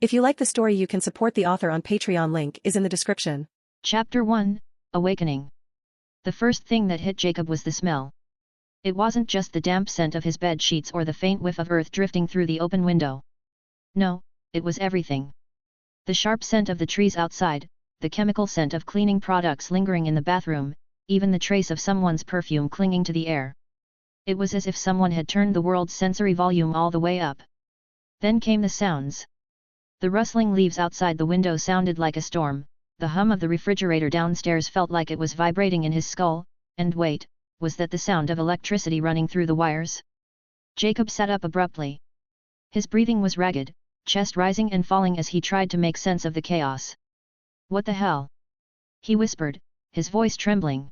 If you like the story, you can support the author on Patreon. Link is in the description. Chapter 1, Awakening. The first thing that hit Jacob was the smell. It wasn't just the damp scent of his bed sheets or the faint whiff of earth drifting through the open window. No, it was everything. The sharp scent of the trees outside, the chemical scent of cleaning products lingering in the bathroom, even the trace of someone's perfume clinging to the air. It was as if someone had turned the world's sensory volume all the way up. Then came the sounds. The rustling leaves outside the window sounded like a storm, the hum of the refrigerator downstairs felt like it was vibrating in his skull, and wait, was that the sound of electricity running through the wires? Jacob sat up abruptly. His breathing was ragged, chest rising and falling as he tried to make sense of the chaos. "What the hell?" he whispered, his voice trembling.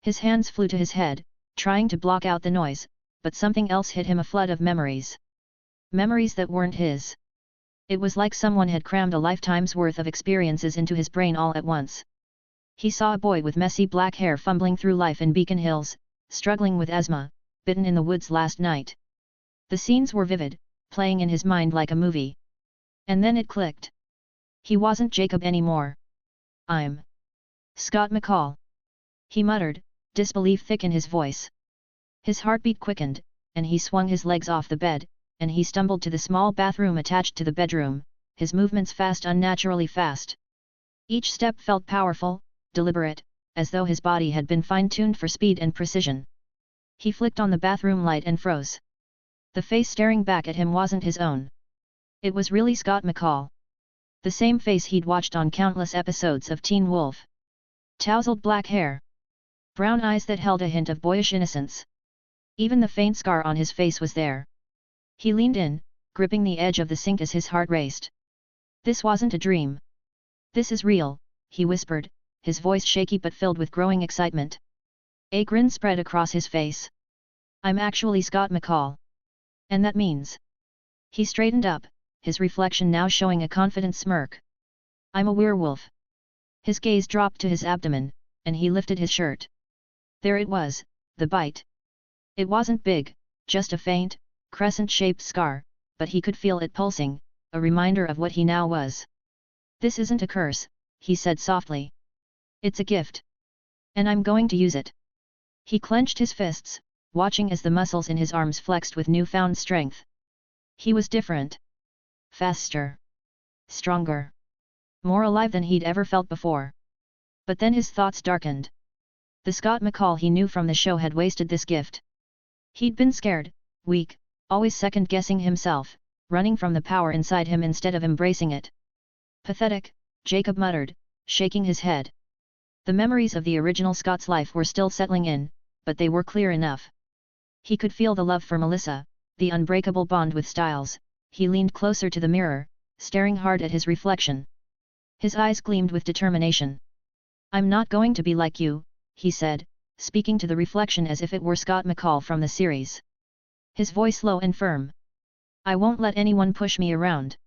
His hands flew to his head, trying to block out the noise, but something else hit him, a flood of memories. Memories that weren't his. It was like someone had crammed a lifetime's worth of experiences into his brain all at once. He saw a boy with messy black hair fumbling through life in Beacon Hills, struggling with asthma, bitten in the woods last night. The scenes were vivid, playing in his mind like a movie. And then it clicked. He wasn't Jacob anymore. "I'm Scott McCall," he muttered, disbelief thick in his voice. His heartbeat quickened, and he swung his legs off the bed, and he stumbled to the small bathroom attached to the bedroom, his movements fast, unnaturally fast. Each step felt powerful, deliberate, as though his body had been fine-tuned for speed and precision. He flicked on the bathroom light and froze. The face staring back at him wasn't his own. It was really Scott McCall. The same face he'd watched on countless episodes of Teen Wolf. Tousled black hair. Brown eyes that held a hint of boyish innocence. Even the faint scar on his face was there. He leaned in, gripping the edge of the sink as his heart raced. "This wasn't a dream. This is real," he whispered, his voice shaky but filled with growing excitement. A grin spread across his face. "I'm actually Scott McCall. And that means..." He straightened up, his reflection now showing a confident smirk. "I'm a werewolf." His gaze dropped to his abdomen, and he lifted his shirt. There it was, the bite. It wasn't big, just a faint, crescent-shaped scar, but he could feel it pulsing, a reminder of what he now was. "This isn't a curse," he said softly. "It's a gift. And I'm going to use it." He clenched his fists, watching as the muscles in his arms flexed with newfound strength. He was different. Faster. Stronger. More alive than he'd ever felt before. But then his thoughts darkened. The Scott McCall he knew from the show had wasted this gift. He'd been scared, weak, always second-guessing himself, running from the power inside him instead of embracing it. "Pathetic," Jacob muttered, shaking his head. The memories of the original Scott's life were still settling in, but they were clear enough. He could feel the love for Melissa, the unbreakable bond with Styles. He leaned closer to the mirror, staring hard at his reflection. His eyes gleamed with determination. "I'm not going to be like you," he said, speaking to the reflection as if it were Scott McCall from the series. His voice low and firm. "I won't let anyone push me around.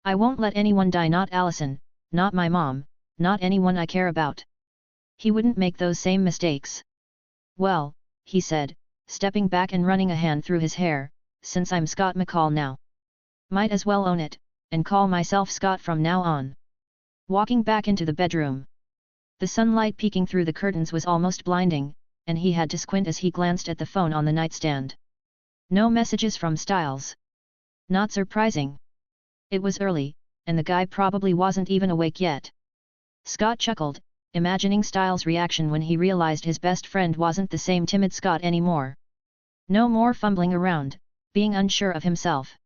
I won't let anyone die, not Allison, not my mom, not anyone I care about. He wouldn't make those same mistakes." "Well," he said, stepping back and running a hand through his hair, "since I'm Scott McCall now, might as well own it, and call myself Scott from now on." Walking back into the bedroom. The sunlight peeking through the curtains was almost blinding, and he had to squint as he glanced at the phone on the nightstand. No messages from Styles. Not surprising. It was early, and the guy probably wasn't even awake yet. Scott chuckled, imagining Styles' reaction when he realized his best friend wasn't the same timid Scott anymore. No more fumbling around, being unsure of himself.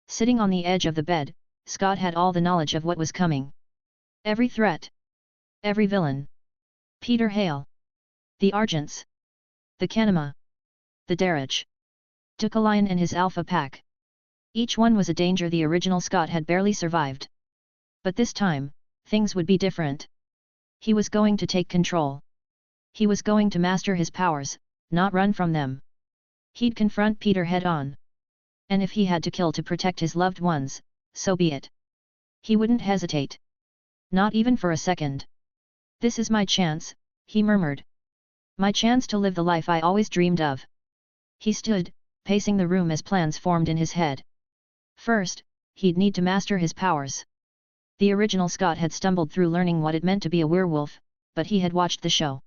Sitting on the edge of the bed, Scott had all the knowledge of what was coming. Every threat. Every villain. Peter Hale. The Argents. The Kanema. The Derek. Decisive and his Alpha Pack. Each one was a danger the original Scott had barely survived. But this time, things would be different. He was going to take control. He was going to master his powers, not run from them. He'd confront Peter head-on. And if he had to kill to protect his loved ones, so be it. He wouldn't hesitate. Not even for a second. "This is my chance," he murmured. "My chance to live the life I always dreamed of." He stood, pacing the room as plans formed in his head. First, he'd need to master his powers. The original Scott had stumbled through learning what it meant to be a werewolf, but he had watched the show.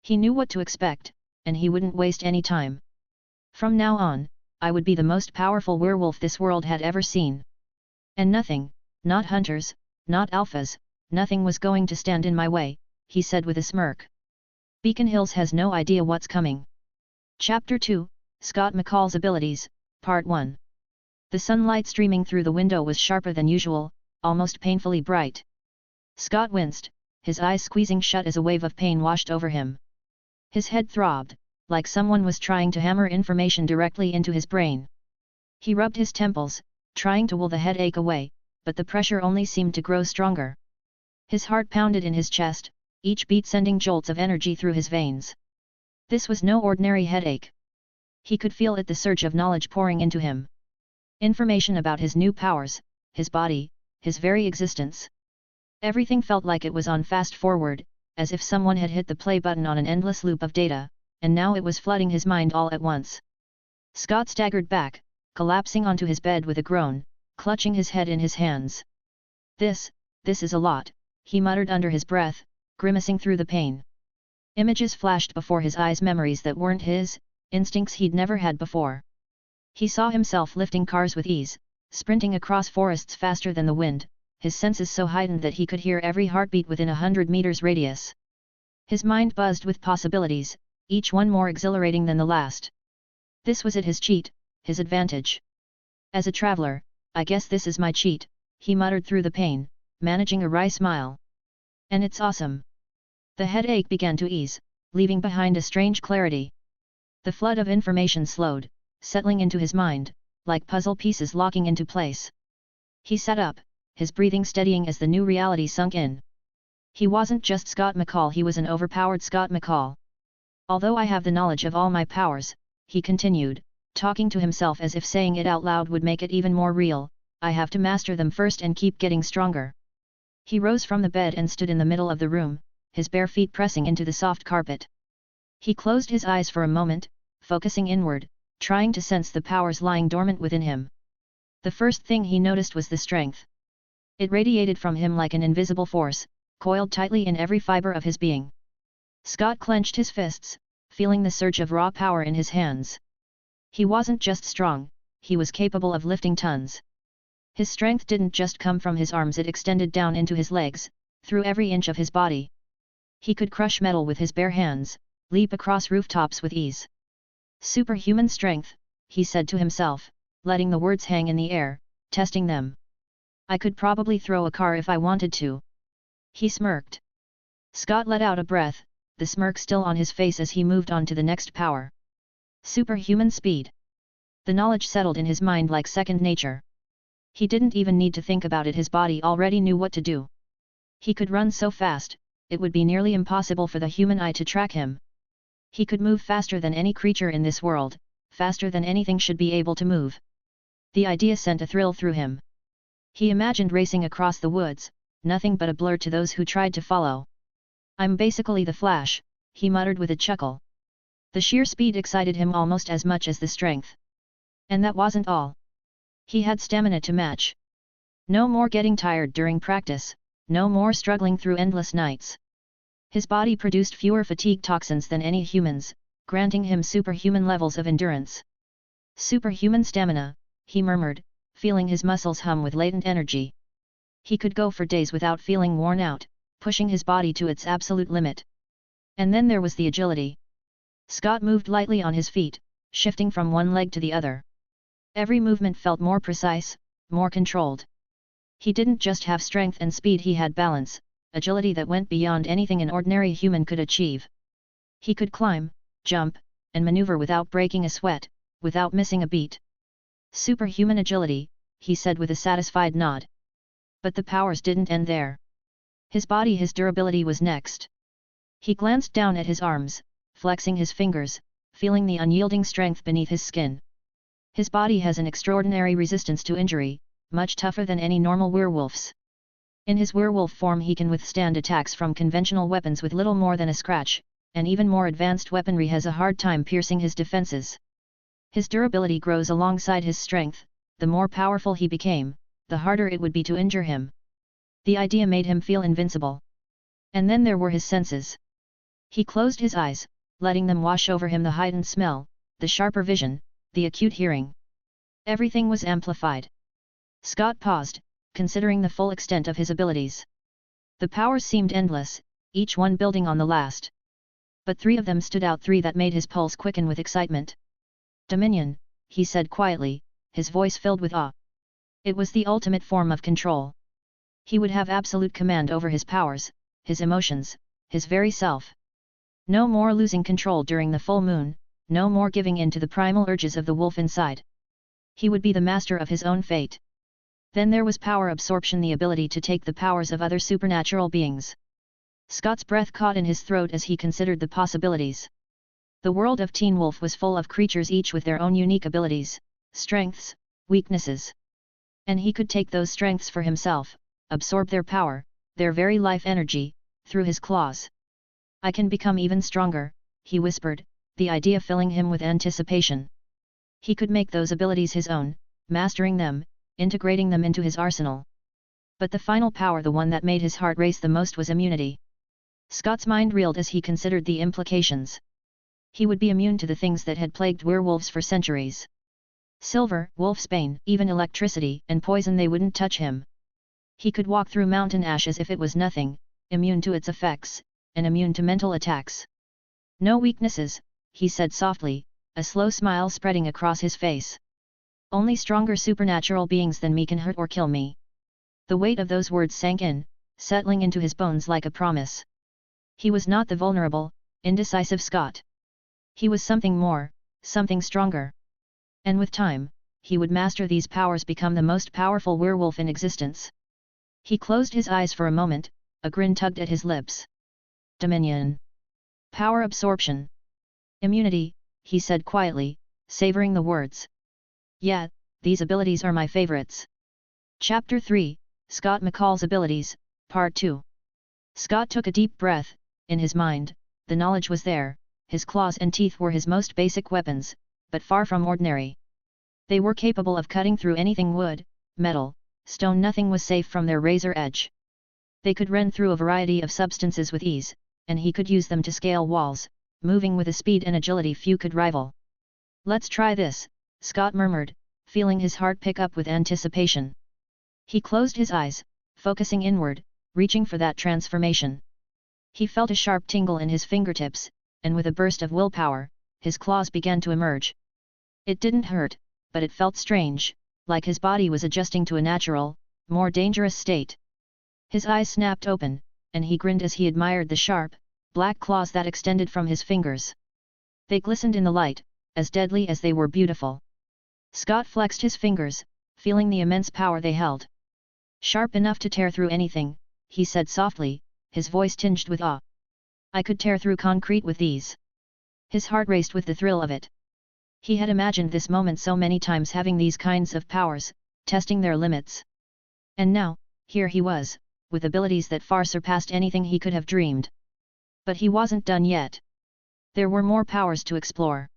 He knew what to expect, and he wouldn't waste any time. From now on, I would be the most powerful werewolf this world had ever seen. And nothing, not hunters, not alphas, nothing was going to stand in my way, he said with a smirk. Beacon Hills has no idea what's coming. Chapter 2, Scott McCall's Abilities, Part 1. The sunlight streaming through the window was sharper than usual, almost painfully bright. Scott winced, his eyes squeezing shut as a wave of pain washed over him. His head throbbed, like someone was trying to hammer information directly into his brain. He rubbed his temples, trying to will the headache away, but the pressure only seemed to grow stronger. His heart pounded in his chest, each beat sending jolts of energy through his veins. This was no ordinary headache. He could feel it, the surge of knowledge pouring into him. Information about his new powers, his body, his very existence. Everything felt like it was on fast forward, as if someone had hit the play button on an endless loop of data, and now it was flooding his mind all at once. Scott staggered back, collapsing onto his bed with a groan, clutching his head in his hands. This is a lot, he muttered under his breath, grimacing through the pain. Images flashed before his eyes, memories that weren't his, instincts he'd never had before. He saw himself lifting cars with ease, sprinting across forests faster than the wind, his senses so heightened that he could hear every heartbeat within 100 meters radius. His mind buzzed with possibilities, each one more exhilarating than the last. This was it, his cheat, his advantage. As a traveler, I guess this is my cheat, he muttered through the pain, managing a wry smile. And it's awesome. The headache began to ease, leaving behind a strange clarity. The flood of information slowed, settling into his mind, like puzzle pieces locking into place. He sat up, his breathing steadying as the new reality sunk in. He wasn't just Scott McCall, he was an overpowered Scott McCall. Although I have the knowledge of all my powers, he continued, talking to himself as if saying it out loud would make it even more real, I have to master them first and keep getting stronger. He rose from the bed and stood in the middle of the room, his bare feet pressing into the soft carpet. He closed his eyes for a moment, focusing inward, trying to sense the powers lying dormant within him. The first thing he noticed was the strength. It radiated from him like an invisible force, coiled tightly in every fiber of his being. Scott clenched his fists, feeling the surge of raw power in his hands. He wasn't just strong, he was capable of lifting tons. His strength didn't just come from his arms, it extended down into his legs, through every inch of his body. He could crush metal with his bare hands, leap across rooftops with ease. Superhuman strength, he said to himself, letting the words hang in the air, testing them. I could probably throw a car if I wanted to. He smirked. Scott let out a breath, the smirk still on his face as he moved on to the next power. Superhuman speed. The knowledge settled in his mind like second nature. He didn't even need to think about it, his body already knew what to do. He could run so fast, it would be nearly impossible for the human eye to track him. He could move faster than any creature in this world, faster than anything should be able to move. The idea sent a thrill through him. He imagined racing across the woods, nothing but a blur to those who tried to follow. I'm basically the Flash, he muttered with a chuckle. The sheer speed excited him almost as much as the strength. And that wasn't all. He had stamina to match. No more getting tired during practice, no more struggling through endless nights. His body produced fewer fatigue toxins than any human's, granting him superhuman levels of endurance. Superhuman stamina, he murmured, feeling his muscles hum with latent energy. He could go for days without feeling worn out, pushing his body to its absolute limit. And then there was the agility. Scott moved lightly on his feet, shifting from one leg to the other. Every movement felt more precise, more controlled. He didn't just have strength and speed, he had balance, agility that went beyond anything an ordinary human could achieve. He could climb, jump, and maneuver without breaking a sweat, without missing a beat. Superhuman agility, he said with a satisfied nod. But the powers didn't end there. His body, his durability was next. He glanced down at his arms, flexing his fingers, feeling the unyielding strength beneath his skin. His body has an extraordinary resistance to injury, much tougher than any normal werewolf's. In his werewolf form he can withstand attacks from conventional weapons with little more than a scratch, and even more advanced weaponry has a hard time piercing his defenses. His durability grows alongside his strength, the more powerful he became, the harder it would be to injure him. The idea made him feel invincible. And then there were his senses. He closed his eyes, letting them wash over him: the heightened smell, the sharper vision, the acute hearing. Everything was amplified. Scott paused, considering the full extent of his abilities. The powers seemed endless, each one building on the last. But 3 of them stood out, 3 that made his pulse quicken with excitement. Dominion, he said quietly, his voice filled with awe. It was the ultimate form of control. He would have absolute command over his powers, his emotions, his very self. No more losing control during the full moon, no more giving in to the primal urges of the wolf inside. He would be the master of his own fate. Then there was power absorption, the ability to take the powers of other supernatural beings. Scott's breath caught in his throat as he considered the possibilities. The world of Teen Wolf was full of creatures, each with their own unique abilities, strengths, weaknesses. And he could take those strengths for himself, absorb their power, their very life energy, through his claws. I can become even stronger, he whispered, the idea filling him with anticipation. He could make those abilities his own, mastering them, integrating them into his arsenal. But the final power, the one that made his heart race the most, was immunity. Scott's mind reeled as he considered the implications. He would be immune to the things that had plagued werewolves for centuries. Silver, wolfsbane, even electricity and poison, they wouldn't touch him. He could walk through mountain ash as if it was nothing, immune to its effects, and immune to mental attacks. No weaknesses, he said softly, a slow smile spreading across his face. Only stronger supernatural beings than me can hurt or kill me. The weight of those words sank in, settling into his bones like a promise. He was not the vulnerable, indecisive Scott. He was something more, something stronger. And with time, he would master these powers, become the most powerful werewolf in existence. He closed his eyes for a moment, a grin tugged at his lips. Dominion. Power absorption. Immunity, he said quietly, savoring the words. Yeah, these abilities are my favorites. Chapter 3, Scott McCall's Abilities, Part 2. Scott took a deep breath. In his mind, the knowledge was there, his claws and teeth were his most basic weapons, but far from ordinary. They were capable of cutting through anything: wood, metal, stone. Nothing was safe from their razor edge. They could rend through a variety of substances with ease, and he could use them to scale walls, moving with a speed and agility few could rival. Let's try this, Scott murmured, feeling his heart pick up with anticipation. He closed his eyes, focusing inward, reaching for that transformation. He felt a sharp tingle in his fingertips, and with a burst of willpower, his claws began to emerge. It didn't hurt, but it felt strange, like his body was adjusting to a natural, more dangerous state. His eyes snapped open, and he grinned as he admired the sharp, black claws that extended from his fingers. They glistened in the light, as deadly as they were beautiful. Scott flexed his fingers, feeling the immense power they held. Sharp enough to tear through anything, he said softly, his voice tinged with awe. I could tear through concrete with these. His heart raced with the thrill of it. He had imagined this moment so many times, having these kinds of powers, testing their limits. And now, here he was, with abilities that far surpassed anything he could have dreamed. But he wasn't done yet. There were more powers to explore.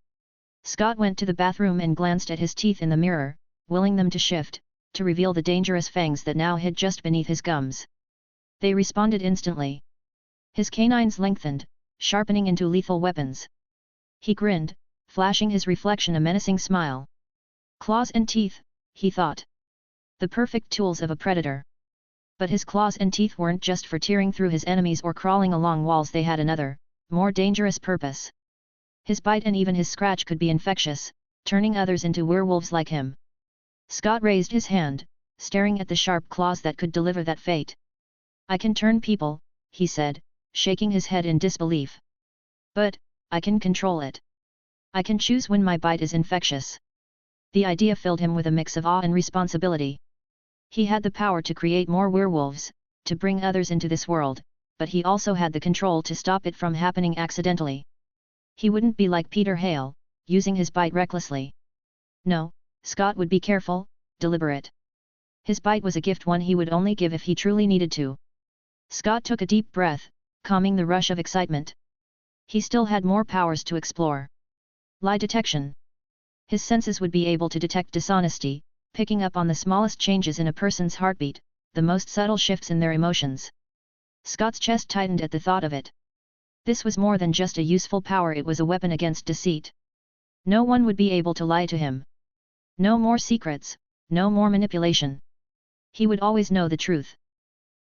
Scott went to the bathroom and glanced at his teeth in the mirror, willing them to shift, to reveal the dangerous fangs that now hid just beneath his gums. They responded instantly. His canines lengthened, sharpening into lethal weapons. He grinned, flashing his reflection a menacing smile. Claws and teeth, he thought. The perfect tools of a predator. But his claws and teeth weren't just for tearing through his enemies or crawling along walls. They had another, more dangerous purpose. His bite and even his scratch could be infectious, turning others into werewolves like him. Scott raised his hand, staring at the sharp claws that could deliver that fate. I can turn people, he said, shaking his head in disbelief. But, I can control it. I can choose when my bite is infectious. The idea filled him with a mix of awe and responsibility. He had the power to create more werewolves, to bring others into this world, but he also had the control to stop it from happening accidentally. He wouldn't be like Peter Hale, using his bite recklessly. No, Scott would be careful, deliberate. His bite was a gift, one he would only give if he truly needed to. Scott took a deep breath, calming the rush of excitement. He still had more powers to explore. Lie detection. His senses would be able to detect dishonesty, picking up on the smallest changes in a person's heartbeat, the most subtle shifts in their emotions. Scott's chest tightened at the thought of it. This was more than just a useful power, it was a weapon against deceit. No one would be able to lie to him. No more secrets, no more manipulation. He would always know the truth.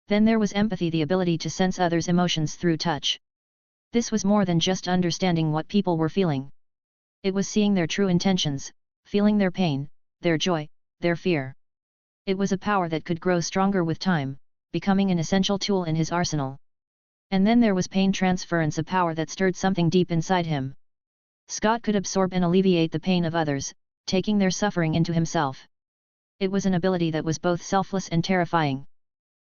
Then there was empathy, the ability to sense others' emotions through touch. This was more than just understanding what people were feeling. It was seeing their true intentions, feeling their pain, their joy, their fear. It was a power that could grow stronger with time, becoming an essential tool in his arsenal. And then there was pain transference, a power that stirred something deep inside him. Scott could absorb and alleviate the pain of others, taking their suffering into himself. It was an ability that was both selfless and terrifying.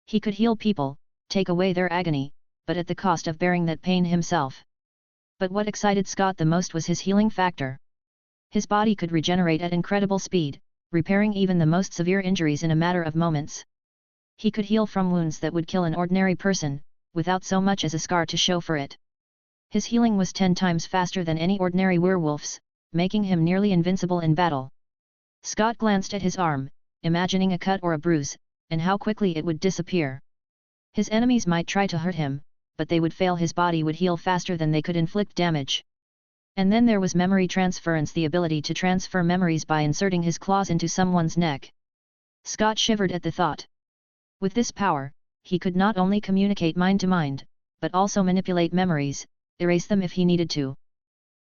He could heal people, take away their agony, but at the cost of bearing that pain himself. But what excited Scott the most was his healing factor. His body could regenerate at incredible speed, repairing even the most severe injuries in a matter of moments. He could heal from wounds that would kill an ordinary person, without so much as a scar to show for it. His healing was 10 times faster than any ordinary werewolf's, making him nearly invincible in battle. Scott glanced at his arm, imagining a cut or a bruise, and how quickly it would disappear. His enemies might try to hurt him, but they would fail. His body would heal faster than they could inflict damage. And then there was memory transference, the ability to transfer memories by inserting his claws into someone's neck. Scott shivered at the thought. With this power, he could not only communicate mind to mind, but also manipulate memories, erase them if he needed to.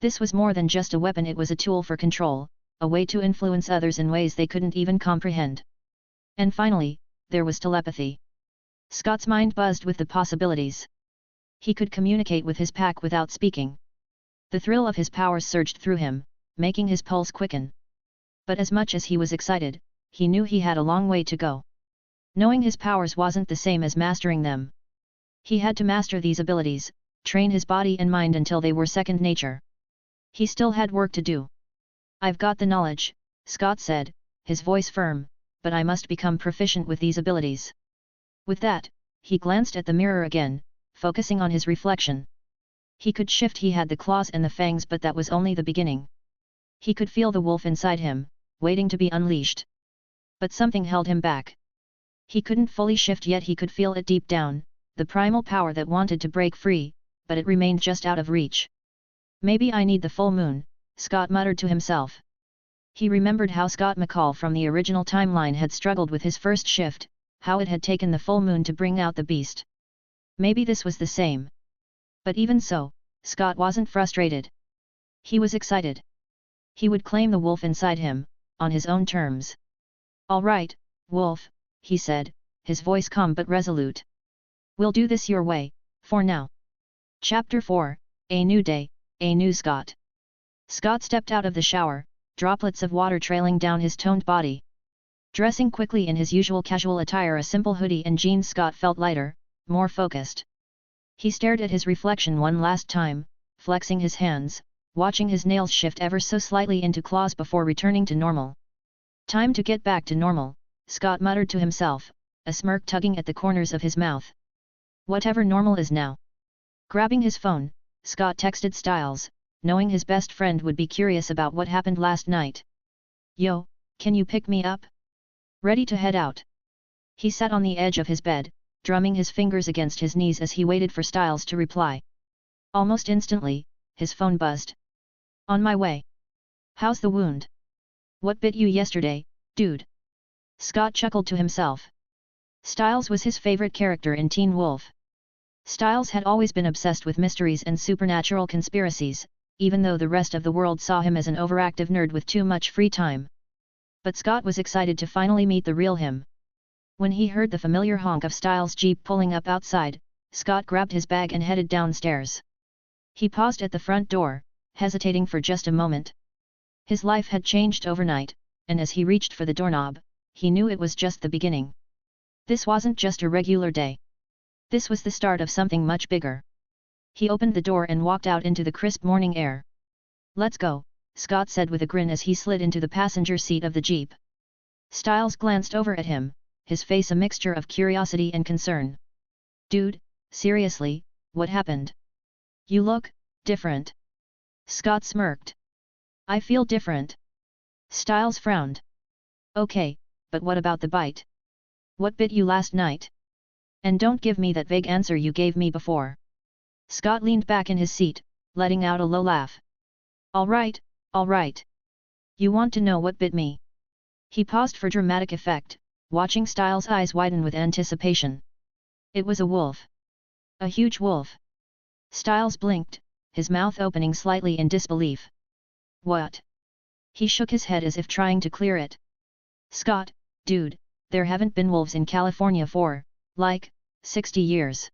This was more than just a weapon, it was a tool for control, a way to influence others in ways they couldn't even comprehend. And finally, there was telepathy. Scott's mind buzzed with the possibilities. He could communicate with his pack without speaking. The thrill of his powers surged through him, making his pulse quicken. But as much as he was excited, he knew he had a long way to go. Knowing his powers wasn't the same as mastering them. He had to master these abilities, train his body and mind until they were second nature. He still had work to do. "I've got the knowledge," Scott said, his voice firm, "but I must become proficient with these abilities." With that, he glanced at the mirror again, focusing on his reflection. He could shift, he had the claws and the fangs, but that was only the beginning. He could feel the wolf inside him, waiting to be unleashed. But something held him back. He couldn't fully shift yet, he could feel it deep down, the primal power that wanted to break free, but it remained just out of reach. "Maybe I need the full moon," Scott muttered to himself. He remembered how Scott McCall from the original timeline had struggled with his first shift, how it had taken the full moon to bring out the beast. Maybe this was the same. But even so, Scott wasn't frustrated. He was excited. He would claim the wolf inside him, on his own terms. "All right, wolf," he said, his voice calm but resolute. "We'll do this your way, for now." Chapter 4, A New Day, A New Scott. Scott stepped out of the shower, droplets of water trailing down his toned body. Dressing quickly in his usual casual attire, a simple hoodie and jeans, Scott felt lighter, more focused. He stared at his reflection one last time, flexing his hands, watching his nails shift ever so slightly into claws before returning to normal. "Time to get back to normal," Scott muttered to himself, a smirk tugging at the corners of his mouth. "Whatever normal is now." Grabbing his phone, Scott texted Styles, knowing his best friend would be curious about what happened last night. "Yo, can you pick me up? Ready to head out." He sat on the edge of his bed, drumming his fingers against his knees as he waited for Styles to reply. Almost instantly, his phone buzzed. "On my way. How's the wound? What bit you yesterday, dude?" Scott chuckled to himself. Styles was his favorite character in Teen Wolf. Styles had always been obsessed with mysteries and supernatural conspiracies, even though the rest of the world saw him as an overactive nerd with too much free time. But Scott was excited to finally meet the real him. When he heard the familiar honk of Styles' Jeep pulling up outside, Scott grabbed his bag and headed downstairs. He paused at the front door, hesitating for just a moment. His life had changed overnight, and as he reached for the doorknob, he knew it was just the beginning. This wasn't just a regular day. This was the start of something much bigger. He opened the door and walked out into the crisp morning air. "Let's go," Scott said with a grin as he slid into the passenger seat of the Jeep. Styles glanced over at him, his face a mixture of curiosity and concern. "Dude, seriously, what happened? You look different." Scott smirked. "I feel different." Styles frowned. "Okay, but what about the bite? What bit you last night? And don't give me that vague answer you gave me before. Scott leaned back in his seat, letting out a low laugh. All right. You want to know what bit me? He paused for dramatic effect, watching Styles' eyes widen with anticipation. It was a wolf. A huge wolf. Styles blinked, his mouth opening slightly in disbelief. What? He shook his head as if trying to clear it. Scott, dude, there haven't been wolves in California for, 60 years.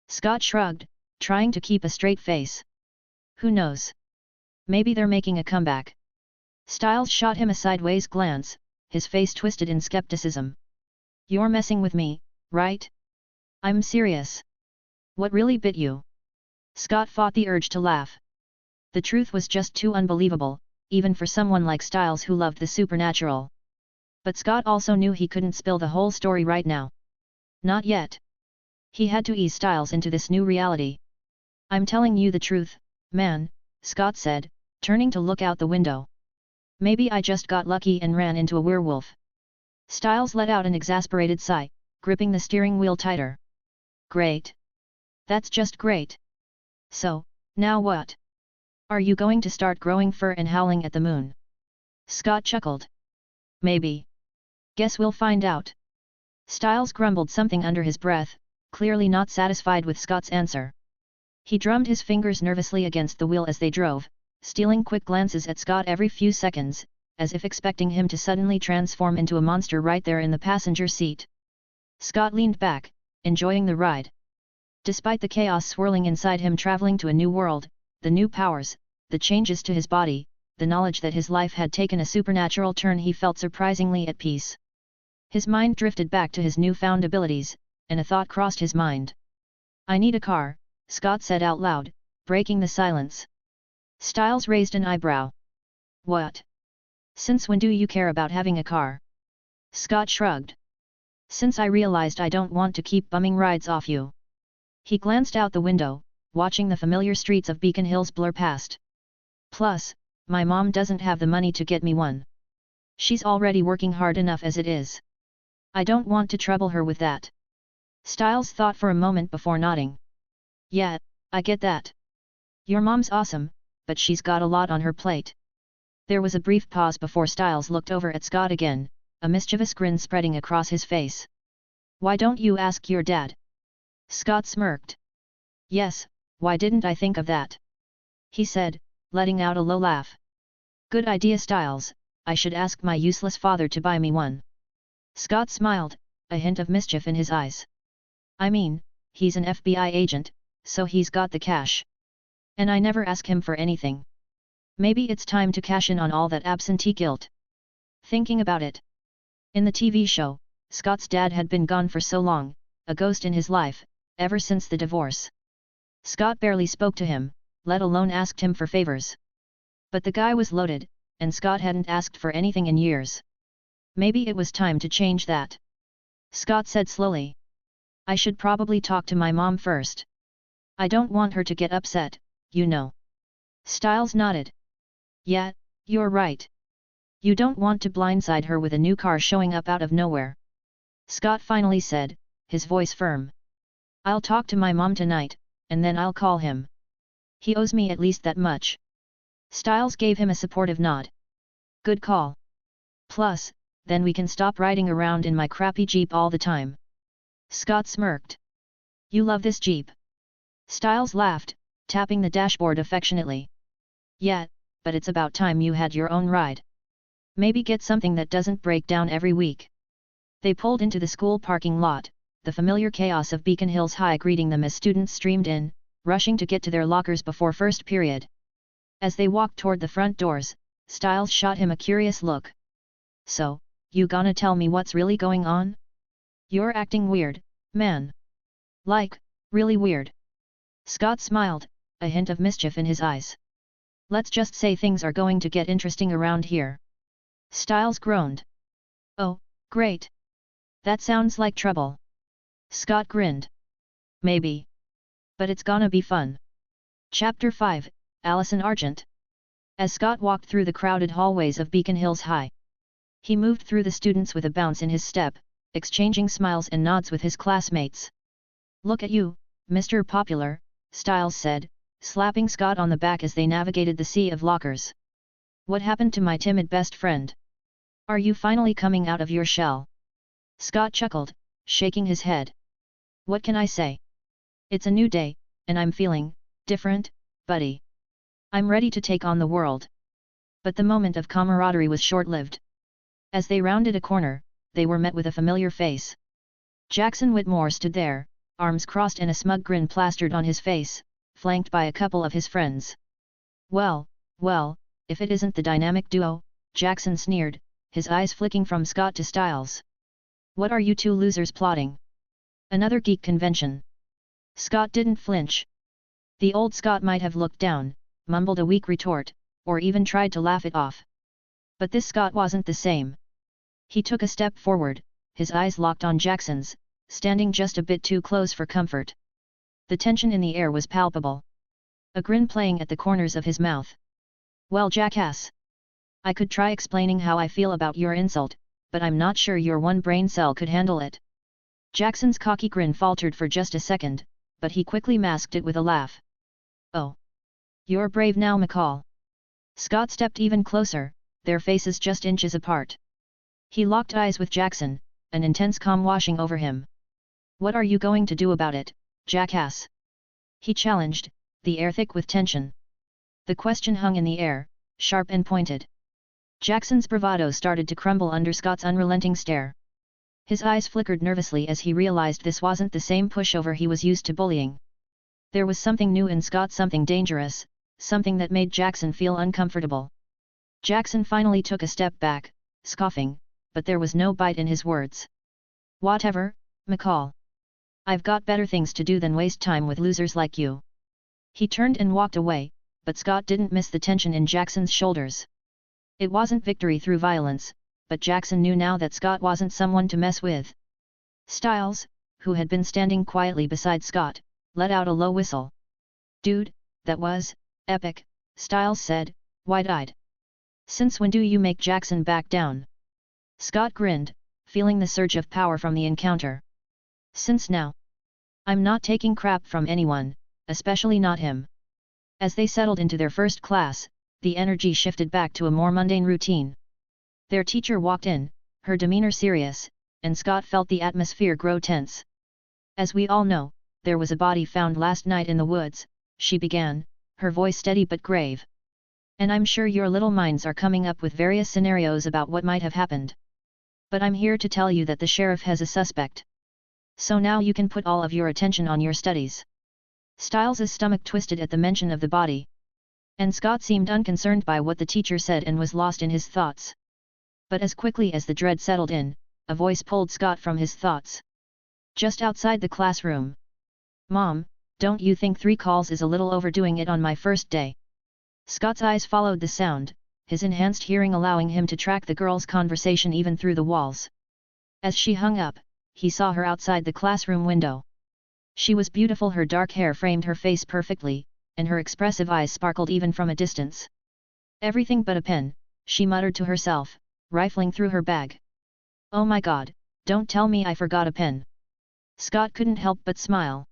Scott shrugged, trying to keep a straight face. Who knows? Maybe they're making a comeback. Styles shot him a sideways glance, his face twisted in skepticism. You're messing with me, right? I'm serious. What really bit you? Scott fought the urge to laugh. The truth was just too unbelievable, even for someone like Styles who loved the supernatural. But Scott also knew he couldn't spill the whole story right now. Not yet. He had to ease Styles into this new reality. I'm telling you the truth, man, Scott said, turning to look out the window. Maybe I just got lucky and ran into a werewolf. Styles let out an exasperated sigh, gripping the steering wheel tighter. Great. That's just great. So, now what? Are you going to start growing fur and howling at the moon? Scott chuckled. Maybe. Guess we'll find out. Styles grumbled something under his breath, clearly not satisfied with Scott's answer. He drummed his fingers nervously against the wheel as they drove, stealing quick glances at Scott every few seconds, as if expecting him to suddenly transform into a monster right there in the passenger seat. Scott leaned back, enjoying the ride. Despite the chaos swirling inside him, traveling to a new world, the new powers, the changes to his body, the knowledge that his life had taken a supernatural turn, he felt surprisingly at peace. His mind drifted back to his newfound abilities, and a thought crossed his mind. I need a car, Scott said out loud, breaking the silence. Styles raised an eyebrow. What? Since when do you care about having a car? Scott shrugged. Since I realized I don't want to keep bumming rides off you. He glanced out the window, watching the familiar streets of Beacon Hills blur past. Plus, my mom doesn't have the money to get me one. She's already working hard enough as it is. I don't want to trouble her with that. Styles thought for a moment before nodding. Yeah, I get that. Your mom's awesome, but she's got a lot on her plate. There was a brief pause before Styles looked over at Scott again, a mischievous grin spreading across his face. Why don't you ask your dad? Scott smirked. Yes, why didn't I think of that? He said, letting out a low laugh. Good idea, Styles, I should ask my useless father to buy me one. Scott smiled, a hint of mischief in his eyes. I mean, he's an FBI agent, so he's got the cash. And I never ask him for anything. Maybe it's time to cash in on all that absentee guilt. Thinking about it. In the TV show, Scott's dad had been gone for so long, a ghost in his life, ever since the divorce. Scott barely spoke to him, let alone asked him for favors. But the guy was loaded, and Scott hadn't asked for anything in years. Maybe it was time to change that. Scott said slowly. I should probably talk to my mom first. I don't want her to get upset, you know. Styles nodded. Yeah, you're right. You don't want to blindside her with a new car showing up out of nowhere. Scott finally said, his voice firm. I'll talk to my mom tonight, and then I'll call him. He owes me at least that much. Styles gave him a supportive nod. Good call. Plus, then we can stop riding around in my crappy Jeep all the time. Scott smirked. You love this Jeep. Styles laughed, tapping the dashboard affectionately. Yeah, but it's about time you had your own ride. Maybe get something that doesn't break down every week. They pulled into the school parking lot, the familiar chaos of Beacon Hills High greeting them as students streamed in, rushing to get to their lockers before first period. As they walked toward the front doors, Styles shot him a curious look. So, you gonna tell me what's really going on? You're acting weird, man. Like, really weird. Scott smiled, a hint of mischief in his eyes. Let's just say things are going to get interesting around here. Styles groaned. Oh, great. That sounds like trouble. Scott grinned. Maybe. But it's gonna be fun. Chapter 5, Allison Argent. As Scott walked through the crowded hallways of Beacon Hills High, He moved through the students with a bounce in his step, exchanging smiles and nods with his classmates. "Look at you, Mr. Popular," Styles said, slapping Scott on the back as they navigated the sea of lockers. "What happened to my timid best friend? Are you finally coming out of your shell?" Scott chuckled, shaking his head. "What can I say? It's a new day, and I'm feeling different, buddy. I'm ready to take on the world." But the moment of camaraderie was short-lived. As they rounded a corner, they were met with a familiar face. Jackson Whitmore stood there, arms crossed and a smug grin plastered on his face, flanked by a couple of his friends. Well, if it isn't the dynamic duo," Jackson sneered, his eyes flicking from Scott to Styles. "What are you two losers plotting? Another geek convention?" Scott didn't flinch. The old Scott might have looked down, mumbled a weak retort, or even tried to laugh it off. But this Scott wasn't the same. He took a step forward, his eyes locked on Jackson's, standing just a bit too close for comfort. The tension in the air was palpable. A grin playing at the corners of his mouth. "Well, jackass. I could try explaining how I feel about your insult, but I'm not sure your one brain cell could handle it." Jackson's cocky grin faltered for just a second, but he quickly masked it with a laugh. "Oh. You're brave now, McCall." Scott stepped even closer, their faces just inches apart. He locked eyes with Jackson, an intense calm washing over him. "What are you going to do about it, jackass?" he challenged, the air thick with tension. The question hung in the air, sharp and pointed. Jackson's bravado started to crumble under Scott's unrelenting stare. His eyes flickered nervously as he realized this wasn't the same pushover he was used to bullying. There was something new in Scott, something dangerous, something that made Jackson feel uncomfortable. Jackson finally took a step back, scoffing, but there was no bite in his words. "Whatever, McCall. I've got better things to do than waste time with losers like you." He turned and walked away, but Scott didn't miss the tension in Jackson's shoulders. It wasn't victory through violence, but Jackson knew now that Scott wasn't someone to mess with. Styles, who had been standing quietly beside Scott, let out a low whistle. "Dude, that was epic," Styles said, wide-eyed. "Since when do you make Jackson back down?" Scott grinned, feeling the surge of power from the encounter. "Since now. I'm not taking crap from anyone, especially not him." As they settled into their first class, the energy shifted back to a more mundane routine. Their teacher walked in, her demeanor serious, and Scott felt the atmosphere grow tense. "As we all know, there was a body found last night in the woods," she began, her voice steady but grave. "And I'm sure your little minds are coming up with various scenarios about what might have happened. But I'm here to tell you that the sheriff has a suspect. So now you can put all of your attention on your studies." Styles' stomach twisted at the mention of the body. And Scott seemed unconcerned by what the teacher said and was lost in his thoughts. But as quickly as the dread settled in, a voice pulled Scott from his thoughts. Just outside the classroom. "Mom, don't you think 3 calls is a little overdoing it on my first day?" Scott's eyes followed the sound, his enhanced hearing allowing him to track the girl's conversation even through the walls. As she hung up, he saw her outside the classroom window. She was beautiful, her dark hair framed her face perfectly, and her expressive eyes sparkled even from a distance. "Everything but a pen," she muttered to herself, rifling through her bag. "Oh my God, don't tell me I forgot a pen." Scott couldn't help but smile.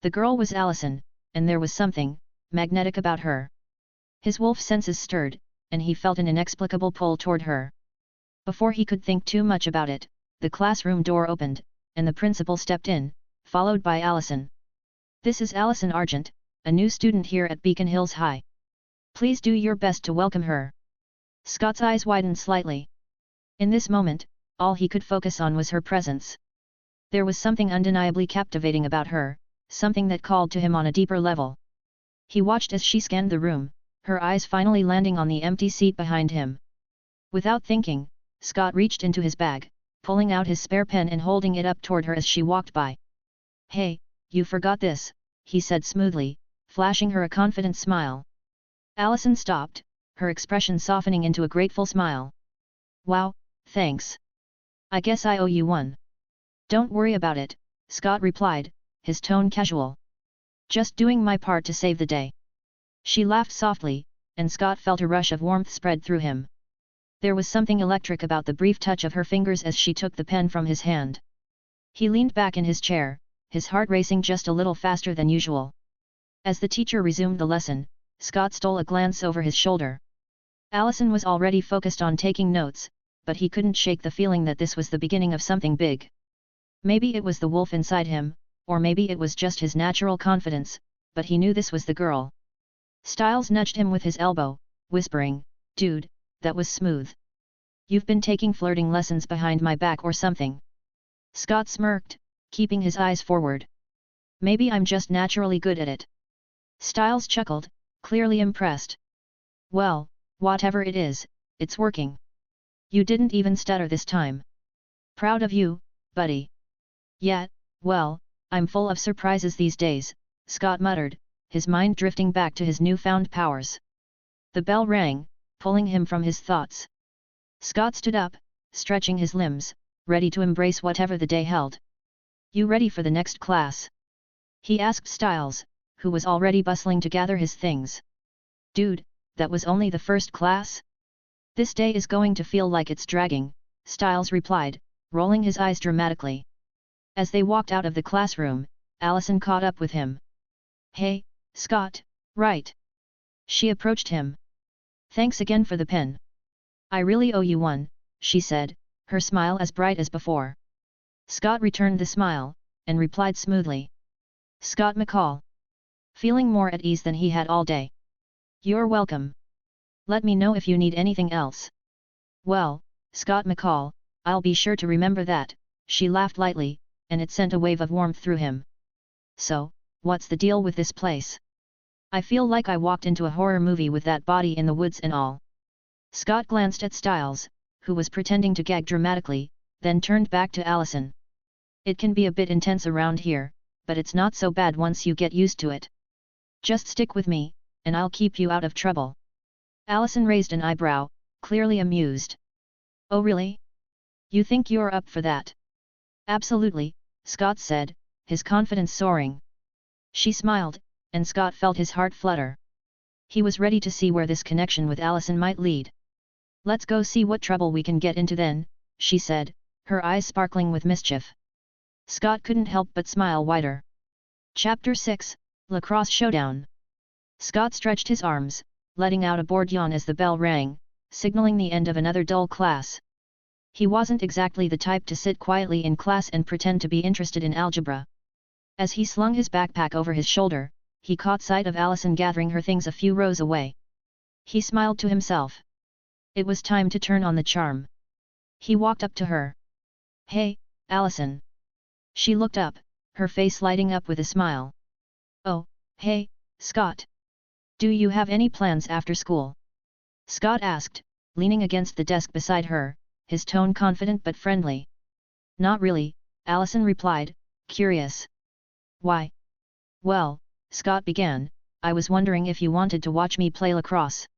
The girl was Allison, and there was something magnetic about her. His wolf senses stirred, and he felt an inexplicable pull toward her. Before he could think too much about it, the classroom door opened, and the principal stepped in, followed by Allison. "This is Allison Argent, a new student here at Beacon Hills High. Please do your best to welcome her." Scott's eyes widened slightly. In this moment, all he could focus on was her presence. There was something undeniably captivating about her, something that called to him on a deeper level. He watched as she scanned the room, her eyes finally landing on the empty seat behind him. Without thinking, Scott reached into his bag, pulling out his spare pen and holding it up toward her as she walked by. "Hey, you forgot this," he said smoothly, flashing her a confident smile. Allison stopped, her expression softening into a grateful smile. "Wow, thanks. I guess I owe you one." "Don't worry about it," Scott replied, his tone casual. "Just doing my part to save the day." She laughed softly, and Scott felt a rush of warmth spread through him. There was something electric about the brief touch of her fingers as she took the pen from his hand. He leaned back in his chair, his heart racing just a little faster than usual. As the teacher resumed the lesson, Scott stole a glance over his shoulder. Allison was already focused on taking notes, but he couldn't shake the feeling that this was the beginning of something big. Maybe it was the wolf inside him, or maybe it was just his natural confidence, but he knew this was the girl. Styles nudged him with his elbow, whispering, "Dude, that was smooth. You've been taking flirting lessons behind my back or something." Scott smirked, keeping his eyes forward. "Maybe I'm just naturally good at it." Styles chuckled, clearly impressed. "Well, whatever it is, it's working. You didn't even stutter this time. Proud of you, buddy." "Yet, well, I'm full of surprises these days," Scott muttered, his mind drifting back to his newfound powers. The bell rang, pulling him from his thoughts. Scott stood up, stretching his limbs, ready to embrace whatever the day held. "You ready for the next class?" he asked Styles, who was already bustling to gather his things. "Dude, that was only the first class? This day is going to feel like it's dragging," Styles replied, rolling his eyes dramatically. As they walked out of the classroom, Allison caught up with him. "Hey, Scott, right?" She approached him. "Thanks again for the pen. I really owe you one," she said, her smile as bright as before. Scott returned the smile, and replied smoothly. "Scott McCall." Feeling more at ease than he had all day. "You're welcome. Let me know if you need anything else." "Well, Scott McCall, I'll be sure to remember that," she laughed lightly, and it sent a wave of warmth through him. "So, what's the deal with this place? I feel like I walked into a horror movie with that body in the woods and all." Scott glanced at Styles, who was pretending to gag dramatically, then turned back to Allison. "It can be a bit intense around here, but it's not so bad once you get used to it. Just stick with me, and I'll keep you out of trouble." Allison raised an eyebrow, clearly amused. "Oh really? You think you're up for that?" "Absolutely," Scott said, his confidence soaring. She smiled, and Scott felt his heart flutter. He was ready to see where this connection with Allison might lead. "Let's go see what trouble we can get into then," she said, her eyes sparkling with mischief. Scott couldn't help but smile wider. Chapter 6, Lacrosse Showdown. Scott stretched his arms, letting out a bored yawn as the bell rang, signaling the end of another dull class. He wasn't exactly the type to sit quietly in class and pretend to be interested in algebra. As he slung his backpack over his shoulder, he caught sight of Allison gathering her things a few rows away. He smiled to himself. It was time to turn on the charm. He walked up to her. "Hey, Allison." She looked up, her face lighting up with a smile. "Oh, hey, Scott. Do you have any plans after school?" Scott asked, leaning against the desk beside her, his tone confident but friendly. "Not really," Allison replied, curious. "Why?" "Well," Scott began, "I was wondering if you wanted to watch me play lacrosse.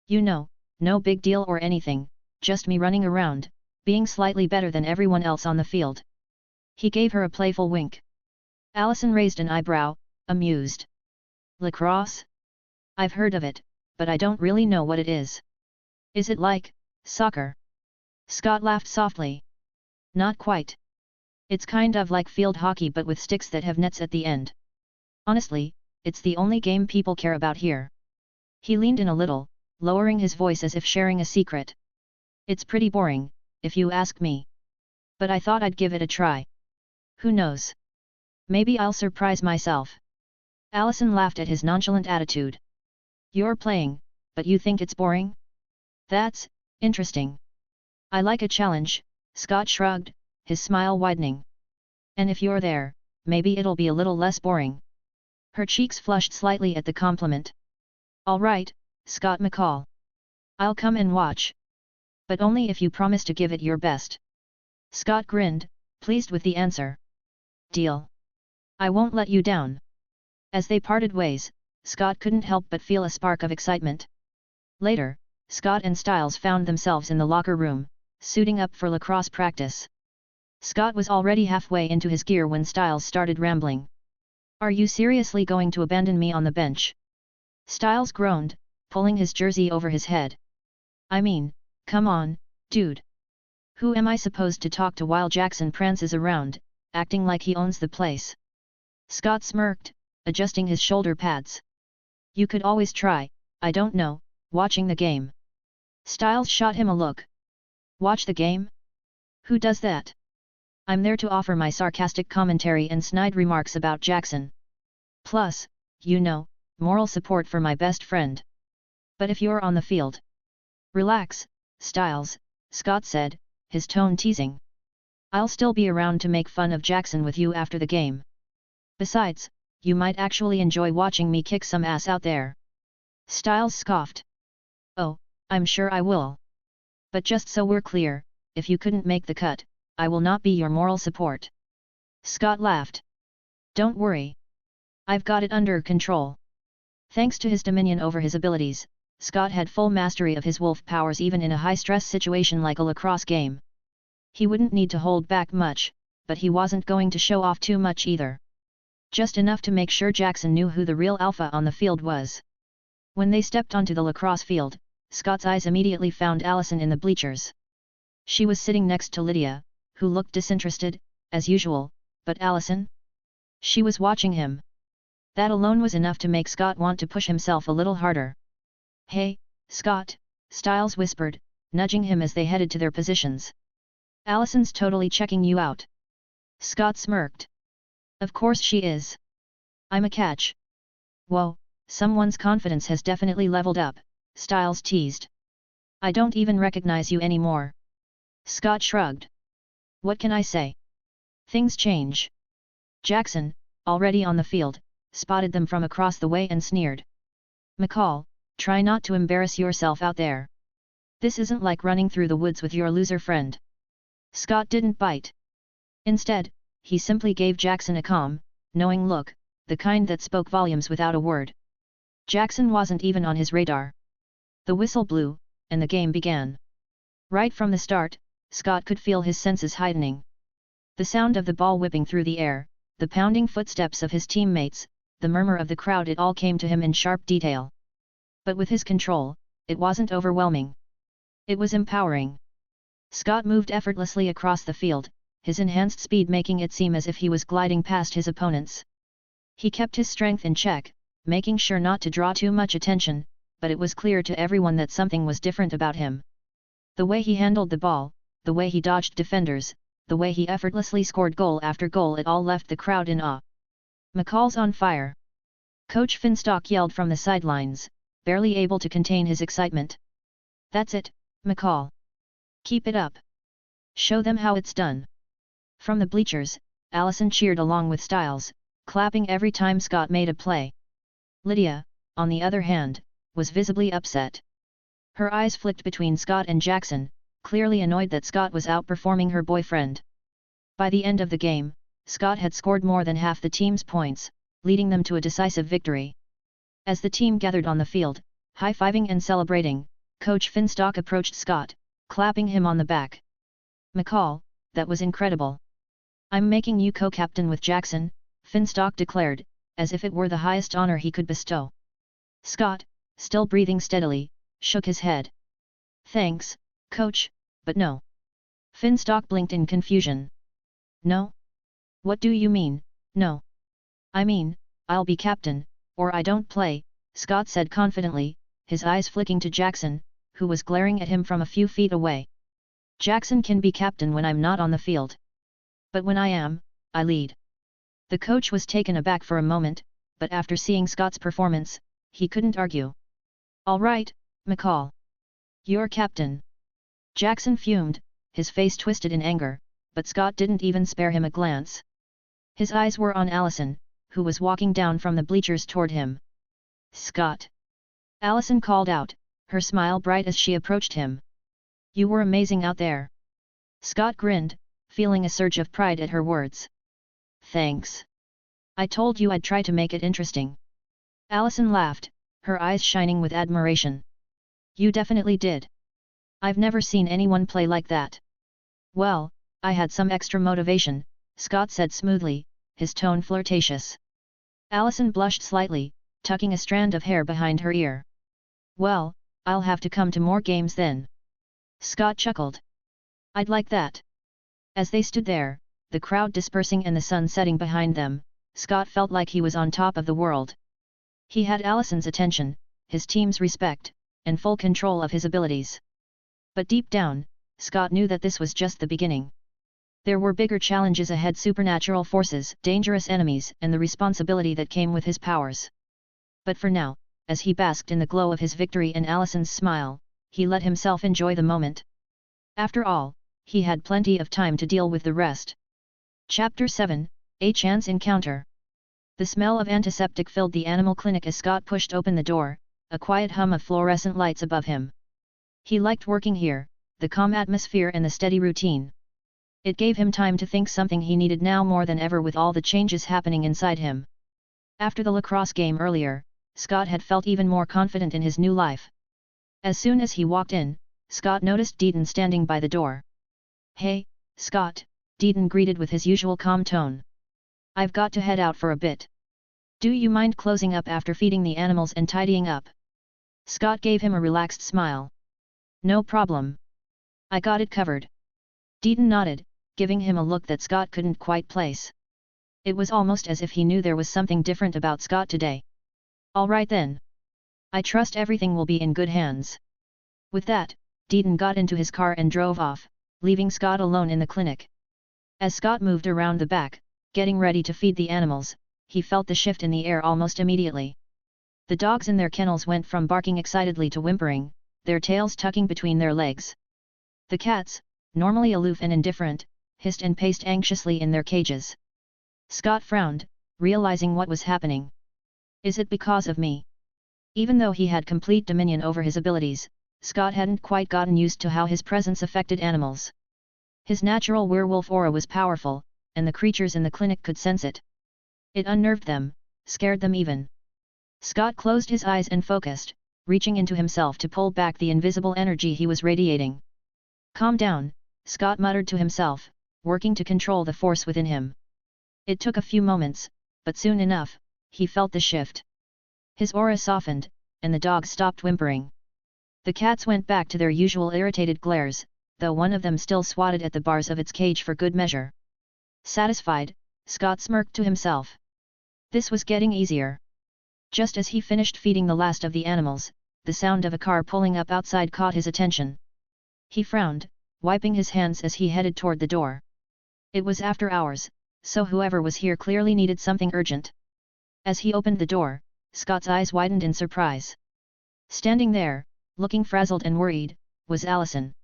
You know, no big deal or anything, just me running around, being slightly better than everyone else on the field." He gave her a playful wink. Allison raised an eyebrow, amused. "Lacrosse? I've heard of it, but I don't really know what it is. Is it like soccer?" Scott laughed softly. "Not quite. It's kind of like field hockey but with sticks that have nets at the end. Honestly, it's the only game people care about here." He leaned in a little, lowering his voice as if sharing a secret. "It's pretty boring, if you ask me. But I thought I'd give it a try. Who knows? Maybe I'll surprise myself." Allison laughed at his nonchalant attitude. "You're playing, but you think it's boring? That's interesting. I like a challenge," Scott shrugged, his smile widening. "And if you're there, maybe it'll be a little less boring." Her cheeks flushed slightly at the compliment. "All right, Scott McCall. I'll come and watch. But only if you promise to give it your best." Scott grinned, pleased with the answer. "Deal. I won't let you down." As they parted ways, Scott couldn't help but feel a spark of excitement. Later, Scott and Styles found themselves in the locker room, suiting up for lacrosse practice. Scott was already halfway into his gear when Styles started rambling. "Are you seriously going to abandon me on the bench?" Styles groaned, pulling his jersey over his head. "I mean, Come on, dude. Who am I supposed to talk to while Jackson prances around, acting like he owns the place? Scott smirked, adjusting his shoulder pads. You could always try, I don't know, watching the game. Styles shot him a look. Watch the game? Who does that? I'm there to offer my sarcastic commentary and snide remarks about Jackson. Plus, you know, moral support for my best friend. But if you're on the field. Relax, Styles, Scott said, his tone teasing. I'll still be around to make fun of Jackson with you after the game. Besides, you might actually enjoy watching me kick some ass out there. Styles scoffed. Oh, I'm sure I will. But just so we're clear, if you couldn't make the cut, I will not be your moral support. Scott laughed. Don't worry. I've got it under control. Thanks to his dominion over his abilities, Scott had full mastery of his wolf powers even in a high-stress situation like a lacrosse game. He wouldn't need to hold back much, but he wasn't going to show off too much either. Just enough to make sure Jackson knew who the real alpha on the field was. When they stepped onto the lacrosse field, Scott's eyes immediately found Allison in the bleachers. She was sitting next to Lydia, who looked disinterested, as usual, but Allison? She was watching him. That alone was enough to make Scott want to push himself a little harder. Hey, Scott, Styles whispered, nudging him as they headed to their positions. Allison's totally checking you out. Scott smirked. Of course she is. I'm a catch. Whoa, someone's confidence has definitely leveled up, Styles teased. I don't even recognize you anymore. Scott shrugged. What can I say? Things change. Jackson, already on the field, spotted them from across the way and sneered. McCall, try not to embarrass yourself out there. This isn't like running through the woods with your loser friend. Scott didn't bite. Instead, he simply gave Jackson a calm, knowing look, the kind that spoke volumes without a word. Jackson wasn't even on his radar. The whistle blew, and the game began. Right from the start, Scott could feel his senses heightening. The sound of the ball whipping through the air, the pounding footsteps of his teammates, the murmur of the crowd, it all came to him in sharp detail. But with his control, it wasn't overwhelming. It was empowering. Scott moved effortlessly across the field, his enhanced speed making it seem as if he was gliding past his opponents. He kept his strength in check, making sure not to draw too much attention, but it was clear to everyone that something was different about him. The way he handled the ball, the way he dodged defenders, the way he effortlessly scored goal after goal, it all left the crowd in awe. McCall's on fire. Coach Finstock yelled from the sidelines, barely able to contain his excitement. That's it, McCall. Keep it up. Show them how it's done. From the bleachers, Allison cheered along with Styles, clapping every time Scott made a play. Lydia, on the other hand, was visibly upset. Her eyes flicked between Scott and Jackson, clearly annoyed that Scott was outperforming her boyfriend. By the end of the game, Scott had scored more than half the team's points, leading them to a decisive victory. As the team gathered on the field, high-fiving and celebrating, Coach Finstock approached Scott, clapping him on the back. McCall, that was incredible. I'm making you co-captain with Jackson, Finstock declared, as if it were the highest honor he could bestow. Scott, still breathing steadily, shook his head. Thanks, Coach, but no. Finstock blinked in confusion. No? What do you mean, no? I mean, I'll be captain, or I don't play, Scott said confidently, his eyes flicking to Jackson, who was glaring at him from a few feet away. Jackson can be captain when I'm not on the field. But when I am, I lead. The coach was taken aback for a moment, but after seeing Scott's performance, he couldn't argue. All right, McCall. You're captain. Jackson fumed, his face twisted in anger, but Scott didn't even spare him a glance. His eyes were on Allison, who was walking down from the bleachers toward him. Scott. Allison called out, her smile bright as she approached him. You were amazing out there. Scott grinned, feeling a surge of pride at her words. Thanks. I told you I'd try to make it interesting. Allison laughed, her eyes shining with admiration. You definitely did. I've never seen anyone play like that. Well, I had some extra motivation, Scott said smoothly, his tone flirtatious. Allison blushed slightly, tucking a strand of hair behind her ear. Well, I'll have to come to more games then. Scott chuckled. I'd like that. As they stood there, the crowd dispersing and the sun setting behind them, Scott felt like he was on top of the world. He had Allison's attention, his team's respect, and full control of his abilities. But deep down, Scott knew that this was just the beginning. There were bigger challenges ahead: supernatural forces, dangerous enemies, and the responsibility that came with his powers. But for now, as he basked in the glow of his victory and Allison's smile, he let himself enjoy the moment. After all, he had plenty of time to deal with the rest. Chapter 7, A Chance Encounter. The smell of antiseptic filled the animal clinic as Scott pushed open the door, a quiet hum of fluorescent lights above him. He liked working here, the calm atmosphere and the steady routine. It gave him time to think, something he needed now more than ever with all the changes happening inside him. After the lacrosse game earlier, Scott had felt even more confident in his new life. As soon as he walked in, Scott noticed Deepening standing by the door. "Hey, Scott," Deepening greeted with his usual calm tone. "I've got to head out for a bit. Do you mind closing up after feeding the animals and tidying up?" Scott gave him a relaxed smile. "No problem. I got it covered." Deepening nodded, giving him a look that Scott couldn't quite place. It was almost as if he knew there was something different about Scott today. "All right then. I trust everything will be in good hands." With that, Deepening got into his car and drove off, leaving Scott alone in the clinic. As Scott moved around the back, getting ready to feed the animals, he felt the shift in the air almost immediately. The dogs in their kennels went from barking excitedly to whimpering, their tails tucking between their legs. The cats, normally aloof and indifferent, hissed and paced anxiously in their cages. Scott frowned, realizing what was happening. Is it because of me? Even though he had complete dominion over his abilities, Scott hadn't quite gotten used to how his presence affected animals. His natural werewolf aura was powerful, and the creatures in the clinic could sense it. It unnerved them, scared them even. Scott closed his eyes and focused, reaching into himself to pull back the invisible energy he was radiating. "Calm down," Scott muttered to himself, working to control the force within him. It took a few moments, but soon enough, he felt the shift. His aura softened, and the dogs stopped whimpering. The cats went back to their usual irritated glares, though one of them still swatted at the bars of its cage for good measure. Satisfied, Scott smirked to himself. This was getting easier. Just as he finished feeding the last of the animals, the sound of a car pulling up outside caught his attention. He frowned, wiping his hands as he headed toward the door. It was after hours, so whoever was here clearly needed something urgent. As he opened the door, Scott's eyes widened in surprise. Standing there, looking frazzled and worried, was Allison.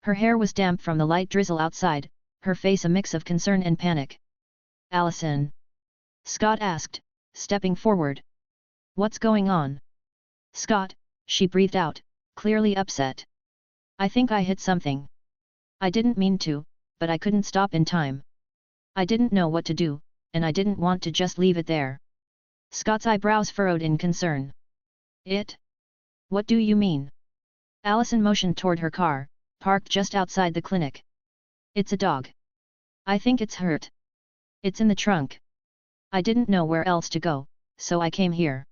Her hair was damp from the light drizzle outside, her face a mix of concern and panic. "Allison?" Scott asked, stepping forward. "What's going on?" "Scott," she breathed out, clearly upset. "I think I hit something. I didn't mean to, but I couldn't stop in time. I didn't know what to do, and I didn't want to just leave it there." Scott's eyebrows furrowed in concern. "It? What do you mean?" Allison motioned toward her car, parked just outside the clinic. "It's a dog. I think it's hurt. It's in the trunk. I didn't know where else to go, so I came here."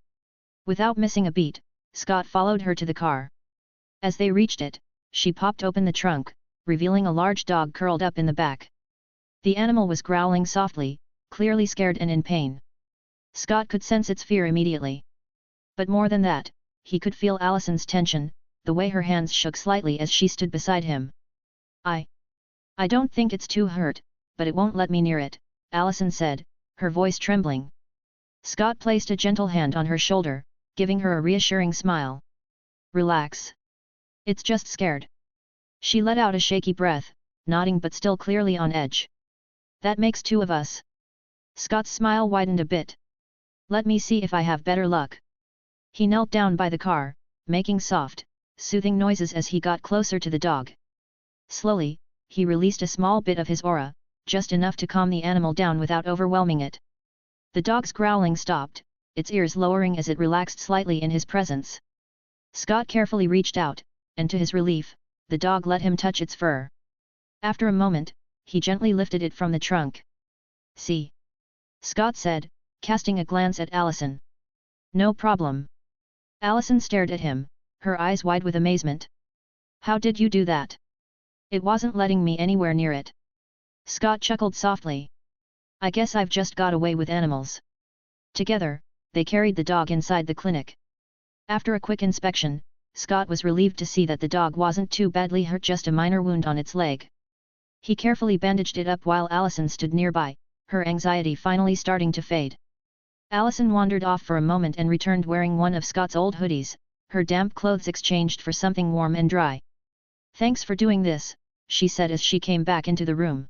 Without missing a beat, Scott followed her to the car. As they reached it, she popped open the trunk, revealing a large dog curled up in the back. The animal was growling softly, clearly scared and in pain. Scott could sense its fear immediately. But more than that, he could feel Allison's tension, the way her hands shook slightly as she stood beside him. I don't think it's too hurt, but it won't let me near it," Allison said, her voice trembling. Scott placed a gentle hand on her shoulder, giving her a reassuring smile. "Relax. It's just scared." She let out a shaky breath, nodding but still clearly on edge. "That makes two of us." Scott's smile widened a bit. "Let me see if I have better luck." He knelt down by the car, making soft, soothing noises as he got closer to the dog. Slowly, he released a small bit of his aura, just enough to calm the animal down without overwhelming it. The dog's growling stopped, its ears lowering as it relaxed slightly in his presence. Scott carefully reached out, and to his relief, the dog let him touch its fur. After a moment, he gently lifted it from the trunk. "See?" Scott said, casting a glance at Allison. "No problem." Allison stared at him, her eyes wide with amazement. How did you do that? It wasn't letting me anywhere near it. Scott chuckled softly. I guess I've just got away with animals. Together, they carried the dog inside the clinic. After a quick inspection, Scott was relieved to see that the dog wasn't too badly hurt, just a minor wound on its leg. He carefully bandaged it up while Allison stood nearby, her anxiety finally starting to fade. Allison wandered off for a moment and returned wearing one of Scott's old hoodies, her damp clothes exchanged for something warm and dry. Thanks for doing this, she said as she came back into the room.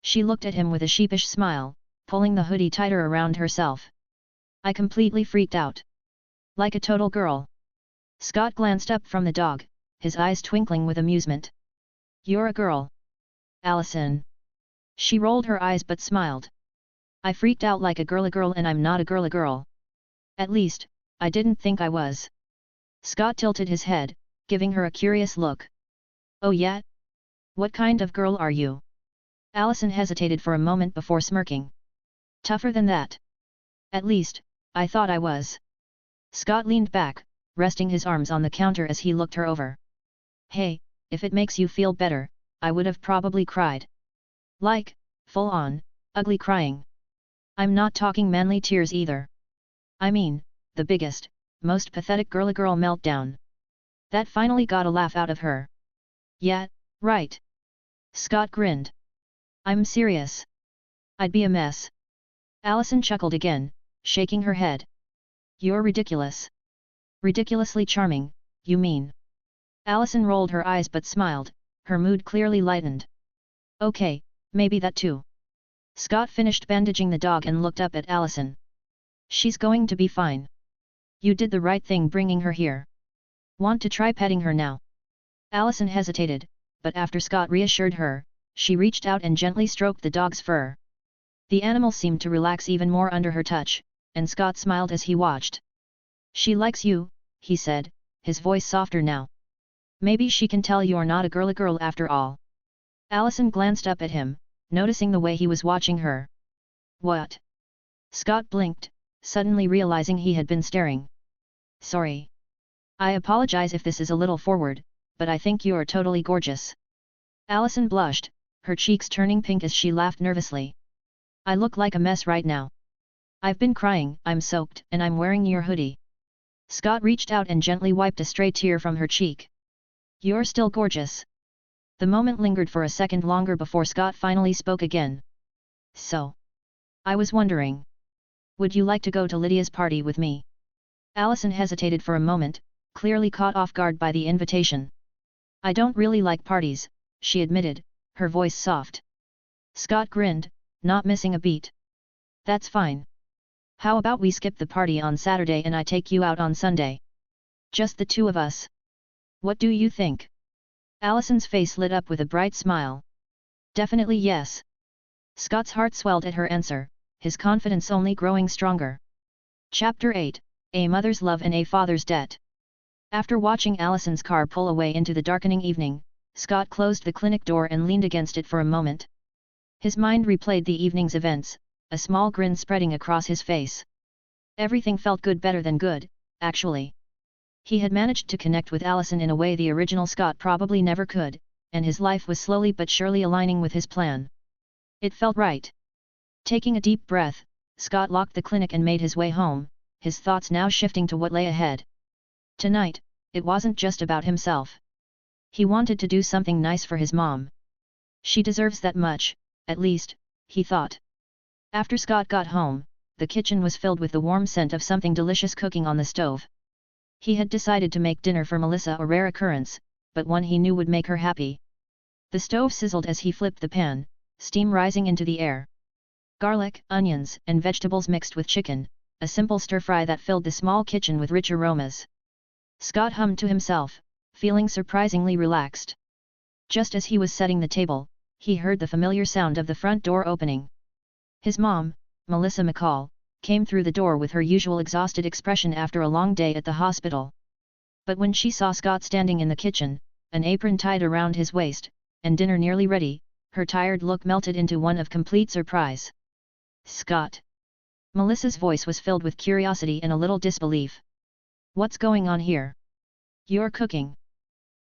She looked at him with a sheepish smile, pulling the hoodie tighter around herself. I completely freaked out. Like a total girl. Scott glanced up from the dog, his eyes twinkling with amusement. You're a girl. Allison. She rolled her eyes but smiled. I freaked out like a girl and I'm not a girl. At least, I didn't think I was. Scott tilted his head, giving her a curious look. Oh yeah? What kind of girl are you? Allison hesitated for a moment before smirking. Tougher than that. At least, I thought I was. Scott leaned back, resting his arms on the counter as he looked her over. Hey, if it makes you feel better, I would have probably cried. Like, full-on, ugly crying. I'm not talking manly tears either. I mean, the biggest, most pathetic girl meltdown. That finally got a laugh out of her. Yeah, right. Scott grinned. I'm serious. I'd be a mess. Allison chuckled again, shaking her head. You're ridiculous. Ridiculously charming, you mean. Allison rolled her eyes but smiled, her mood clearly lightened. Okay, maybe that too. Scott finished bandaging the dog and looked up at Allison. She's going to be fine. You did the right thing bringing her here. Want to try petting her now? Allison hesitated, but after Scott reassured her, she reached out and gently stroked the dog's fur. The animal seemed to relax even more under her touch, and Scott smiled as he watched. She likes you, he said, his voice softer now. Maybe she can tell you're not a girl after all. Allison glanced up at him, noticing the way he was watching her. What? Scott blinked, suddenly realizing he had been staring. Sorry. I apologize if this is a little forward, but I think you're totally gorgeous. Allison blushed, her cheeks turning pink as she laughed nervously. I look like a mess right now. I've been crying, I'm soaked, and I'm wearing your hoodie. Scott reached out and gently wiped a stray tear from her cheek. You're still gorgeous. The moment lingered for a second longer before Scott finally spoke again. So. I was wondering. Would you like to go to Lydia's party with me? Allison hesitated for a moment, clearly caught off guard by the invitation. I don't really like parties, she admitted, her voice soft. Scott grinned, not missing a beat. That's fine. How about we skip the party on Saturday and I take you out on Sunday? Just the two of us. What do you think? Allison's face lit up with a bright smile. Definitely yes. Scott's heart swelled at her answer, his confidence only growing stronger. Chapter 8, A Mother's Love and a Father's Debt. After watching Allison's car pull away into the darkening evening, Scott closed the clinic door and leaned against it for a moment. His mind replayed the evening's events, a small grin spreading across his face. Everything felt good, better than good, actually. He had managed to connect with Allison in a way the original Scott probably never could, and his life was slowly but surely aligning with his plan. It felt right. Taking a deep breath, Scott locked the clinic and made his way home, his thoughts now shifting to what lay ahead. Tonight, it wasn't just about himself. He wanted to do something nice for his mom. She deserves that much, at least, he thought. After Scott got home, the kitchen was filled with the warm scent of something delicious cooking on the stove. He had decided to make dinner for Melissa, a rare occurrence, but one he knew would make her happy. The stove sizzled as he flipped the pan, steam rising into the air. Garlic, onions, and vegetables mixed with chicken, a simple stir-fry that filled the small kitchen with rich aromas. Scott hummed to himself, feeling surprisingly relaxed. Just as he was setting the table, he heard the familiar sound of the front door opening. His mom, Melissa McCall, came through the door with her usual exhausted expression after a long day at the hospital. But when she saw Scott standing in the kitchen, an apron tied around his waist, and dinner nearly ready, her tired look melted into one of complete surprise. Scott. Melissa's voice was filled with curiosity and a little disbelief. What's going on here? You're cooking.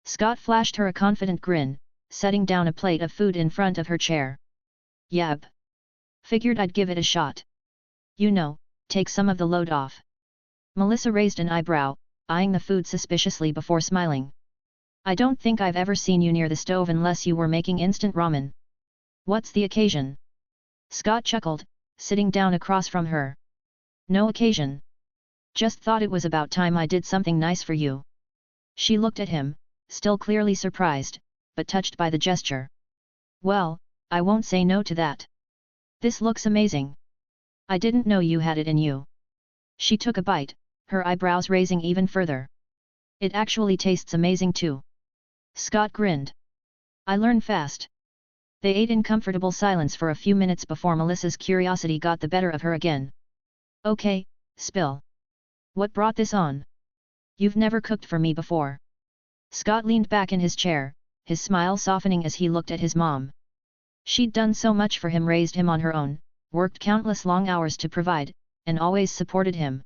Scott flashed her a confident grin, setting down a plate of food in front of her chair. Yab. Figured I'd give it a shot. You know, take some of the load off. Melissa raised an eyebrow, eyeing the food suspiciously before smiling. I don't think I've ever seen you near the stove unless you were making instant ramen. What's the occasion? Scott chuckled, sitting down across from her. No occasion. Just thought it was about time I did something nice for you. She looked at him, still clearly surprised, but touched by the gesture. Well, I won't say no to that. This looks amazing. I didn't know you had it in you. She took a bite, her eyebrows raising even further. It actually tastes amazing too. Scott grinned. I learn fast. They ate in comfortable silence for a few minutes before Melissa's curiosity got the better of her again. Okay, spill. What brought this on? You've never cooked for me before. Scott leaned back in his chair, his smile softening as he looked at his mom. She'd done so much for him, raised him on her own, worked countless long hours to provide, and always supported him.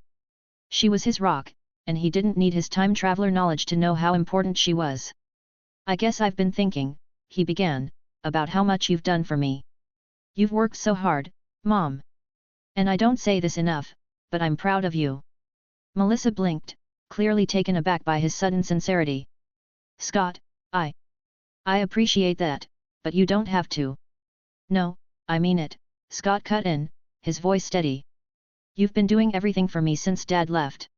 She was his rock, and he didn't need his time traveler knowledge to know how important she was. I guess I've been thinking, he began, about how much you've done for me. You've worked so hard, Mom. And I don't say this enough, but I'm proud of you. Melissa blinked, clearly taken aback by his sudden sincerity. Scott, I appreciate that, but you don't have to. No, I mean it, Scott cut in, his voice steady. You've been doing everything for me since Dad left.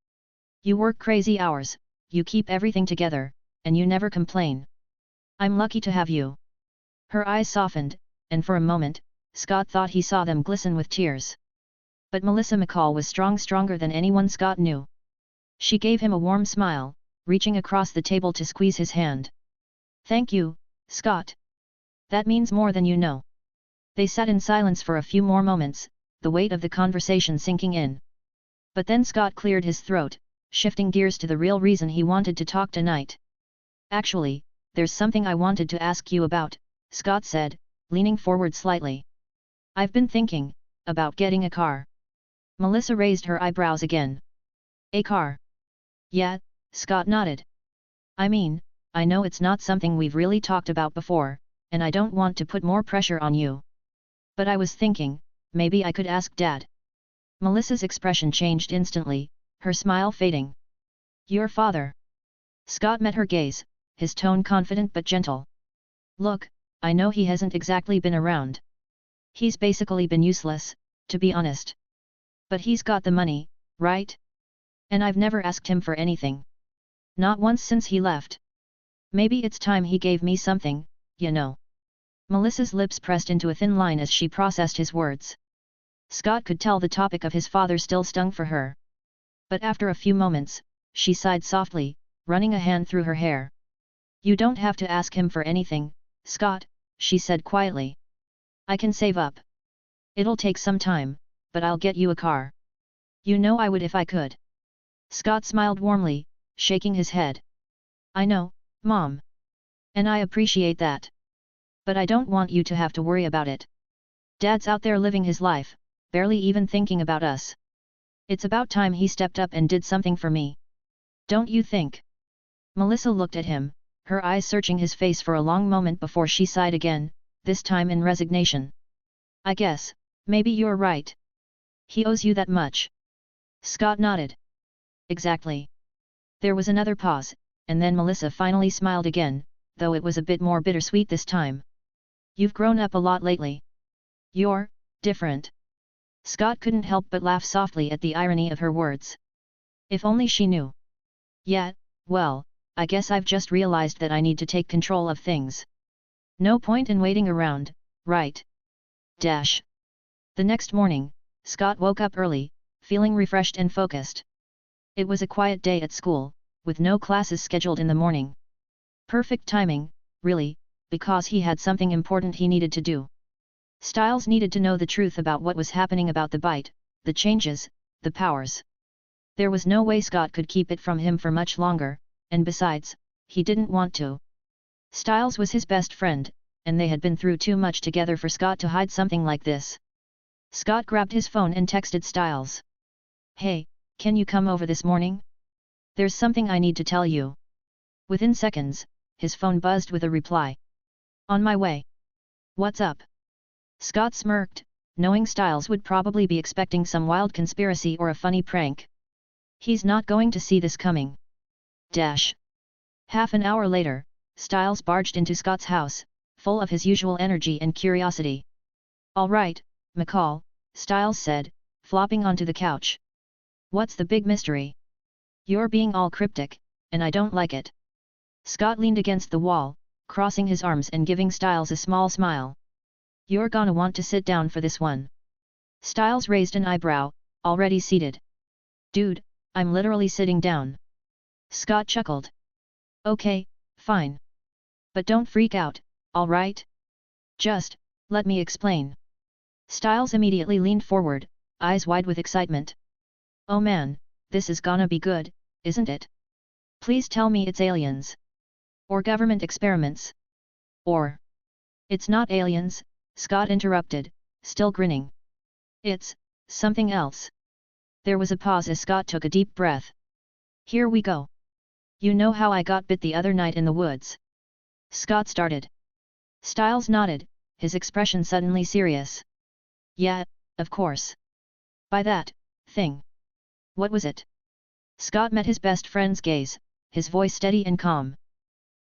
You work crazy hours, you keep everything together, and you never complain. I'm lucky to have you. Her eyes softened, and for a moment, Scott thought he saw them glisten with tears. But Melissa McCall was stronger than anyone Scott knew. She gave him a warm smile, reaching across the table to squeeze his hand. Thank you, Scott. That means more than you know. They sat in silence for a few more moments, the weight of the conversation sinking in. But then Scott cleared his throat, shifting gears to the real reason he wanted to talk tonight. Actually, there's something I wanted to ask you about, Scott said, leaning forward slightly. I've been thinking about getting a car. Melissa raised her eyebrows again. A car? Yeah, Scott nodded. I mean, I know it's not something we've really talked about before, and I don't want to put more pressure on you. But I was thinking, maybe I could ask Dad. Melissa's expression changed instantly, her smile fading. Your father? Scott met her gaze, his tone confident but gentle. Look, I know he hasn't exactly been around. He's basically been useless, to be honest. But he's got the money, right? And I've never asked him for anything. Not once since he left. Maybe it's time he gave me something, you know. Melissa's lips pressed into a thin line as she processed his words. Scott could tell the topic of his father still stung for her. But after a few moments, she sighed softly, running a hand through her hair. You don't have to ask him for anything, Scott, she said quietly. I can save up. It'll take some time, but I'll get you a car. You know I would if I could. Scott smiled warmly, shaking his head. I know, Mom. And I appreciate that. But I don't want you to have to worry about it. Dad's out there living his life, barely even thinking about us. It's about time he stepped up and did something for me. Don't you think? Melissa looked at him, her eyes searching his face for a long moment before she sighed again, this time in resignation. I guess, maybe you're right. He owes you that much. Scott nodded. Exactly. There was another pause, and then Melissa finally smiled again, though it was a bit more bittersweet this time. You've grown up a lot lately. You're different. Scott couldn't help but laugh softly at the irony of her words. If only she knew. Yeah, well, I guess I've just realized that I need to take control of things. No point in waiting around, right? Dash. The next morning, Scott woke up early, feeling refreshed and focused. It was a quiet day at school, with no classes scheduled in the morning. Perfect timing, really, because he had something important he needed to do. Styles needed to know the truth about what was happening about the bite, the changes, the powers. There was no way Scott could keep it from him for much longer, and besides, he didn't want to. Styles was his best friend, and they had been through too much together for Scott to hide something like this. Scott grabbed his phone and texted Styles. Hey, can you come over this morning? There's something I need to tell you. Within seconds, his phone buzzed with a reply. On my way. What's up? Scott smirked, knowing Styles would probably be expecting some wild conspiracy or a funny prank. He's not going to see this coming. Dash. Half an hour later, Styles barged into Scott's house, full of his usual energy and curiosity. All right, McCall, Styles said, flopping onto the couch. What's the big mystery? You're being all cryptic, and I don't like it. Scott leaned against the wall, crossing his arms and giving Styles a small smile. You're gonna want to sit down for this one. Styles raised an eyebrow, already seated. Dude, I'm literally sitting down. Scott chuckled. Okay, fine. But don't freak out, all right? Just, let me explain. Styles immediately leaned forward, eyes wide with excitement. Oh man, this is gonna be good, isn't it? Please tell me it's aliens. Or government experiments. Or. It's not aliens, Scott interrupted, still grinning. It's something else. There was a pause as Scott took a deep breath. Here we go. You know how I got bit the other night in the woods? Scott started. Styles nodded, his expression suddenly serious. Yeah, of course. By that thing. What was it? Scott met his best friend's gaze, his voice steady and calm.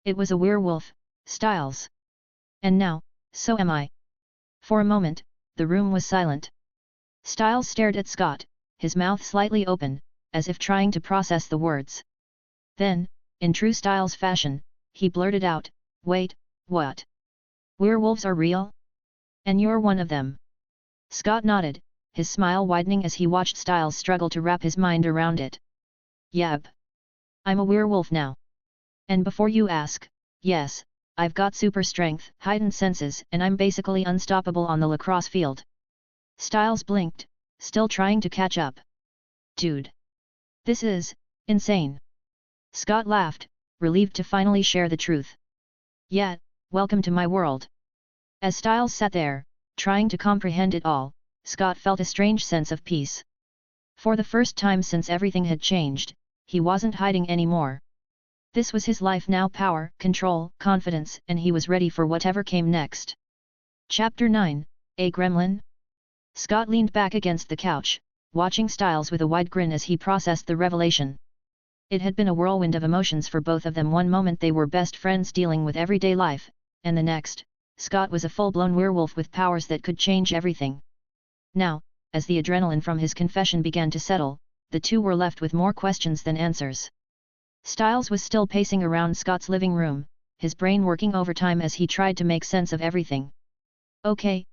It was a werewolf, Styles. And now, so am I. For a moment, the room was silent. Styles stared at Scott, his mouth slightly open, as if trying to process the words. Then, in true Styles fashion, he blurted out, Wait, what? Werewolves are real? And you're one of them. Scott nodded, his smile widening as he watched Styles struggle to wrap his mind around it. Yep. I'm a werewolf now. And before you ask, yes, I've got super strength, heightened senses, and I'm basically unstoppable on the lacrosse field. Styles blinked, still trying to catch up. Dude. This is insane. Scott laughed, relieved to finally share the truth. Yeah, welcome to my world. As Styles sat there, trying to comprehend it all, Scott felt a strange sense of peace. For the first time since everything had changed, he wasn't hiding anymore. This was his life now, power, control, confidence, and he was ready for whatever came next. Chapter 9, A Gremlin? Scott leaned back against the couch, watching Styles with a wide grin as he processed the revelation. It had been a whirlwind of emotions for both of them. One moment they were best friends dealing with everyday life, and the next, Scott was a full-blown werewolf with powers that could change everything. Now, as the adrenaline from his confession began to settle, the two were left with more questions than answers. Styles was still pacing around Scott's living room, his brain working overtime as he tried to make sense of everything. Okay,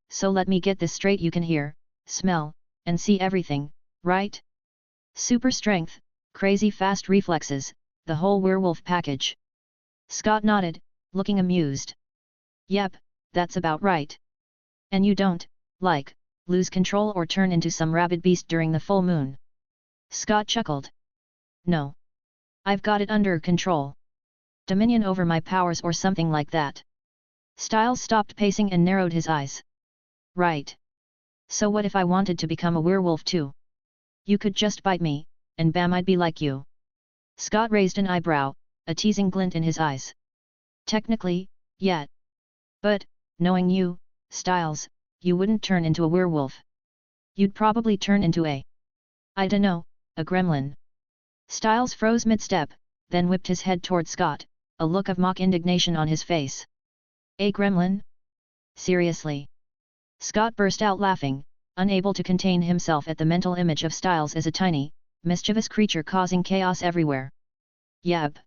so let me get this straight. You can hear, smell, and see everything, right? Super strength, crazy fast reflexes, the whole werewolf package. Scott nodded, looking amused. Yep, that's about right. And you don't, lose control or turn into some rabid beast during the full moon? Scott chuckled. No. I've got it under control. Dominion over my powers or something like that. Styles stopped pacing and narrowed his eyes. Right. So what if I wanted to become a werewolf too? You could just bite me, and bam, I'd be like you. Scott raised an eyebrow, a teasing glint in his eyes. Technically, yeah. But, knowing you, Styles, you wouldn't turn into a werewolf. You'd probably turn into I dunno, a gremlin. Styles froze mid-step, then whipped his head toward Scott, a look of mock indignation on his face. A gremlin? Seriously? Scott burst out laughing, unable to contain himself at the mental image of Styles as a tiny, mischievous creature causing chaos everywhere. Yep.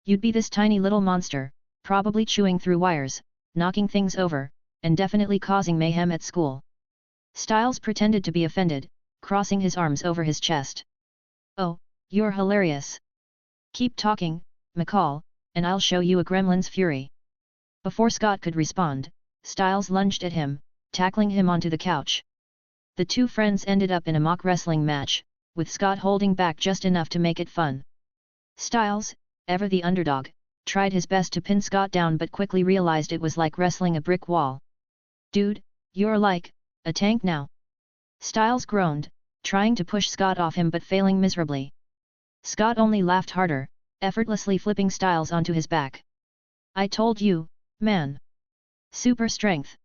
You'd be this tiny little monster, probably chewing through wires, knocking things over, and definitely causing mayhem at school. Styles pretended to be offended, crossing his arms over his chest. Oh, you're hilarious. Keep talking, McCall, and I'll show you a gremlin's fury. Before Scott could respond, Styles lunged at him, tackling him onto the couch. The two friends ended up in a mock wrestling match, with Scott holding back just enough to make it fun. Styles, ever the underdog, tried his best to pin Scott down but quickly realized it was like wrestling a brick wall. Dude, you're like a tank now. Styles groaned, trying to push Scott off him but failing miserably. Scott only laughed harder, effortlessly flipping Styles onto his back. I told you, man. Super strength.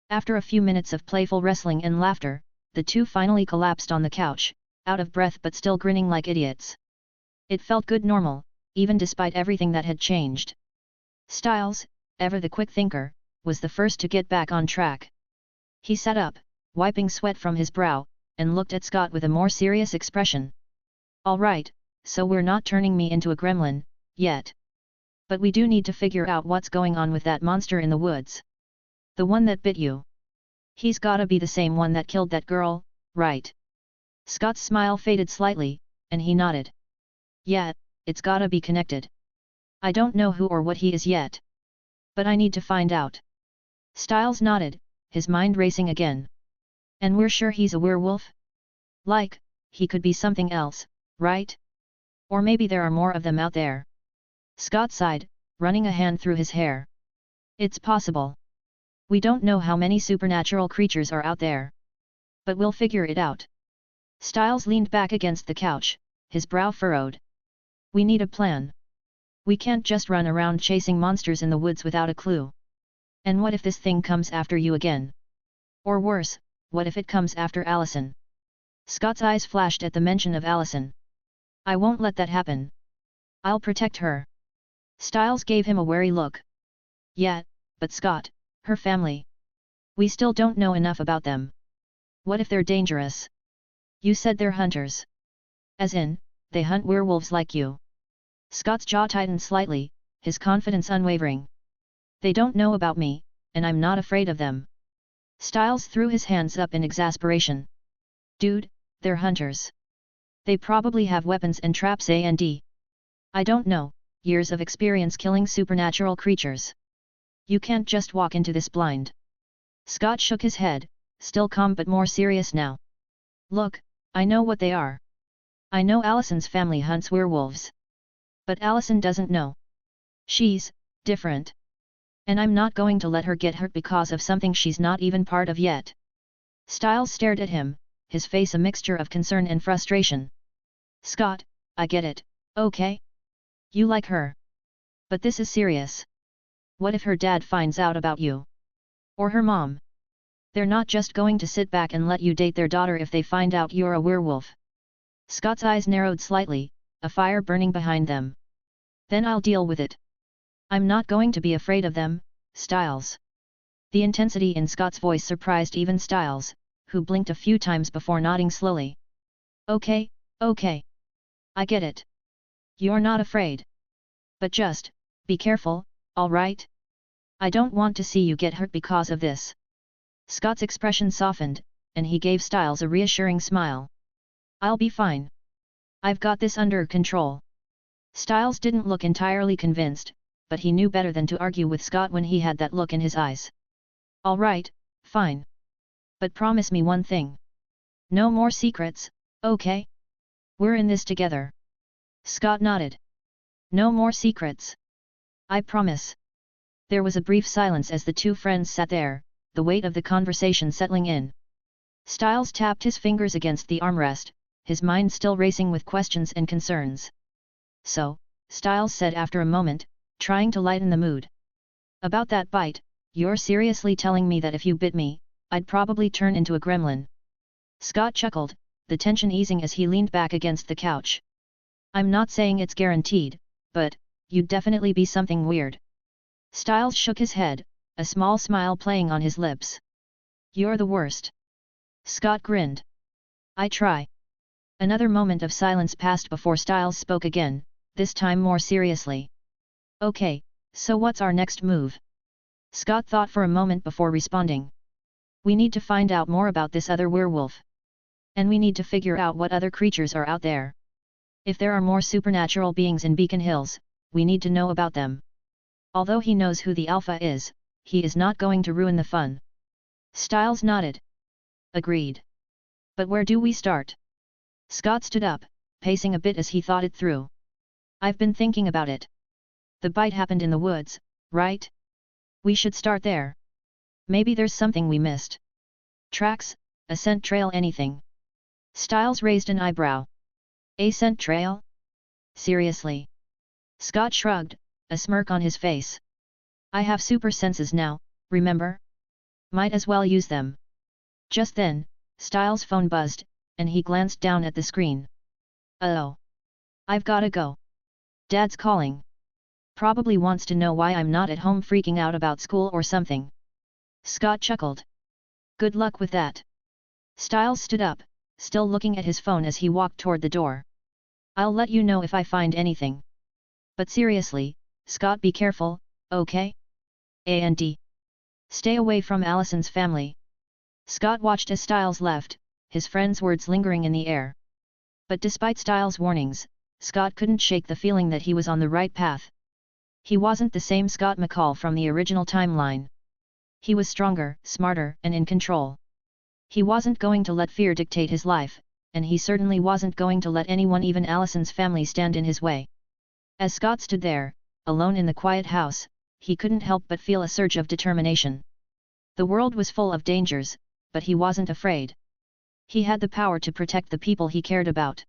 After a few minutes of playful wrestling and laughter, the two finally collapsed on the couch, out of breath but still grinning like idiots. It felt good normal, even despite everything that had changed. Styles, ever the quick thinker, was the first to get back on track. He sat up, wiping sweat from his brow, and looked at Scott with a more serious expression. All right, so we're not turning me into a gremlin, yet. But we do need to figure out what's going on with that monster in the woods. The one that bit you. He's gotta be the same one that killed that girl, right? Scott's smile faded slightly, and he nodded. Yeah, it's gotta be connected. I don't know who or what he is yet. But I need to find out. Styles nodded, his mind racing again. And we're sure he's a werewolf? Like, he could be something else, right? Or maybe there are more of them out there. Scott sighed, running a hand through his hair. It's possible. We don't know how many supernatural creatures are out there. But we'll figure it out. Styles leaned back against the couch, his brow furrowed. We need a plan. We can't just run around chasing monsters in the woods without a clue. And what if this thing comes after you again? Or worse, what if it comes after Allison? Scott's eyes flashed at the mention of Allison. I won't let that happen. I'll protect her. Styles gave him a wary look. Yeah, but Scott, her family. We still don't know enough about them. What if they're dangerous? You said they're hunters. As in, they hunt werewolves like you. Scott's jaw tightened slightly, his confidence unwavering. They don't know about me, and I'm not afraid of them. Styles threw his hands up in exasperation. Dude, they're hunters. They probably have weapons and traps and I don't know, years of experience killing supernatural creatures. You can't just walk into this blind. Scott shook his head, still calm but more serious now. Look, I know what they are. I know Allison's family hunts werewolves. But Allison doesn't know. She's different. And I'm not going to let her get hurt because of something she's not even part of yet. Styles stared at him, his face a mixture of concern and frustration. Scott, I get it, okay? You like her. But this is serious. What if her dad finds out about you? Or her mom? They're not just going to sit back and let you date their daughter if they find out you're a werewolf. Scott's eyes narrowed slightly, a fire burning behind them. Then I'll deal with it. I'm not going to be afraid of them, Styles. The intensity in Scott's voice surprised even Styles, who blinked a few times before nodding slowly. Okay, okay. I get it. You're not afraid. But just, be careful, all right? I don't want to see you get hurt because of this. Scott's expression softened, and he gave Styles a reassuring smile. I'll be fine. I've got this under control. Styles didn't look entirely convinced, but he knew better than to argue with Scott when he had that look in his eyes. All right, fine. But promise me one thing. No more secrets, okay? We're in this together. Scott nodded. No more secrets. I promise. There was a brief silence as the two friends sat there, the weight of the conversation settling in. Styles tapped his fingers against the armrest, his mind still racing with questions and concerns. So, Styles said after a moment, trying to lighten the mood. About that bite, you're seriously telling me that if you bit me, I'd probably turn into a gremlin? Scott chuckled, the tension easing as he leaned back against the couch. I'm not saying it's guaranteed, but you'd definitely be something weird. Styles shook his head, a small smile playing on his lips. You're the worst. Scott grinned. I try. Another moment of silence passed before Styles spoke again, this time more seriously. Okay, so what's our next move? Scott thought for a moment before responding. We need to find out more about this other werewolf. And we need to figure out what other creatures are out there. If there are more supernatural beings in Beacon Hills, we need to know about them. Although he knows who the Alpha is, he is not going to ruin the fun. Styles nodded. Agreed. But where do we start? Scott stood up, pacing a bit as he thought it through. I've been thinking about it. The bite happened in the woods, right? We should start there. Maybe there's something we missed. Tracks, a scent trail, anything. Styles raised an eyebrow. A scent trail? Seriously? Scott shrugged, a smirk on his face. I have super senses now, remember? Might as well use them. Just then, Styles' phone buzzed, and he glanced down at the screen. Oh. I've gotta go. Dad's calling. Probably wants to know why I'm not at home freaking out about school or something. Scott chuckled. Good luck with that. Styles stood up, still looking at his phone as he walked toward the door. I'll let you know if I find anything. But seriously, Scott, be careful, okay? And stay away from Allison's family. Scott watched as Styles left, his friend's words lingering in the air. But despite Styles' warnings, Scott couldn't shake the feeling that he was on the right path. He wasn't the same Scott McCall from the original timeline. He was stronger, smarter, and in control. He wasn't going to let fear dictate his life, and he certainly wasn't going to let anyone, even Allison's family, stand in his way. As Scott stood there, alone in the quiet house, he couldn't help but feel a surge of determination. The world was full of dangers, but he wasn't afraid. He had the power to protect the people he cared about.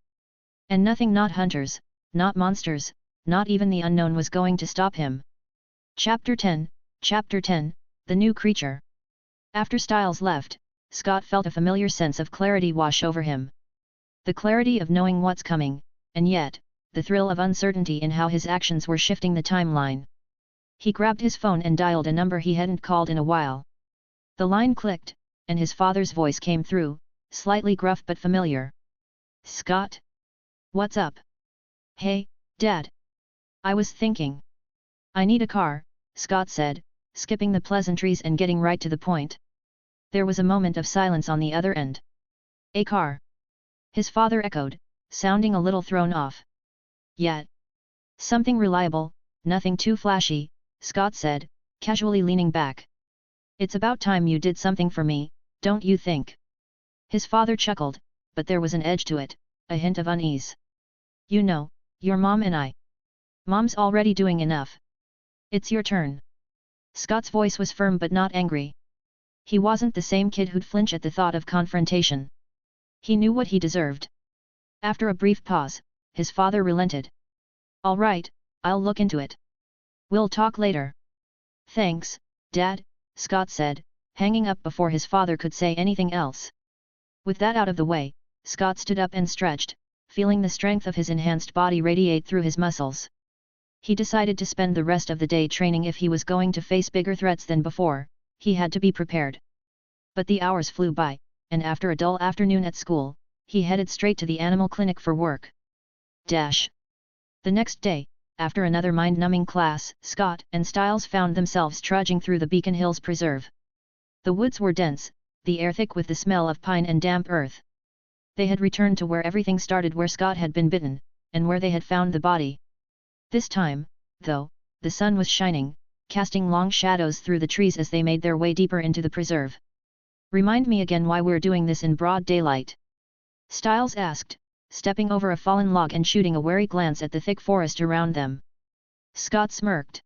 And nothing, not hunters, not monsters, not even the unknown, was going to stop him. Chapter 10, The New Creature. After Styles left, Scott felt a familiar sense of clarity wash over him. The clarity of knowing what's coming, and yet, the thrill of uncertainty in how his actions were shifting the timeline. He grabbed his phone and dialed a number he hadn't called in a while. The line clicked, and his father's voice came through, slightly gruff but familiar. Scott? What's up? Hey, Dad. I was thinking. I need a car, Scott said, skipping the pleasantries and getting right to the point. There was a moment of silence on the other end. A car? His father echoed, sounding a little thrown off. Yeah. Something reliable, nothing too flashy, Scott said, casually leaning back. It's about time you did something for me, don't you think? His father chuckled, but there was an edge to it, a hint of unease. You know, your mom and I. Mom's already doing enough. It's your turn. Scott's voice was firm but not angry. He wasn't the same kid who'd flinch at the thought of confrontation. He knew what he deserved. After a brief pause, his father relented. All right, I'll look into it. We'll talk later. Thanks, Dad, Scott said, hanging up before his father could say anything else. With that out of the way, Scott stood up and stretched, feeling the strength of his enhanced body radiate through his muscles. He decided to spend the rest of the day training. If he was going to face bigger threats than before, he had to be prepared. But the hours flew by, and after a dull afternoon at school, he headed straight to the animal clinic for work. The next day, after another mind-numbing class, Scott and Styles found themselves trudging through the Beacon Hills Preserve. The woods were dense, the air thick with the smell of pine and damp earth. They had returned to where everything started, where Scott had been bitten, and where they had found the body. This time, though, the sun was shining, casting long shadows through the trees as they made their way deeper into the preserve. Remind me again why we're doing this in broad daylight? Styles asked, stepping over a fallen log and shooting a wary glance at the thick forest around them. Scott smirked.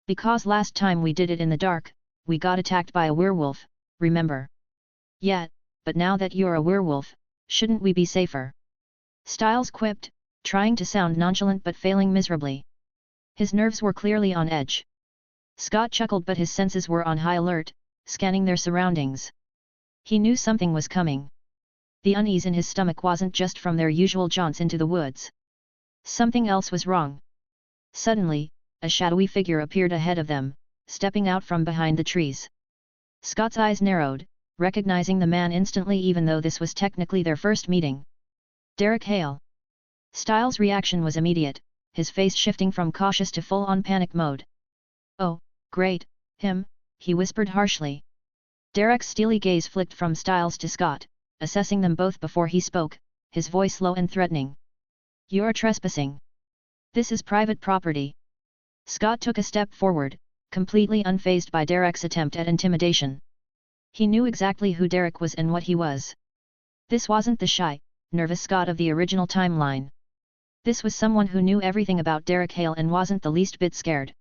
Because last time we did it in the dark, we got attacked by a werewolf, remember? Yeah, but now that you're a werewolf, shouldn't we be safer? Styles quipped, trying to sound nonchalant but failing miserably. His nerves were clearly on edge. Scott chuckled, but his senses were on high alert, scanning their surroundings. He knew something was coming. The unease in his stomach wasn't just from their usual jaunts into the woods. Something else was wrong. Suddenly, a shadowy figure appeared ahead of them, stepping out from behind the trees. Scott's eyes narrowed, recognizing the man instantly, even though this was technically their first meeting. Derek Hale. Styles' reaction was immediate, his face shifting from cautious to full-on panic mode. Oh, great, him, he whispered harshly. Derek's steely gaze flicked from Styles to Scott, assessing them both before he spoke, his voice low and threatening. You're trespassing. This is private property. Scott took a step forward, completely unfazed by Derek's attempt at intimidation. He knew exactly who Derek was and what he was. This wasn't the shy, nervous Scott of the original timeline. This was someone who knew everything about Derek Hale and wasn't the least bit scared.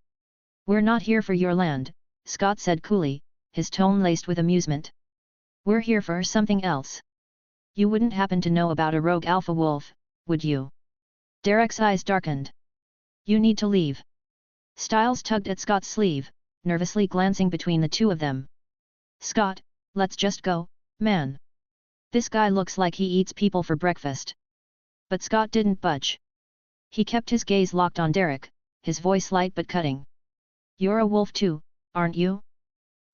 We're not here for your land, Scott said coolly, his tone laced with amusement. We're here for something else. You wouldn't happen to know about a rogue alpha wolf, would you? Derek's eyes darkened. You need to leave. Styles tugged at Scott's sleeve, nervously glancing between the two of them. Scott, let's just go, man. This guy looks like he eats people for breakfast. But Scott didn't budge. He kept his gaze locked on Derek, his voice light but cutting. You're a wolf too, aren't you?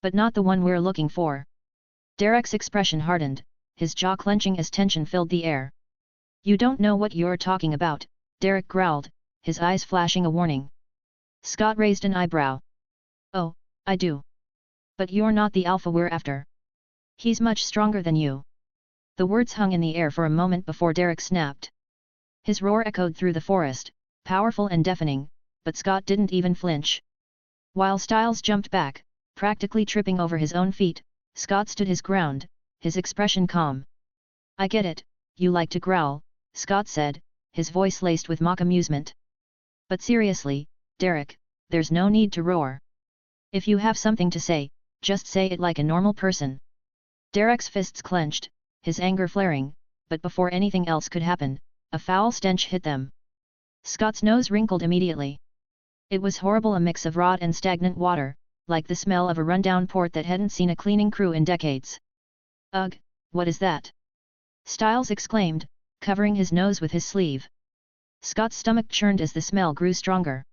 But not the one we're looking for. Derek's expression hardened, his jaw clenching as tension filled the air. You don't know what you're talking about, Derek growled, his eyes flashing a warning. Scott raised an eyebrow. Oh, I do. But you're not the alpha we're after. He's much stronger than you. The words hung in the air for a moment before Derek snapped. His roar echoed through the forest, powerful and deafening, but Scott didn't even flinch. While Styles jumped back, practically tripping over his own feet, Scott stood his ground, his expression calm. I get it, you like to growl, Scott said, his voice laced with mock amusement. But seriously, Derek, there's no need to roar. If you have something to say, just say it like a normal person. Derek's fists clenched, his anger flaring, but before anything else could happen, a foul stench hit them. Scott's nose wrinkled immediately. It was horrible, a mix of rot and stagnant water, like the smell of a rundown port that hadn't seen a cleaning crew in decades. Ugh, what is that? Styles exclaimed, covering his nose with his sleeve. Scott's stomach churned as the smell grew stronger.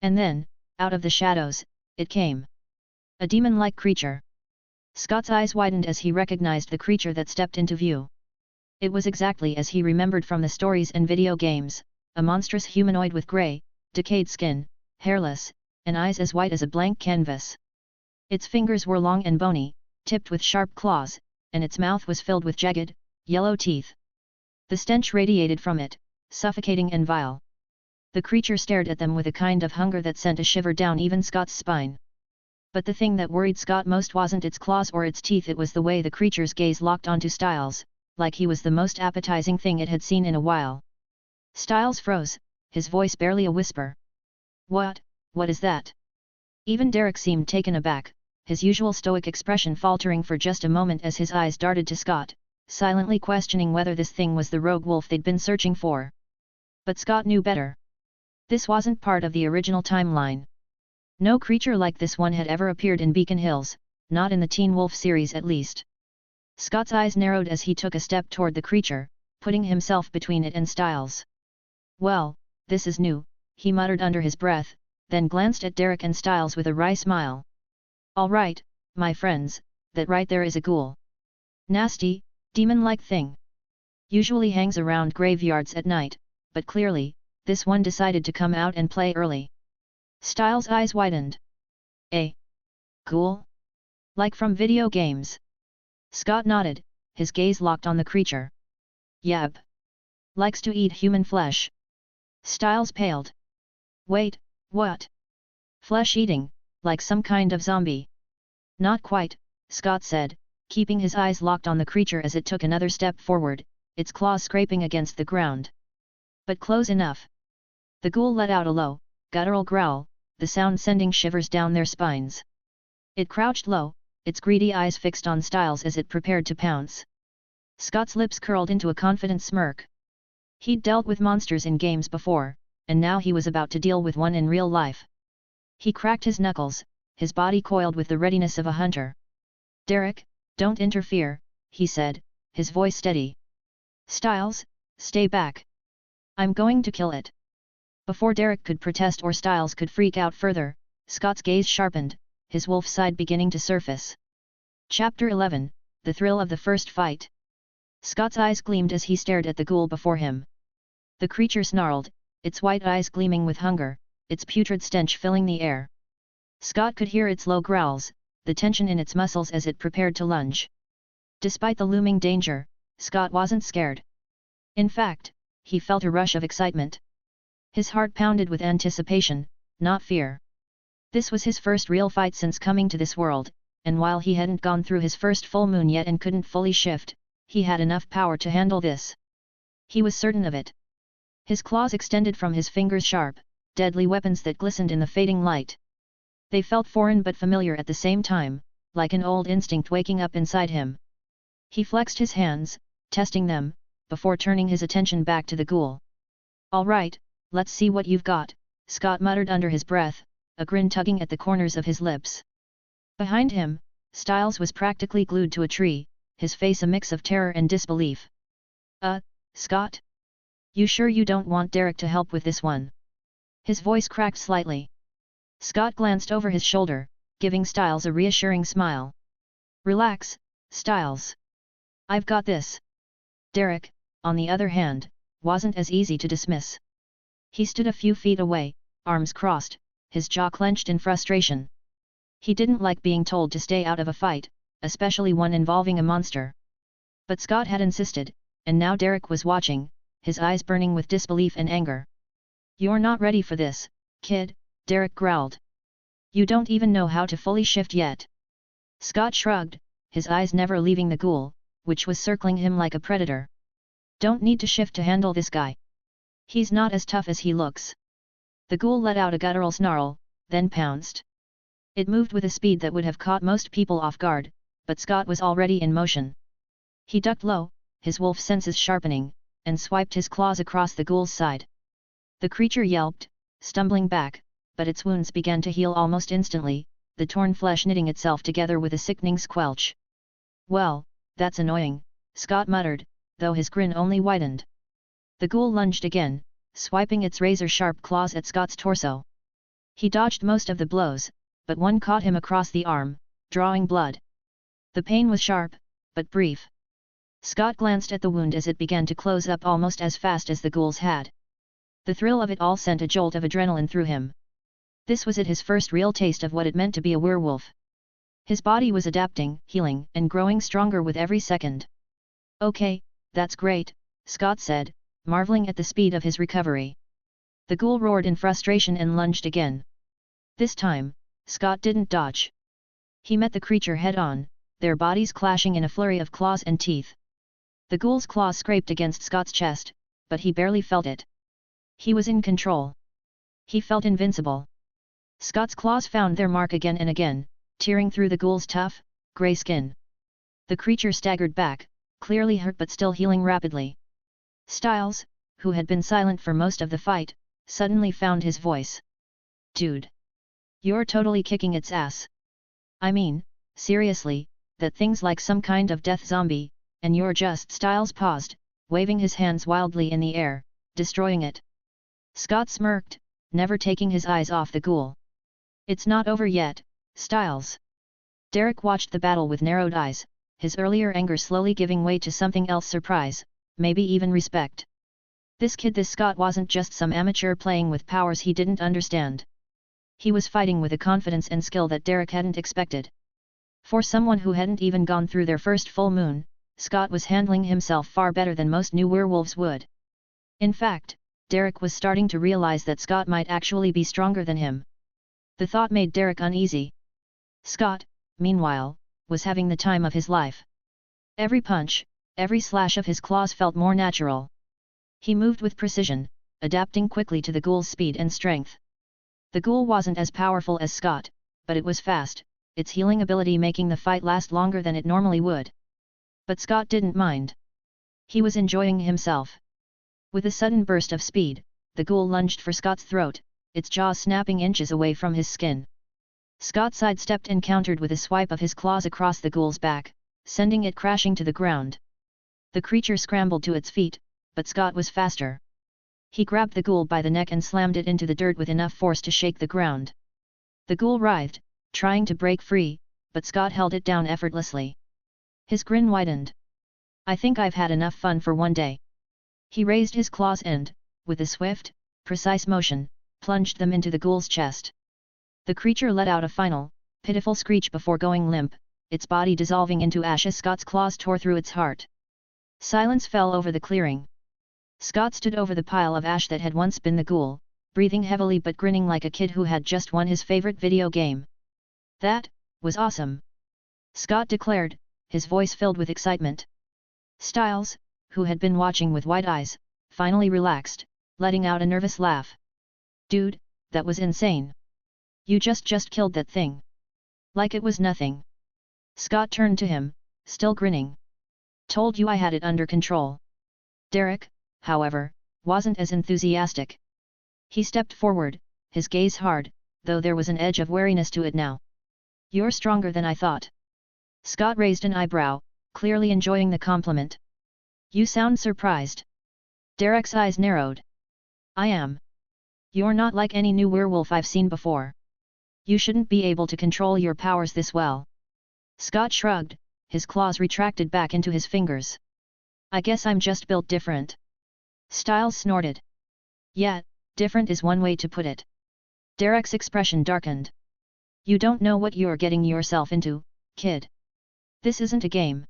And then, out of the shadows, it came. A demon-like creature. Scott's eyes widened as he recognized the creature that stepped into view. It was exactly as he remembered from the stories and video games, a monstrous humanoid with grey, decayed skin, hairless, and eyes as white as a blank canvas. Its fingers were long and bony, tipped with sharp claws, and its mouth was filled with jagged, yellow teeth. The stench radiated from it, suffocating and vile. The creature stared at them with a kind of hunger that sent a shiver down even Scott's spine. But the thing that worried Scott most wasn't its claws or its teeth, it was the way the creature's gaze locked onto Styles, like he was the most appetizing thing it had seen in a while. Styles froze, his voice barely a whisper. What is that? Even Derek seemed taken aback, his usual stoic expression faltering for just a moment as his eyes darted to Scott, silently questioning whether this thing was the rogue wolf they'd been searching for. But Scott knew better. This wasn't part of the original timeline. No creature like this one had ever appeared in Beacon Hills, not in the Teen Wolf series at least. Scott's eyes narrowed as he took a step toward the creature, putting himself between it and Styles. Well, this is new, he muttered under his breath, then glanced at Derek and Styles with a wry smile. All right, my friends, that right there is a ghoul. Nasty, demon-like thing. Usually hangs around graveyards at night, but clearly, this one decided to come out and play early. Styles' eyes widened. A ghoul? Like from video games? Scott nodded, his gaze locked on the creature. Yep. Likes to eat human flesh. Styles paled. Wait, what? Flesh eating, like some kind of zombie? Not quite, Scott said, keeping his eyes locked on the creature as it took another step forward, its claws scraping against the ground. But close enough. The ghoul let out a low, guttural growl, the sound sending shivers down their spines. It crouched low, its greedy eyes fixed on Styles as it prepared to pounce. Scott's lips curled into a confident smirk. He'd dealt with monsters in games before, and now he was about to deal with one in real life. He cracked his knuckles, his body coiled with the readiness of a hunter. Derek, don't interfere, he said, his voice steady. Styles, stay back. I'm going to kill it. Before Derek could protest or Styles could freak out further, Scott's gaze sharpened, his wolf side beginning to surface. Chapter 11, The Thrill of the First Fight. Scott's eyes gleamed as he stared at the ghoul before him. The creature snarled, its white eyes gleaming with hunger, its putrid stench filling the air. Scott could hear its low growls, the tension in its muscles as it prepared to lunge. Despite the looming danger, Scott wasn't scared. In fact, he felt a rush of excitement. His heart pounded with anticipation, not fear. This was his first real fight since coming to this world, and while he hadn't gone through his first full moon yet and couldn't fully shift, he had enough power to handle this. He was certain of it. His claws extended from his fingers, sharp, deadly weapons that glistened in the fading light. They felt foreign but familiar at the same time, like an old instinct waking up inside him. He flexed his hands, testing them, before turning his attention back to the ghoul. All right, let's see what you've got, Scott muttered under his breath, a grin tugging at the corners of his lips. Behind him, Styles was practically glued to a tree, his face a mix of terror and disbelief. Scott? You sure you don't want Derek to help with this one?" His voice cracked slightly. Scott glanced over his shoulder, giving Styles a reassuring smile. "Relax, Styles. I've got this." Derek, on the other hand, wasn't as easy to dismiss. He stood a few feet away, arms crossed, his jaw clenched in frustration. He didn't like being told to stay out of a fight, especially one involving a monster. But Scott had insisted, and now Derek was watching, his eyes burning with disbelief and anger. "You're not ready for this, kid," Derek growled. "You don't even know how to fully shift yet." Scott shrugged, his eyes never leaving the ghoul, which was circling him like a predator. "Don't need to shift to handle this guy. He's not as tough as he looks." The ghoul let out a guttural snarl, then pounced. It moved with a speed that would have caught most people off guard, but Scott was already in motion. He ducked low, his wolf senses sharpening, and swiped his claws across the ghoul's side. The creature yelped, stumbling back, but its wounds began to heal almost instantly, the torn flesh knitting itself together with a sickening squelch. "Well, that's annoying," Scott muttered, though his grin only widened. The ghoul lunged again, swiping its razor-sharp claws at Scott's torso. He dodged most of the blows, but one caught him across the arm, drawing blood. The pain was sharp, but brief. Scott glanced at the wound as it began to close up almost as fast as the ghoul's had. The thrill of it all sent a jolt of adrenaline through him. This was his first real taste of what it meant to be a werewolf. His body was adapting, healing, and growing stronger with every second. "Okay, that's great," Scott said, marveling at the speed of his recovery. The ghoul roared in frustration and lunged again. This time, Scott didn't dodge. He met the creature head-on, their bodies clashing in a flurry of claws and teeth. The ghoul's claws scraped against Scott's chest, but he barely felt it. He was in control. He felt invincible. Scott's claws found their mark again and again, tearing through the ghoul's tough, grey skin. The creature staggered back, clearly hurt but still healing rapidly. Styles, who had been silent for most of the fight, suddenly found his voice. "Dude. You're totally kicking its ass. I mean, seriously, that thing's like some kind of death zombie, and you're just..." Styles paused, waving his hands wildly in the air, "destroying it." Scott smirked, never taking his eyes off the ghoul. "It's not over yet, Styles." Derek watched the battle with narrowed eyes, his earlier anger slowly giving way to something else: surprise, maybe even respect. This Scott wasn't just some amateur playing with powers he didn't understand. He was fighting with a confidence and skill that Derek hadn't expected. For someone who hadn't even gone through their first full moon, Scott was handling himself far better than most new werewolves would. In fact, Derek was starting to realize that Scott might actually be stronger than him. The thought made Derek uneasy. Scott, meanwhile, was having the time of his life. Every punch, every slash of his claws felt more natural. He moved with precision, adapting quickly to the ghoul's speed and strength. The ghoul wasn't as powerful as Scott, but it was fast, its healing ability making the fight last longer than it normally would. But Scott didn't mind. He was enjoying himself. With a sudden burst of speed, the ghoul lunged for Scott's throat, its jaws snapping inches away from his skin. Scott sidestepped and countered with a swipe of his claws across the ghoul's back, sending it crashing to the ground. The creature scrambled to its feet, but Scott was faster. He grabbed the ghoul by the neck and slammed it into the dirt with enough force to shake the ground. The ghoul writhed, trying to break free, but Scott held it down effortlessly. His grin widened. "I think I've had enough fun for one day." He raised his claws and, with a swift, precise motion, plunged them into the ghoul's chest. The creature let out a final, pitiful screech before going limp, its body dissolving into ash as Scott's claws tore through its heart. Silence fell over the clearing. Scott stood over the pile of ash that had once been the ghoul, breathing heavily but grinning like a kid who had just won his favorite video game. "That was awesome," Scott declared, his voice filled with excitement. Styles, who had been watching with wide eyes, finally relaxed, letting out a nervous laugh. "Dude, that was insane. You just killed that thing. Like it was nothing." Scott turned to him, still grinning. "Told you I had it under control." Derek, however, wasn't as enthusiastic. He stepped forward, his gaze hard, though there was an edge of wariness to it now. You're stronger than I thought. Scott raised an eyebrow, clearly enjoying the compliment. You sound surprised. Derek's eyes narrowed. I am. You're not like any new werewolf I've seen before. You shouldn't be able to control your powers this well. Scott shrugged, his claws retracted back into his fingers. I guess I'm just built different. Styles snorted. Yeah, different is one way to put it. Derek's expression darkened. You don't know what you're getting yourself into, kid. This isn't a game.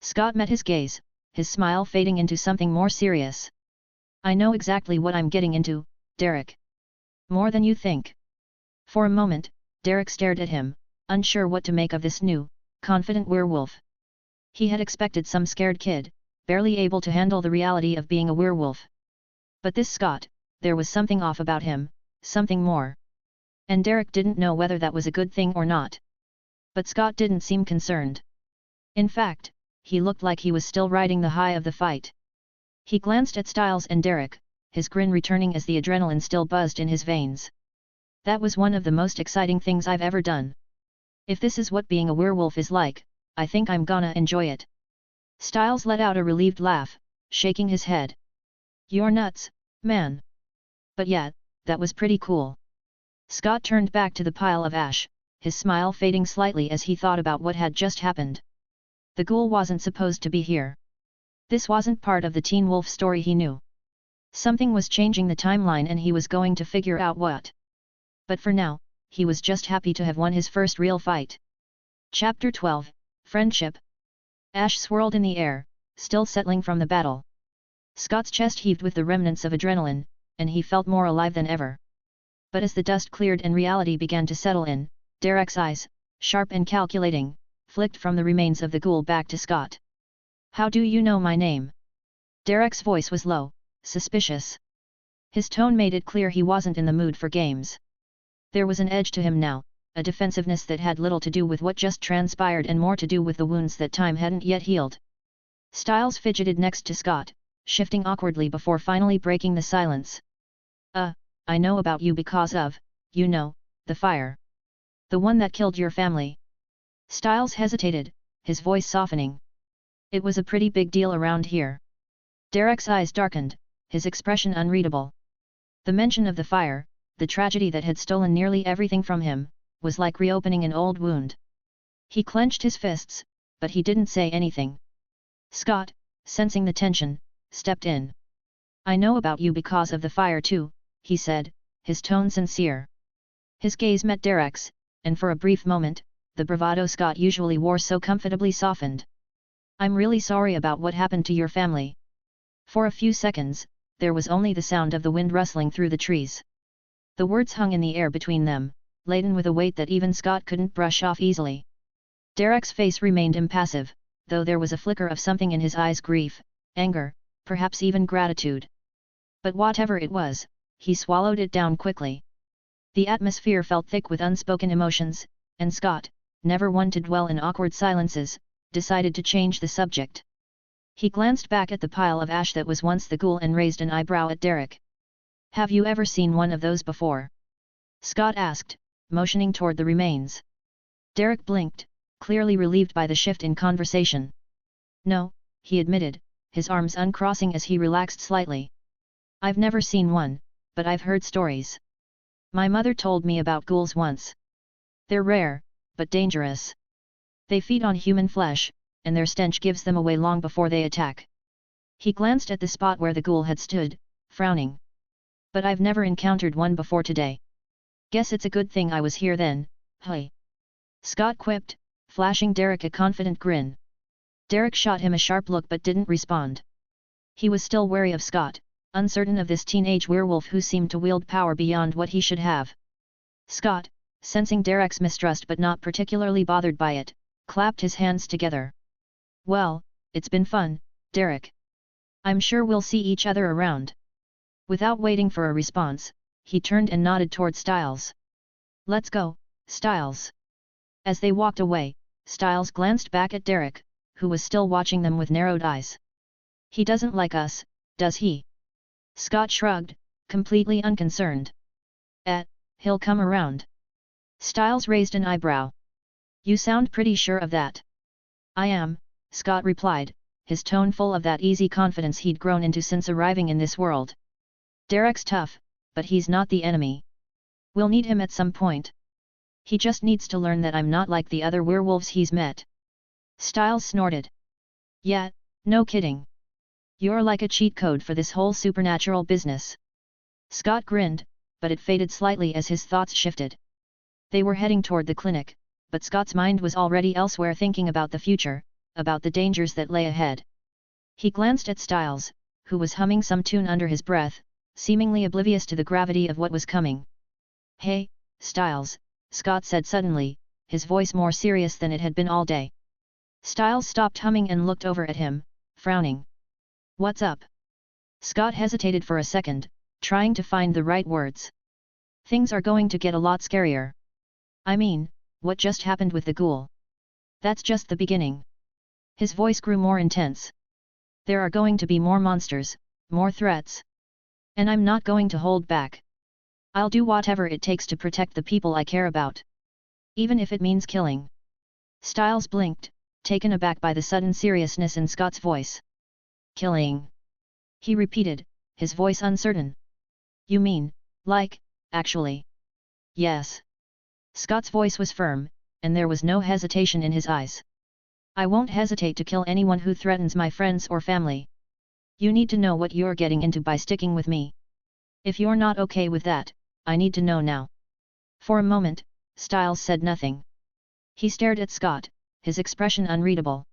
Scott met his gaze, his smile fading into something more serious. I know exactly what I'm getting into, Derek. More than you think. For a moment, Derek stared at him, unsure what to make of this new, confident werewolf. He had expected some scared kid, barely able to handle the reality of being a werewolf. But this Scott, there was something off about him, something more. And Derek didn't know whether that was a good thing or not. But Scott didn't seem concerned. In fact, he looked like he was still riding the high of the fight. He glanced at Styles and Derek, his grin returning as the adrenaline still buzzed in his veins. That was one of the most exciting things I've ever done. If this is what being a werewolf is like, I think I'm gonna enjoy it. Styles let out a relieved laugh, shaking his head. You're nuts, man. But yeah, that was pretty cool. Scott turned back to the pile of ash, his smile fading slightly as he thought about what had just happened. The ghoul wasn't supposed to be here. This wasn't part of the Teen Wolf story he knew. Something was changing the timeline and he was going to figure out what. But for now, he was just happy to have won his first real fight. Chapter 12, Friendship. Ash swirled in the air, still settling from the battle. Scott's chest heaved with the remnants of adrenaline, and he felt more alive than ever. But as the dust cleared and reality began to settle in, Derek's eyes, sharp and calculating, flicked from the remains of the ghoul back to Scott. How do you know my name? Derek's voice was low, suspicious. His tone made it clear he wasn't in the mood for games. There was an edge to him now, a defensiveness that had little to do with what just transpired and more to do with the wounds that time hadn't yet healed. Styles fidgeted next to Scott, shifting awkwardly before finally breaking the silence. I know about you because of, you know, the fire. The one that killed your family. Styles hesitated, his voice softening. It was a pretty big deal around here. Derek's eyes darkened, his expression unreadable. The mention of the fire, the tragedy that had stolen nearly everything from him, was like reopening an old wound. He clenched his fists, but he didn't say anything. Scott, sensing the tension, stepped in. I know about you because of the fire too, he said, his tone sincere. His gaze met Derek's, and for a brief moment, the bravado Scott usually wore so comfortably softened. I'm really sorry about what happened to your family. For a few seconds, there was only the sound of the wind rustling through the trees. The words hung in the air between them, laden with a weight that even Scott couldn't brush off easily. Derek's face remained impassive, though there was a flicker of something in his eyes: grief, anger, perhaps even gratitude. But whatever it was, he swallowed it down quickly. The atmosphere felt thick with unspoken emotions, and Scott, never one to dwell in awkward silences, decided to change the subject. He glanced back at the pile of ash that was once the ghoul and raised an eyebrow at Derek. Have you ever seen one of those before? Scott asked, motioning toward the remains. Derek blinked, clearly relieved by the shift in conversation. No, he admitted, his arms uncrossing as he relaxed slightly. I've never seen one, but I've heard stories. My mother told me about ghouls once. They're rare, but dangerous. They feed on human flesh, and their stench gives them away long before they attack. He glanced at the spot where the ghoul had stood, frowning. But I've never encountered one before today. Guess it's a good thing I was here then, hey. Scott quipped, flashing Derek a confident grin. Derek shot him a sharp look but didn't respond. He was still wary of Scott, uncertain of this teenage werewolf who seemed to wield power beyond what he should have. Scott, sensing Derek's mistrust but not particularly bothered by it, clapped his hands together. Well, it's been fun, Derek. I'm sure we'll see each other around. Without waiting for a response, he turned and nodded toward Styles. Let's go, Styles. As they walked away, Styles glanced back at Derek, who was still watching them with narrowed eyes. He doesn't like us, does he? Scott shrugged, completely unconcerned. He'll come around. Styles raised an eyebrow. You sound pretty sure of that. I am, Scott replied, his tone full of that easy confidence he'd grown into since arriving in this world. Derek's tough, but he's not the enemy. We'll need him at some point. He just needs to learn that I'm not like the other werewolves he's met. Styles snorted. Yeah, no kidding. You're like a cheat code for this whole supernatural business. Scott grinned, but it faded slightly as his thoughts shifted. They were heading toward the clinic, but Scott's mind was already elsewhere, thinking about the future, about the dangers that lay ahead. He glanced at Styles, who was humming some tune under his breath, seemingly oblivious to the gravity of what was coming. Hey, Styles, Scott said suddenly, his voice more serious than it had been all day. Styles stopped humming and looked over at him, frowning. What's up? Scott hesitated for a second, trying to find the right words. Things are going to get a lot scarier. I mean, what just happened with the ghoul? That's just the beginning. His voice grew more intense. There are going to be more monsters, more threats. And I'm not going to hold back. I'll do whatever it takes to protect the people I care about. Even if it means killing. Styles blinked, taken aback by the sudden seriousness in Scott's voice. Killing? He repeated, his voice uncertain. You mean, like, actually? Yes. Scott's voice was firm, and there was no hesitation in his eyes. I won't hesitate to kill anyone who threatens my friends or family. You need to know what you're getting into by sticking with me. If you're not okay with that, I need to know now. For a moment, Styles said nothing. He stared at Scott, his expression unreadable.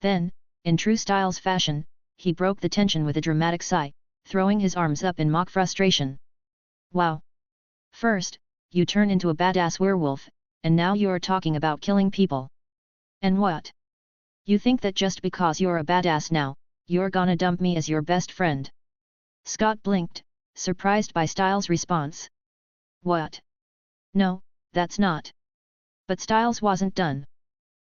Then, in true Styles fashion, he broke the tension with a dramatic sigh, throwing his arms up in mock frustration. Wow! First, you turn into a badass werewolf, and now you're talking about killing people. And what? You think that just because you're a badass now, you're gonna dump me as your best friend? Scott blinked, surprised by Styles' response. What? No, that's not. But Styles wasn't done.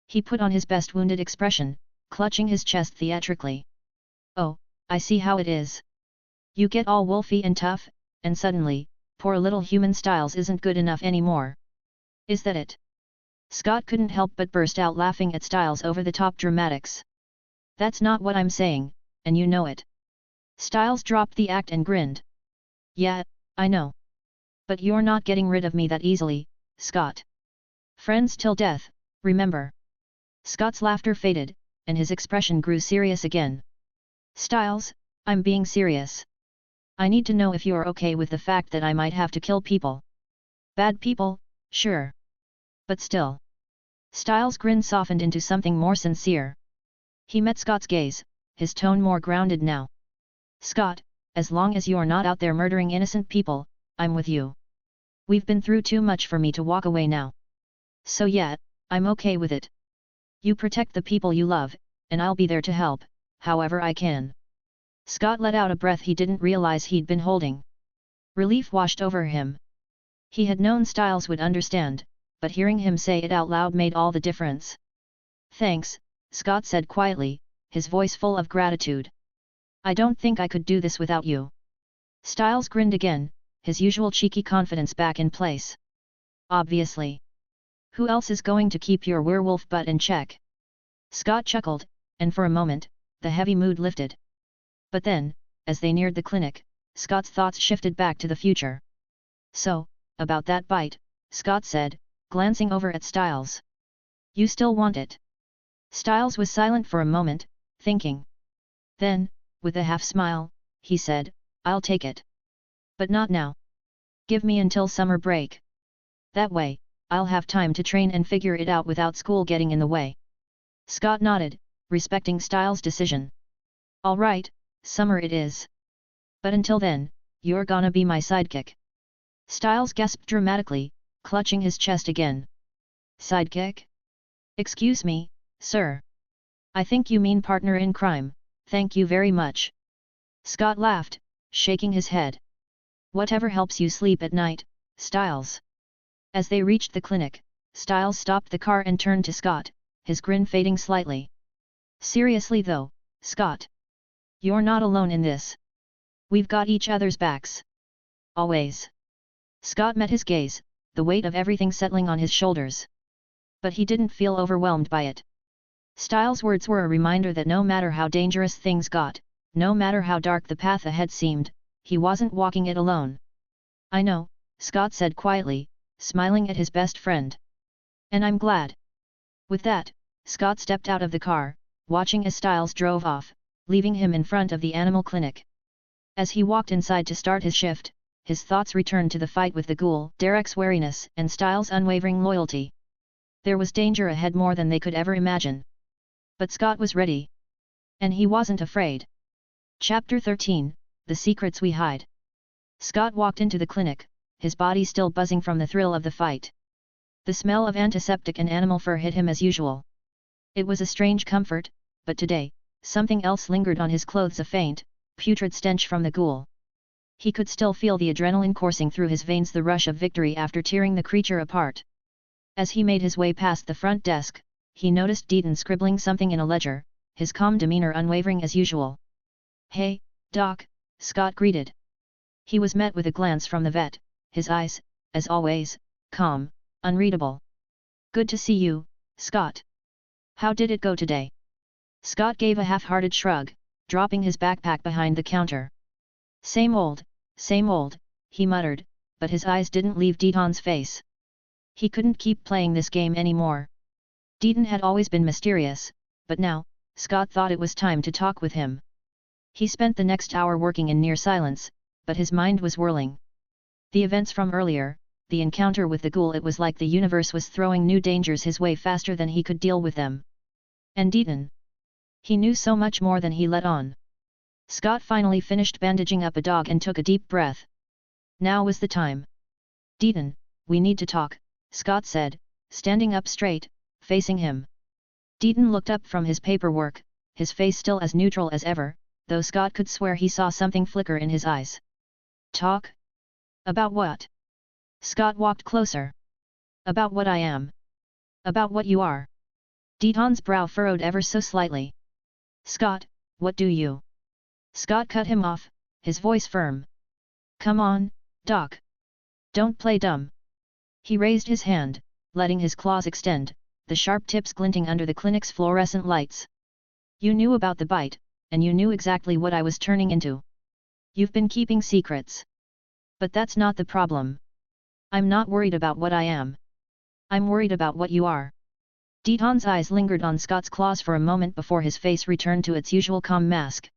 He put on his best wounded expression, clutching his chest theatrically. Oh, I see how it is. You get all wolfy and tough, and suddenly, poor little human Styles isn't good enough anymore. Is that it? Scott couldn't help but burst out laughing at Styles' over-the-top dramatics. That's not what I'm saying, and you know it. Styles dropped the act and grinned. Yeah, I know. But you're not getting rid of me that easily, Scott. Friends till death, remember. Scott's laughter faded, and his expression grew serious again. Styles, I'm being serious. I need to know if you're okay with the fact that I might have to kill people. Bad people, sure. But still. Styles' grin softened into something more sincere. He met Scott's gaze, his tone more grounded now. Scott, as long as you're not out there murdering innocent people, I'm with you. We've been through too much for me to walk away now. So yeah, I'm okay with it. You protect the people you love, and I'll be there to help, however I can. Scott let out a breath he didn't realize he'd been holding. Relief washed over him. He had known Styles would understand, but hearing him say it out loud made all the difference. Thanks, Scott said quietly, his voice full of gratitude. I don't think I could do this without you. Styles grinned again, his usual cheeky confidence back in place. Obviously. Who else is going to keep your werewolf butt in check? Scott chuckled, and for a moment, the heavy mood lifted. But then, as they neared the clinic, Scott's thoughts shifted back to the future. So, about that bite, Scott said, glancing over at Styles. You still want it? Styles was silent for a moment, thinking. Then, with a half-smile, he said, I'll take it. But not now. Give me until summer break. That way, I'll have time to train and figure it out without school getting in the way. Scott nodded, respecting Styles' decision. All right, summer it is. But until then, you're gonna be my sidekick. Styles gasped dramatically, clutching his chest again. Sidekick? Excuse me, sir. I think you mean partner in crime, thank you very much. Scott laughed, shaking his head. Whatever helps you sleep at night, Styles. As they reached the clinic, Styles stopped the car and turned to Scott, his grin fading slightly. Seriously though, Scott. You're not alone in this. We've got each other's backs. Always. Scott met his gaze, the weight of everything settling on his shoulders. But he didn't feel overwhelmed by it. Styles' words were a reminder that no matter how dangerous things got, no matter how dark the path ahead seemed, he wasn't walking it alone. "I know," Scott said quietly, smiling at his best friend. "And I'm glad." With that, Scott stepped out of the car, watching as Styles drove off, leaving him in front of the animal clinic. As he walked inside to start his shift, his thoughts returned to the fight with the ghoul, Derek's wariness, and Styles' unwavering loyalty. There was danger ahead more than they could ever imagine. But Scott was ready. And he wasn't afraid. Chapter 13, The Secrets We Hide. Scott walked into the clinic, his body still buzzing from the thrill of the fight. The smell of antiseptic and animal fur hit him as usual. It was a strange comfort, but today, something else lingered on his clothes, a faint, putrid stench from the ghoul. He could still feel the adrenaline coursing through his veins, the rush of victory after tearing the creature apart. As he made his way past the front desk, he noticed Deepening scribbling something in a ledger, his calm demeanor unwavering as usual. "Hey, Doc," Scott greeted. He was met with a glance from the vet, his eyes, as always, calm, unreadable. "Good to see you, Scott. How did it go today?" Scott gave a half-hearted shrug, dropping his backpack behind the counter. Same old," he muttered, but his eyes didn't leave Deepenings's face. He couldn't keep playing this game anymore. Deepening had always been mysterious, but now, Scott thought it was time to talk with him. He spent the next hour working in near silence, but his mind was whirling. The events from earlier, the encounter with the ghoul, it was like the universe was throwing new dangers his way faster than he could deal with them. And Deepening. He knew so much more than he let on. Scott finally finished bandaging up a dog and took a deep breath. Now was the time. "Deepening, we need to talk," Scott said, standing up straight, facing him. Deepening looked up from his paperwork, his face still as neutral as ever, though Scott could swear he saw something flicker in his eyes. "Talk? About what?" Scott walked closer. "About what I am. About what you are." Deepenings's brow furrowed ever so slightly. "Scott, what do you?" Scott cut him off, his voice firm. "Come on, Doc. Don't play dumb." He raised his hand, letting his claws extend, the sharp tips glinting under the clinic's fluorescent lights. "You knew about the bite, and you knew exactly what I was turning into. You've been keeping secrets. But that's not the problem. I'm not worried about what I am. I'm worried about what you are." Deepenings's eyes lingered on Scott's claws for a moment before his face returned to its usual calm mask.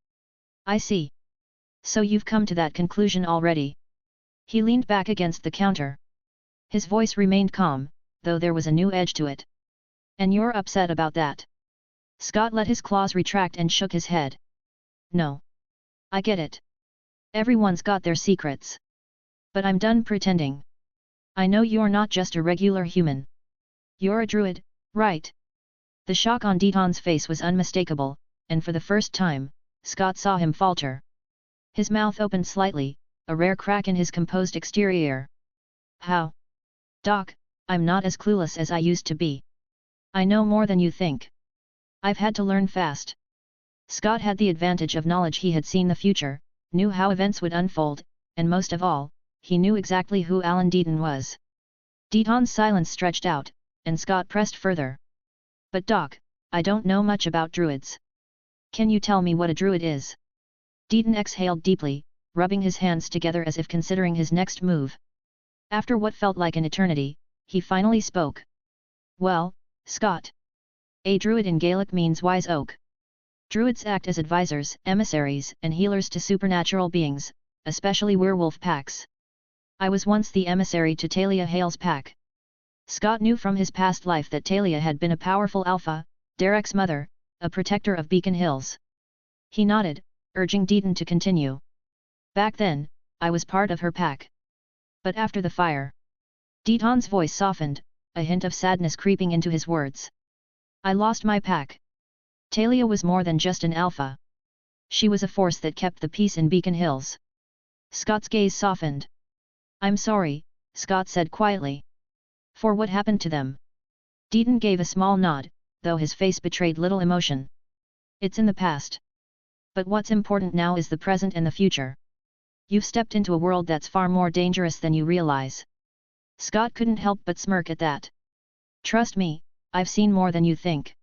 "I see. So you've come to that conclusion already." He leaned back against the counter. His voice remained calm, though there was a new edge to it. "And you're upset about that?" Scott let his claws retract and shook his head. "No. I get it. Everyone's got their secrets. But I'm done pretending. I know you're not just a regular human. You're a druid, right?" The shock on Deepenings's face was unmistakable, and for the first time, Scott saw him falter. His mouth opened slightly, a rare crack in his composed exterior. "How?" "Doc, I'm not as clueless as I used to be. I know more than you think. I've had to learn fast." Scott had the advantage of knowledge. He had seen the future, knew how events would unfold, and most of all, he knew exactly who Alan Deepening was. Deepenings's silence stretched out, and Scott pressed further. "But Doc, I don't know much about druids. Can you tell me what a druid is?" Deepening exhaled deeply, rubbing his hands together as if considering his next move. After what felt like an eternity, he finally spoke. "Well, Scott. A druid in Gaelic means wise oak. Druids act as advisors, emissaries, and healers to supernatural beings, especially werewolf packs. I was once the emissary to Talia Hale's pack." Scott knew from his past life that Talia had been a powerful alpha, Derek's mother, a protector of Beacon Hills. He nodded, urging Deepening to continue. "Back then, I was part of her pack. But after the fire..." Deepenings's voice softened, a hint of sadness creeping into his words. "I lost my pack. Talia was more than just an alpha. She was a force that kept the peace in Beacon Hills." Scott's gaze softened. "I'm sorry," Scott said quietly. "For what happened to them?" Deepening gave a small nod, though his face betrayed little emotion. "It's in the past. But what's important now is the present and the future. You've stepped into a world that's far more dangerous than you realize. Scott couldn't help but smirk at that. Trust me, I've seen more than you think.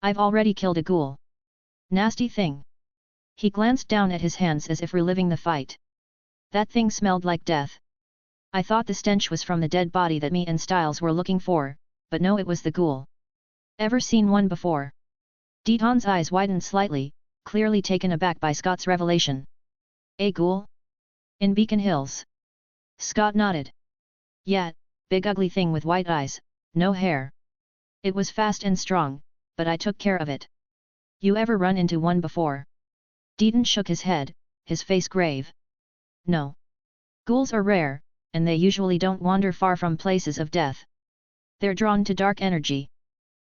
I've already killed a ghoul. Nasty thing. He glanced down at his hands as if reliving the fight. That thing smelled like death. I thought the stench was from the dead body that me and Styles were looking for, but no, it was the ghoul. Ever seen one before? Deeton's eyes widened slightly, clearly taken aback by Scott's revelation. A ghoul? In Beacon Hills? Scott nodded. Yeah, big ugly thing with white eyes, no hair. It was fast and strong, but I took care of it. You ever run into one before? Deeton shook his head, his face grave. No. Ghouls are rare, and they usually don't wander far from places of death. They're drawn to dark energy.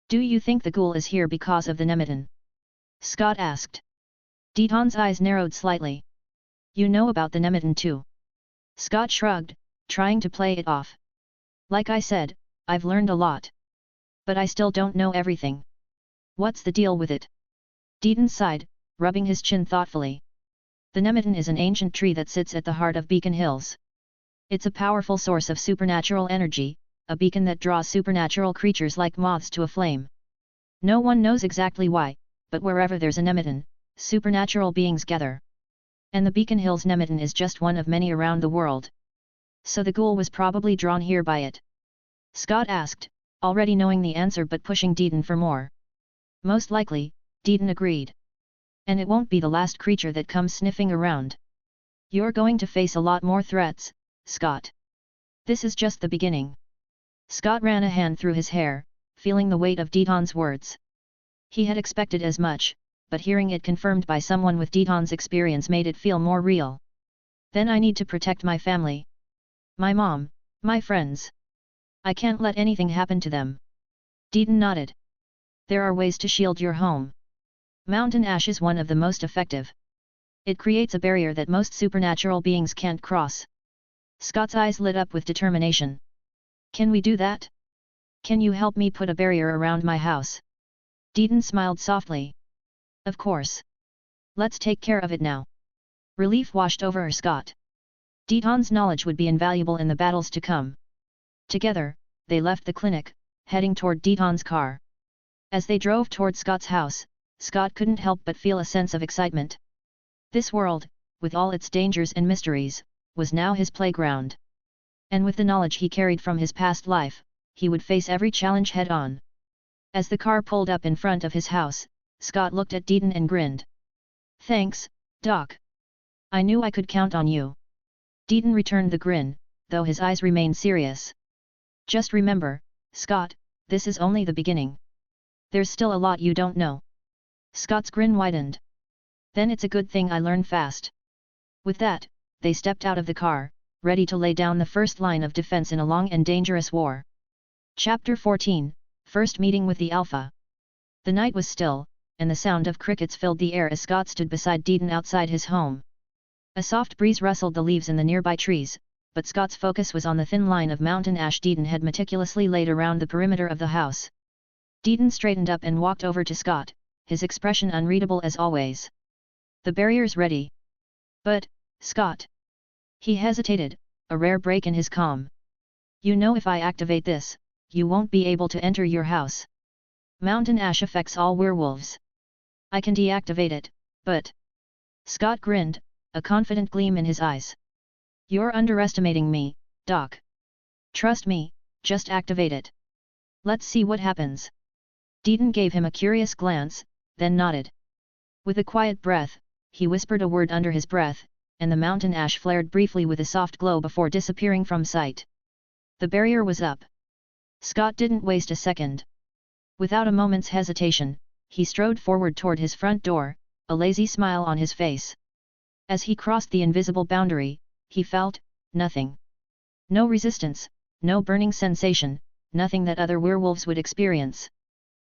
Do you think the ghoul is here because of the Nemeton? Scott asked. Deeton's eyes narrowed slightly. You know about the Nemeton too? Scott shrugged, trying to play it off. Like I said, I've learned a lot. But I still don't know everything. What's the deal with it? Deeton sighed, rubbing his chin thoughtfully. The Nemeton is an ancient tree that sits at the heart of Beacon Hills. It's a powerful source of supernatural energy, a beacon that draws supernatural creatures like moths to a flame. No one knows exactly why, but wherever there's a Nemeton, supernatural beings gather. And the Beacon Hills Nemeton is just one of many around the world. So the ghoul was probably drawn here by it? Scott asked, already knowing the answer but pushing Deeton for more. Most likely, Deeton agreed. And it won't be the last creature that comes sniffing around. You're going to face a lot more threats, Scott. This is just the beginning. Scott ran a hand through his hair, feeling the weight of Deeton's words. He had expected as much, but hearing it confirmed by someone with Deeton's experience made it feel more real. Then I need to protect my family. My mom, my friends. I can't let anything happen to them. Deeton nodded. There are ways to shield your home. Mountain ash is one of the most effective. It creates a barrier that most supernatural beings can't cross. Scott's eyes lit up with determination. Can we do that? Can you help me put a barrier around my house? Deeton smiled softly. Of course. Let's take care of it now. Relief washed over Scott. Deeton's knowledge would be invaluable in the battles to come. Together, they left the clinic, heading toward Deeton's car. As they drove toward Scott's house, Scott couldn't help but feel a sense of excitement. This world, with all its dangers and mysteries, was now his playground. And with the knowledge he carried from his past life, he would face every challenge head-on. As the car pulled up in front of his house, Scott looked at Deeton and grinned. Thanks, Doc. I knew I could count on you. Deeton returned the grin, though his eyes remained serious. Just remember, Scott, this is only the beginning. There's still a lot you don't know. Scott's grin widened. Then it's a good thing I learn fast. With that, they stepped out of the car, ready to lay down the first line of defense in a long and dangerous war. Chapter 14, First Meeting with the Alpha. The night was still, and the sound of crickets filled the air as Scott stood beside Deeton outside his home. A soft breeze rustled the leaves in the nearby trees, but Scott's focus was on the thin line of mountain ash Deeton had meticulously laid around the perimeter of the house. Deeton straightened up and walked over to Scott, his expression unreadable as always. The barrier's ready. But, Scott. He hesitated, a rare break in his calm. You know if I activate this, you won't be able to enter your house. Mountain ash affects all werewolves. I can deactivate it, but... Scott grinned, a confident gleam in his eyes. You're underestimating me, Doc. Trust me, just activate it. Let's see what happens. Deeton gave him a curious glance, then nodded. With a quiet breath, he whispered a word under his breath, and the mountain ash flared briefly with a soft glow before disappearing from sight. The barrier was up. Scott didn't waste a second. Without a moment's hesitation, he strode forward toward his front door, a lazy smile on his face. As he crossed the invisible boundary, he felt nothing. No resistance, no burning sensation, nothing that other werewolves would experience.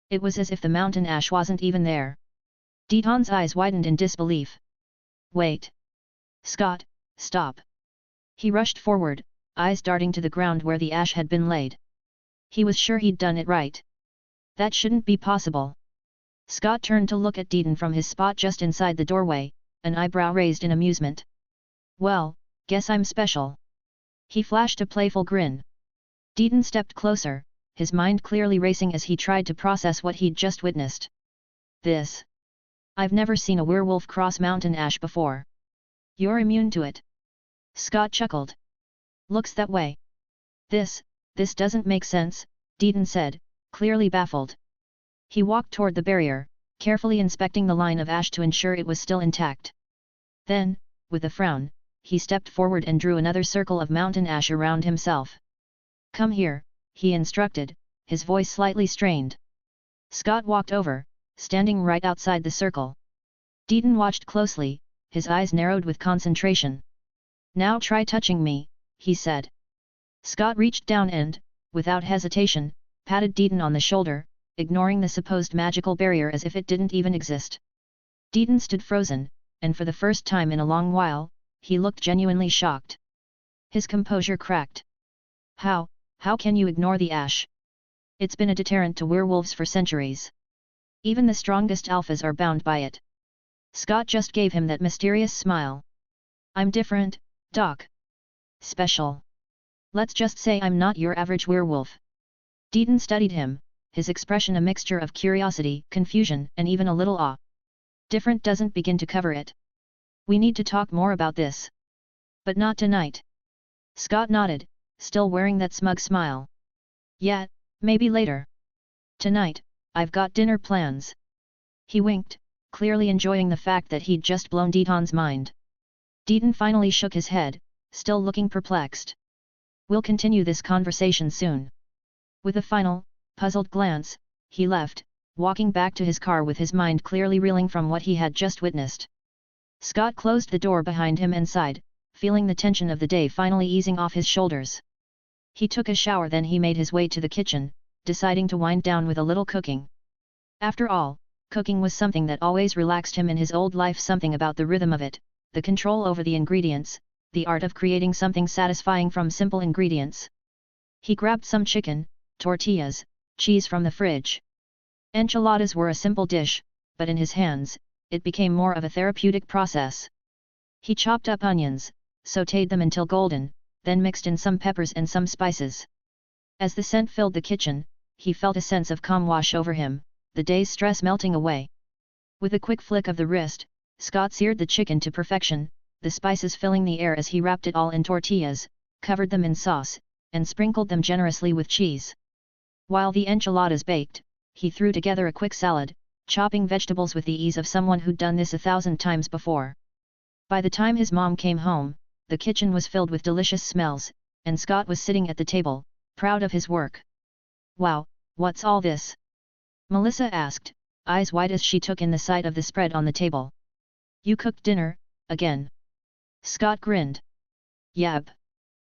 It was as if the mountain ash wasn't even there. Deeton's eyes widened in disbelief. Wait. Scott, stop. He rushed forward, eyes darting to the ground where the ash had been laid. He was sure he'd done it right. That shouldn't be possible. Scott turned to look at Deeton from his spot just inside the doorway, an eyebrow raised in amusement. Well, guess I'm special. He flashed a playful grin. Deeton stepped closer, his mind clearly racing as he tried to process what he'd just witnessed. This. I've never seen a werewolf cross mountain ash before. You're immune to it. Scott chuckled. Looks that way. This doesn't make sense, Deeton said, clearly baffled. He walked toward the barrier, carefully inspecting the line of ash to ensure it was still intact. Then, with a frown, he stepped forward and drew another circle of mountain ash around himself. Come here, he instructed, his voice slightly strained. Scott walked over, standing right outside the circle. Deeton watched closely, his eyes narrowed with concentration. Now try touching me, he said. Scott reached down and, without hesitation, patted Deeton on the shoulder, ignoring the supposed magical barrier as if it didn't even exist. Deeton stood frozen, and for the first time in a long while, he looked genuinely shocked. His composure cracked. How can you ignore the ash? It's been a deterrent to werewolves for centuries. Even the strongest alphas are bound by it. Scott just gave him that mysterious smile. I'm different, Doc. Special. Let's just say I'm not your average werewolf. Deeton studied him, his expression a mixture of curiosity, confusion, and even a little awe. Different doesn't begin to cover it. We need to talk more about this. But not tonight. Scott nodded, still wearing that smug smile. Yeah, maybe later. Tonight, I've got dinner plans. He winked, clearly enjoying the fact that he'd just blown Deeton's mind. Deeton finally shook his head, still looking perplexed. We'll continue this conversation soon. With a final, puzzled glance, he left, walking back to his car with his mind clearly reeling from what he had just witnessed. Scott closed the door behind him and sighed, feeling the tension of the day finally easing off his shoulders. He took a shower, then he made his way to the kitchen, deciding to wind down with a little cooking. After all, cooking was something that always relaxed him in his old life, something about the rhythm of it, the control over the ingredients, the art of creating something satisfying from simple ingredients. He grabbed some chicken, tortillas, cheese from the fridge. Enchiladas were a simple dish, but in his hands, it became more of a therapeutic process. He chopped up onions, sautéed them until golden, then mixed in some peppers and some spices. As the scent filled the kitchen, he felt a sense of calm wash over him, the day's stress melting away. With a quick flick of the wrist, Scott seared the chicken to perfection, the spices filling the air as he wrapped it all in tortillas, covered them in sauce, and sprinkled them generously with cheese. While the enchiladas baked, he threw together a quick salad, chopping vegetables with the ease of someone who'd done this 1,000 times before. By the time his mom came home, the kitchen was filled with delicious smells, and Scott was sitting at the table, proud of his work. Wow, what's all this? Melissa asked, eyes wide as she took in the sight of the spread on the table. You cooked dinner, again? Scott grinned. Yep.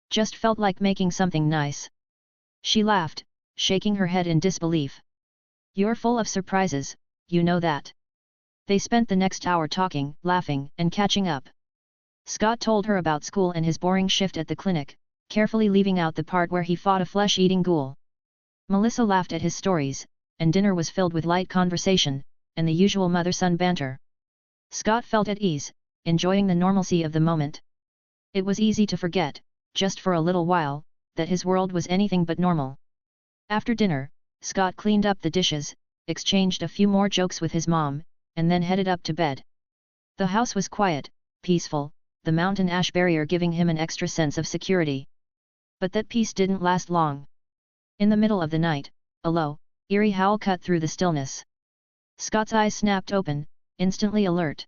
Just felt like making something nice. She laughed, shaking her head in disbelief. You're full of surprises, you know that. They spent the next hour talking, laughing, and catching up. Scott told her about school and his boring shift at the clinic, carefully leaving out the part where he fought a flesh-eating ghoul. Melissa laughed at his stories, and dinner was filled with light conversation, and the usual mother-son banter. Scott felt at ease, enjoying the normalcy of the moment. It was easy to forget, just for a little while, that his world was anything but normal. After dinner, Scott cleaned up the dishes, exchanged a few more jokes with his mom, and then headed up to bed. The house was quiet, peaceful, the mountain ash barrier giving him an extra sense of security. But that peace didn't last long. In the middle of the night, a low, eerie howl cut through the stillness. Scott's eyes snapped open, instantly alert.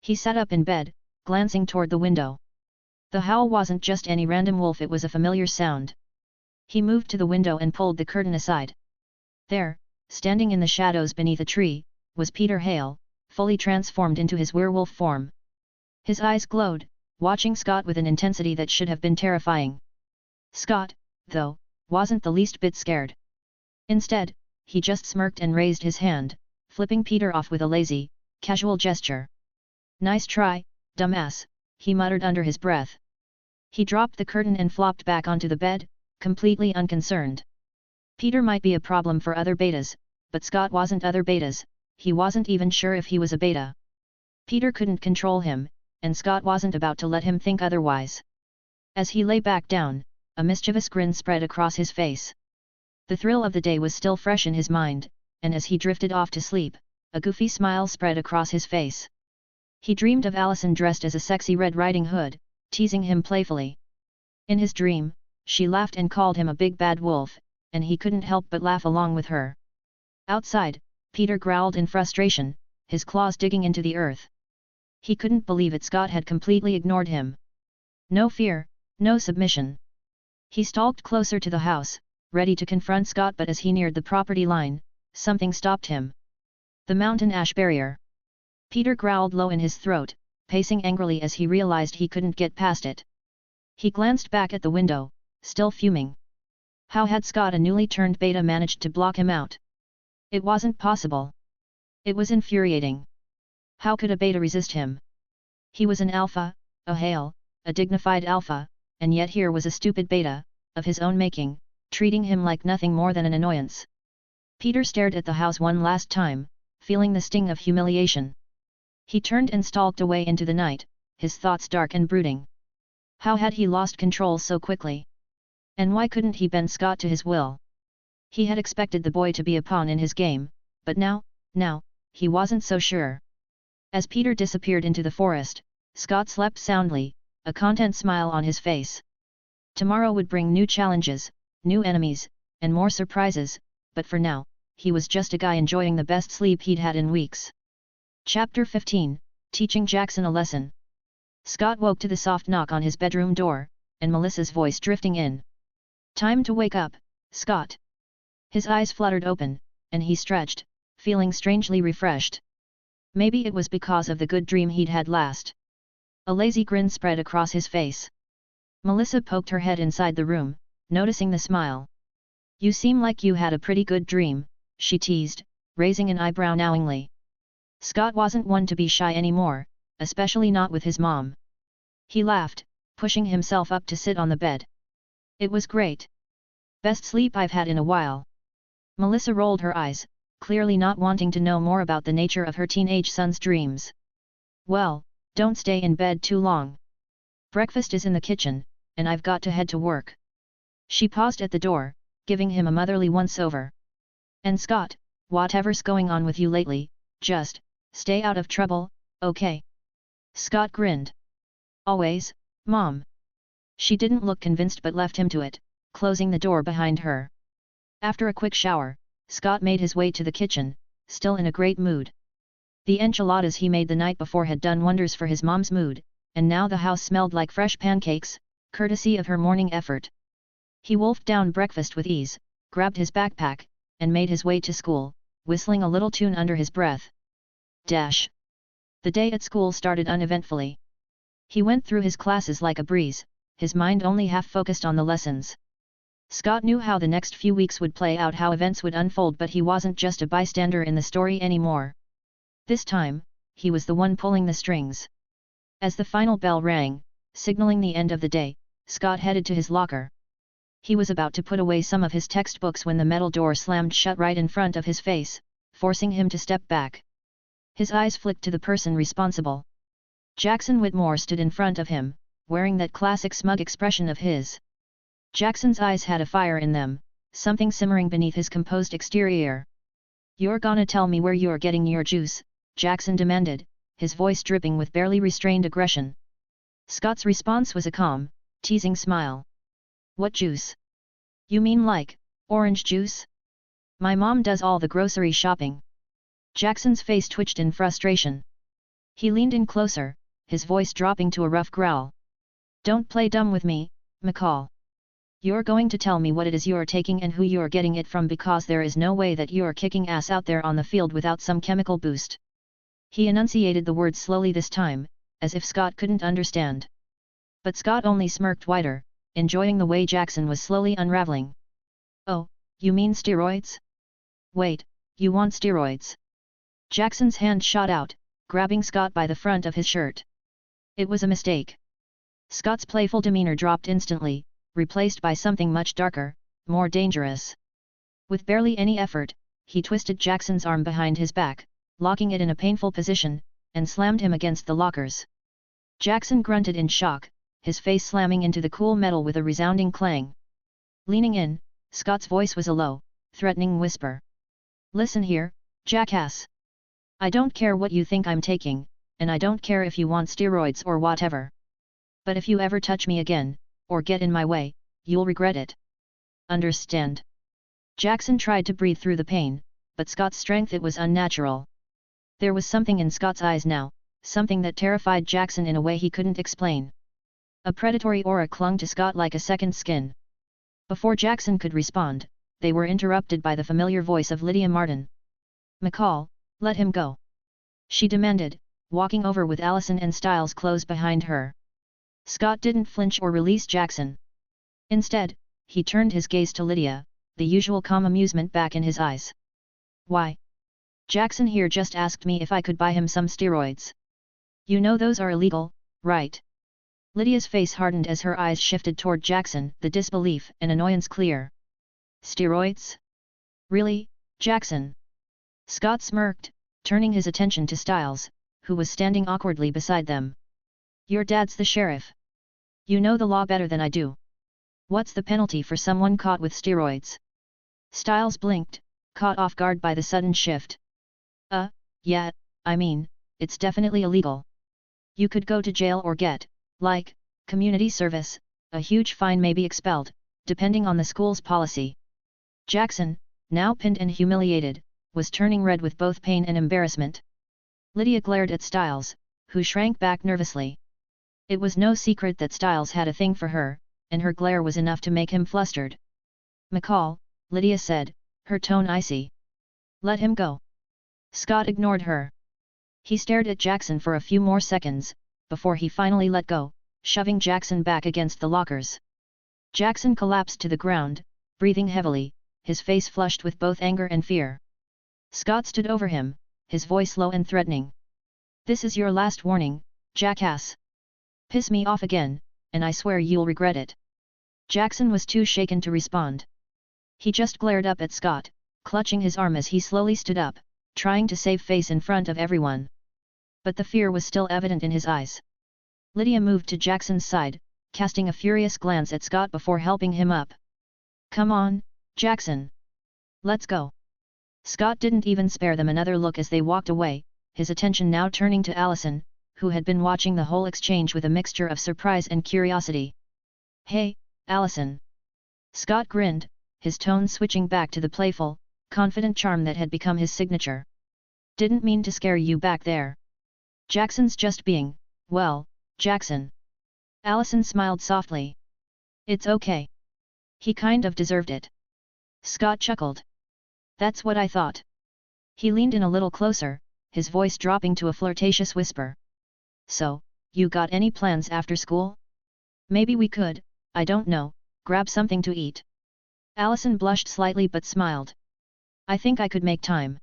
He sat up in bed, glancing toward the window. The howl wasn't just any random wolf, it was a familiar sound. He moved to the window and pulled the curtain aside. There, standing in the shadows beneath a tree, was Peter Hale, fully transformed into his werewolf form. His eyes glowed, watching Scott with an intensity that should have been terrifying. Scott, though, wasn't the least bit scared. Instead, he just smirked and raised his hand, flipping Peter off with a lazy, casual gesture. Nice try, dumbass, he muttered under his breath. He dropped the curtain and flopped back onto the bed, completely unconcerned. Peter might be a problem for other betas, but Scott wasn't other betas, he wasn't even sure if he was a beta. Peter couldn't control him, and Scott wasn't about to let him think otherwise. As he lay back down, a mischievous grin spread across his face. The thrill of the day was still fresh in his mind, and as he drifted off to sleep, a goofy smile spread across his face. He dreamed of Allison dressed as a sexy Red Riding Hood, teasing him playfully. In his dream, she laughed and called him a big bad wolf, and he couldn't help but laugh along with her. Outside, Peter growled in frustration, his claws digging into the earth. He couldn't believe it. Scott had completely ignored him. No fear, no submission. He stalked closer to the house, ready to confront Scott, but as he neared the property line, something stopped him. The mountain ash barrier. Peter growled low in his throat, pacing angrily as he realized he couldn't get past it. He glanced back at the window, still fuming. How had Scott, a newly turned beta, managed to block him out? It wasn't possible. It was infuriating. How could a beta resist him? He was an alpha, a Hale, a dignified alpha, and yet here was a stupid beta, of his own making, treating him like nothing more than an annoyance. Peter stared at the house one last time, feeling the sting of humiliation. He turned and stalked away into the night, his thoughts dark and brooding. How had he lost control so quickly? And why couldn't he bend Scott to his will? He had expected the boy to be a pawn in his game, but now, he wasn't so sure. As Peter disappeared into the forest, Scott slept soundly, a content smile on his face. Tomorrow would bring new challenges, new enemies, and more surprises, but for now, he was just a guy enjoying the best sleep he'd had in weeks. Chapter 15, Teaching Jackson a Lesson. Scott woke to the soft knock on his bedroom door, and Melissa's voice drifting in. Time to wake up, Scott. His eyes fluttered open, and he stretched, feeling strangely refreshed. Maybe it was because of the good dream he'd had last. A lazy grin spread across his face. Melissa poked her head inside the room, noticing the smile. You seem like you had a pretty good dream, she teased, raising an eyebrow knowingly. Scott wasn't one to be shy anymore, especially not with his mom. He laughed, pushing himself up to sit on the bed. It was great. Best sleep I've had in a while. Melissa rolled her eyes, clearly not wanting to know more about the nature of her teenage son's dreams. Well, don't stay in bed too long. Breakfast is in the kitchen, and I've got to head to work. She paused at the door, giving him a motherly once-over. And Scott, whatever's going on with you lately, just stay out of trouble, okay? Scott grinned. Always, Mom. She didn't look convinced but left him to it, closing the door behind her. After a quick shower, Scott made his way to the kitchen, still in a great mood. The enchiladas he made the night before had done wonders for his mom's mood, and now the house smelled like fresh pancakes, courtesy of her morning effort. He wolfed down breakfast with ease, grabbed his backpack, and made his way to school, whistling a little tune under his breath. Dash. The day at school started uneventfully. He went through his classes like a breeze, his mind only half focused on the lessons. Scott knew how the next few weeks would play out, how events would unfold, but he wasn't just a bystander in the story anymore. This time, he was the one pulling the strings. As the final bell rang, signaling the end of the day, Scott headed to his locker. He was about to put away some of his textbooks when the metal door slammed shut right in front of his face, forcing him to step back. His eyes flicked to the person responsible. Jackson Whitmore stood in front of him, wearing that classic smug expression of his. Jackson's eyes had a fire in them, something simmering beneath his composed exterior. You're gonna tell me where you're getting your juice, Jackson demanded, his voice dripping with barely restrained aggression. Scott's response was a calm, teasing smile. What juice? You mean like orange juice? My mom does all the grocery shopping. Jackson's face twitched in frustration. He leaned in closer, his voice dropping to a rough growl. Don't play dumb with me, McCall. You're going to tell me what it is you're taking and who you're getting it from, because there is no way that you're kicking ass out there on the field without some chemical boost. He enunciated the words slowly this time, as if Scott couldn't understand. But Scott only smirked wider, enjoying the way Jackson was slowly unraveling. Oh, you mean steroids? Wait, you want steroids? Jackson's hand shot out, grabbing Scott by the front of his shirt. It was a mistake. Scott's playful demeanor dropped instantly, replaced by something much darker, more dangerous. With barely any effort, he twisted Jackson's arm behind his back, locking it in a painful position, and slammed him against the lockers. Jackson grunted in shock, his face slamming into the cool metal with a resounding clang. Leaning in, Scott's voice was a low, threatening whisper. Listen here, jackass. I don't care what you think I'm taking, and I don't care if you want steroids or whatever. But if you ever touch me again, or get in my way, you'll regret it. Understand? Jackson tried to breathe through the pain, but Scott's strength it was unnatural. There was something in Scott's eyes now, something that terrified Jackson in a way he couldn't explain. A predatory aura clung to Scott like a second skin. Before Jackson could respond, they were interrupted by the familiar voice of Lydia Martin. McCall, let him go. She demanded, walking over with Allison and Styles close behind her. Scott didn't flinch or release Jackson. Instead, he turned his gaze to Lydia, the usual calm amusement back in his eyes. Why? Jackson here just asked me if I could buy him some steroids. You know those are illegal, right? Lydia's face hardened as her eyes shifted toward Jackson, the disbelief and annoyance clear. Steroids? Really, Jackson? Scott smirked, turning his attention to Styles, who was standing awkwardly beside them. Your dad's the sheriff. You know the law better than I do. What's the penalty for someone caught with steroids? Styles blinked, caught off guard by the sudden shift. Yeah, I mean, it's definitely illegal. You could go to jail or get, like, community service, a huge fine, may be expelled, depending on the school's policy. Jackson, now pinned and humiliated, was turning red with both pain and embarrassment. Lydia glared at Styles, who shrank back nervously. It was no secret that Styles had a thing for her, and her glare was enough to make him flustered. McCall, Lydia said, her tone icy. Let him go. Scott ignored her. He stared at Jackson for a few more seconds, before he finally let go, shoving Jackson back against the lockers. Jackson collapsed to the ground, breathing heavily, his face flushed with both anger and fear. Scott stood over him, his voice low and threatening. This is your last warning, jackass. Piss me off again, and I swear you'll regret it. Jackson was too shaken to respond. He just glared up at Scott, clutching his arm as he slowly stood up, trying to save face in front of everyone. But the fear was still evident in his eyes. Lydia moved to Jackson's side, casting a furious glance at Scott before helping him up. Come on, Jackson. Let's go. Scott didn't even spare them another look as they walked away, his attention now turning to Allison, who had been watching the whole exchange with a mixture of surprise and curiosity. Hey, Allison. Scott grinned, his tone switching back to the playful, confident charm that had become his signature. Didn't mean to scare you back there. Jackson's just being, well, Jackson. Allison smiled softly. It's okay. He kind of deserved it. Scott chuckled. That's what I thought. He leaned in a little closer, his voice dropping to a flirtatious whisper. So, you got any plans after school? Maybe we could, I don't know, grab something to eat. Allison blushed slightly but smiled. I think I could make time.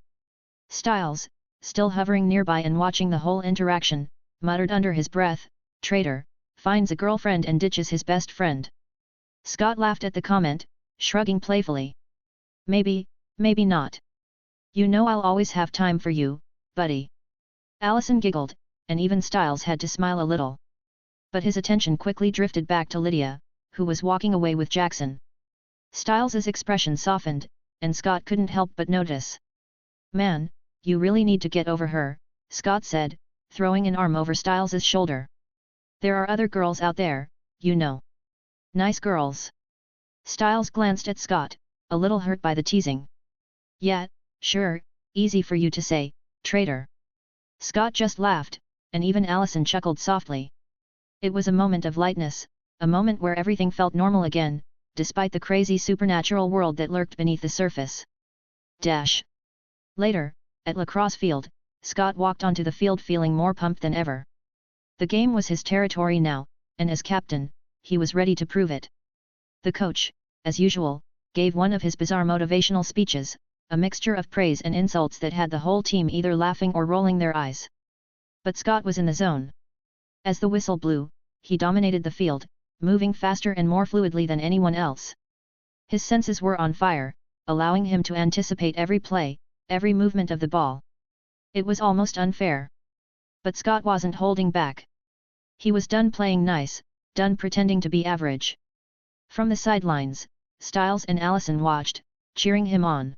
Styles, still hovering nearby and watching the whole interaction, muttered under his breath, traitor, finds a girlfriend and ditches his best friend. Scott laughed at the comment, shrugging playfully. Maybe, maybe not. You know I'll always have time for you, buddy. Allison giggled, and even Styles had to smile a little. But his attention quickly drifted back to Lydia, who was walking away with Jackson. Styles's expression softened, and Scott couldn't help but notice. Man, you really need to get over her, Scott said, throwing an arm over Styles's shoulder. There are other girls out there, you know. Nice girls. Styles glanced at Scott, a little hurt by the teasing. Yeah, sure, easy for you to say, traitor. Scott just laughed, and even Allison chuckled softly. It was a moment of lightness, a moment where everything felt normal again, despite the crazy supernatural world that lurked beneath the surface. Later, at Lacrosse field, Scott walked onto the field feeling more pumped than ever. The game was his territory now, and as captain, he was ready to prove it. The coach, as usual, gave one of his bizarre motivational speeches, a mixture of praise and insults that had the whole team either laughing or rolling their eyes. But Scott was in the zone. As the whistle blew, he dominated the field, moving faster and more fluidly than anyone else. His senses were on fire, allowing him to anticipate every play, every movement of the ball. It was almost unfair. But Scott wasn't holding back. He was done playing nice, done pretending to be average. From the sidelines, Styles and Allison watched, cheering him on.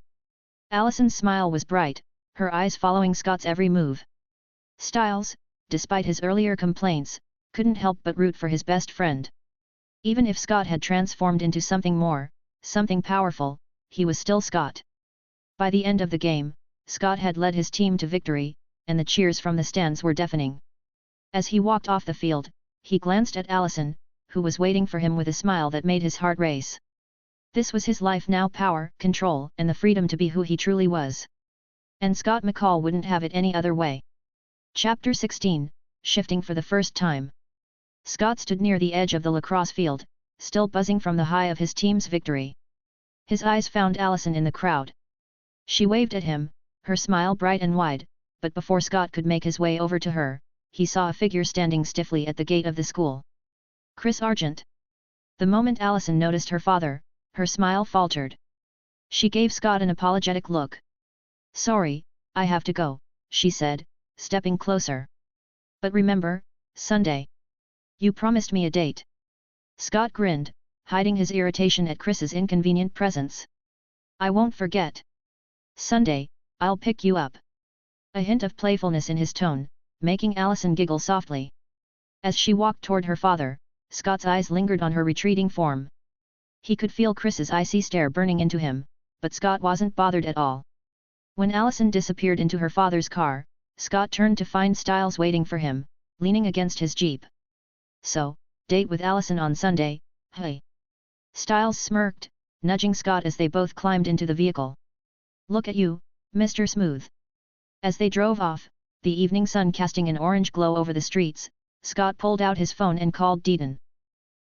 Allison's smile was bright, her eyes following Scott's every move. Styles, despite his earlier complaints, couldn't help but root for his best friend. Even if Scott had transformed into something more, something powerful, he was still Scott. By the end of the game, Scott had led his team to victory, and the cheers from the stands were deafening. As he walked off the field, he glanced at Allison, who was waiting for him with a smile that made his heart race. This was his life now: power, control, and the freedom to be who he truly was. And Scott McCall wouldn't have it any other way. Chapter 16, Shifting for the first time. Scott stood near the edge of the lacrosse field, still buzzing from the high of his team's victory. His eyes found Allison in the crowd. She waved at him, her smile bright and wide, but before Scott could make his way over to her, he saw a figure standing stiffly at the gate of the school. Chris Argent. The moment Allison noticed her father, her smile faltered. She gave Scott an apologetic look. "Sorry, I have to go," she said, stepping closer. "But remember, Sunday. You promised me a date." Scott grinned, hiding his irritation at Chris's inconvenient presence. "I won't forget. Sunday, I'll pick you up." A hint of playfulness in his tone, making Allison giggle softly. As she walked toward her father, Scott's eyes lingered on her retreating form. He could feel Chris's icy stare burning into him, but Scott wasn't bothered at all. When Allison disappeared into her father's car, Scott turned to find Styles waiting for him, leaning against his Jeep. "So, date with Allison on Sunday, hey?" Styles smirked, nudging Scott as they both climbed into the vehicle. "Look at you, Mr. Smooth." As they drove off, the evening sun casting an orange glow over the streets, Scott pulled out his phone and called Deepening.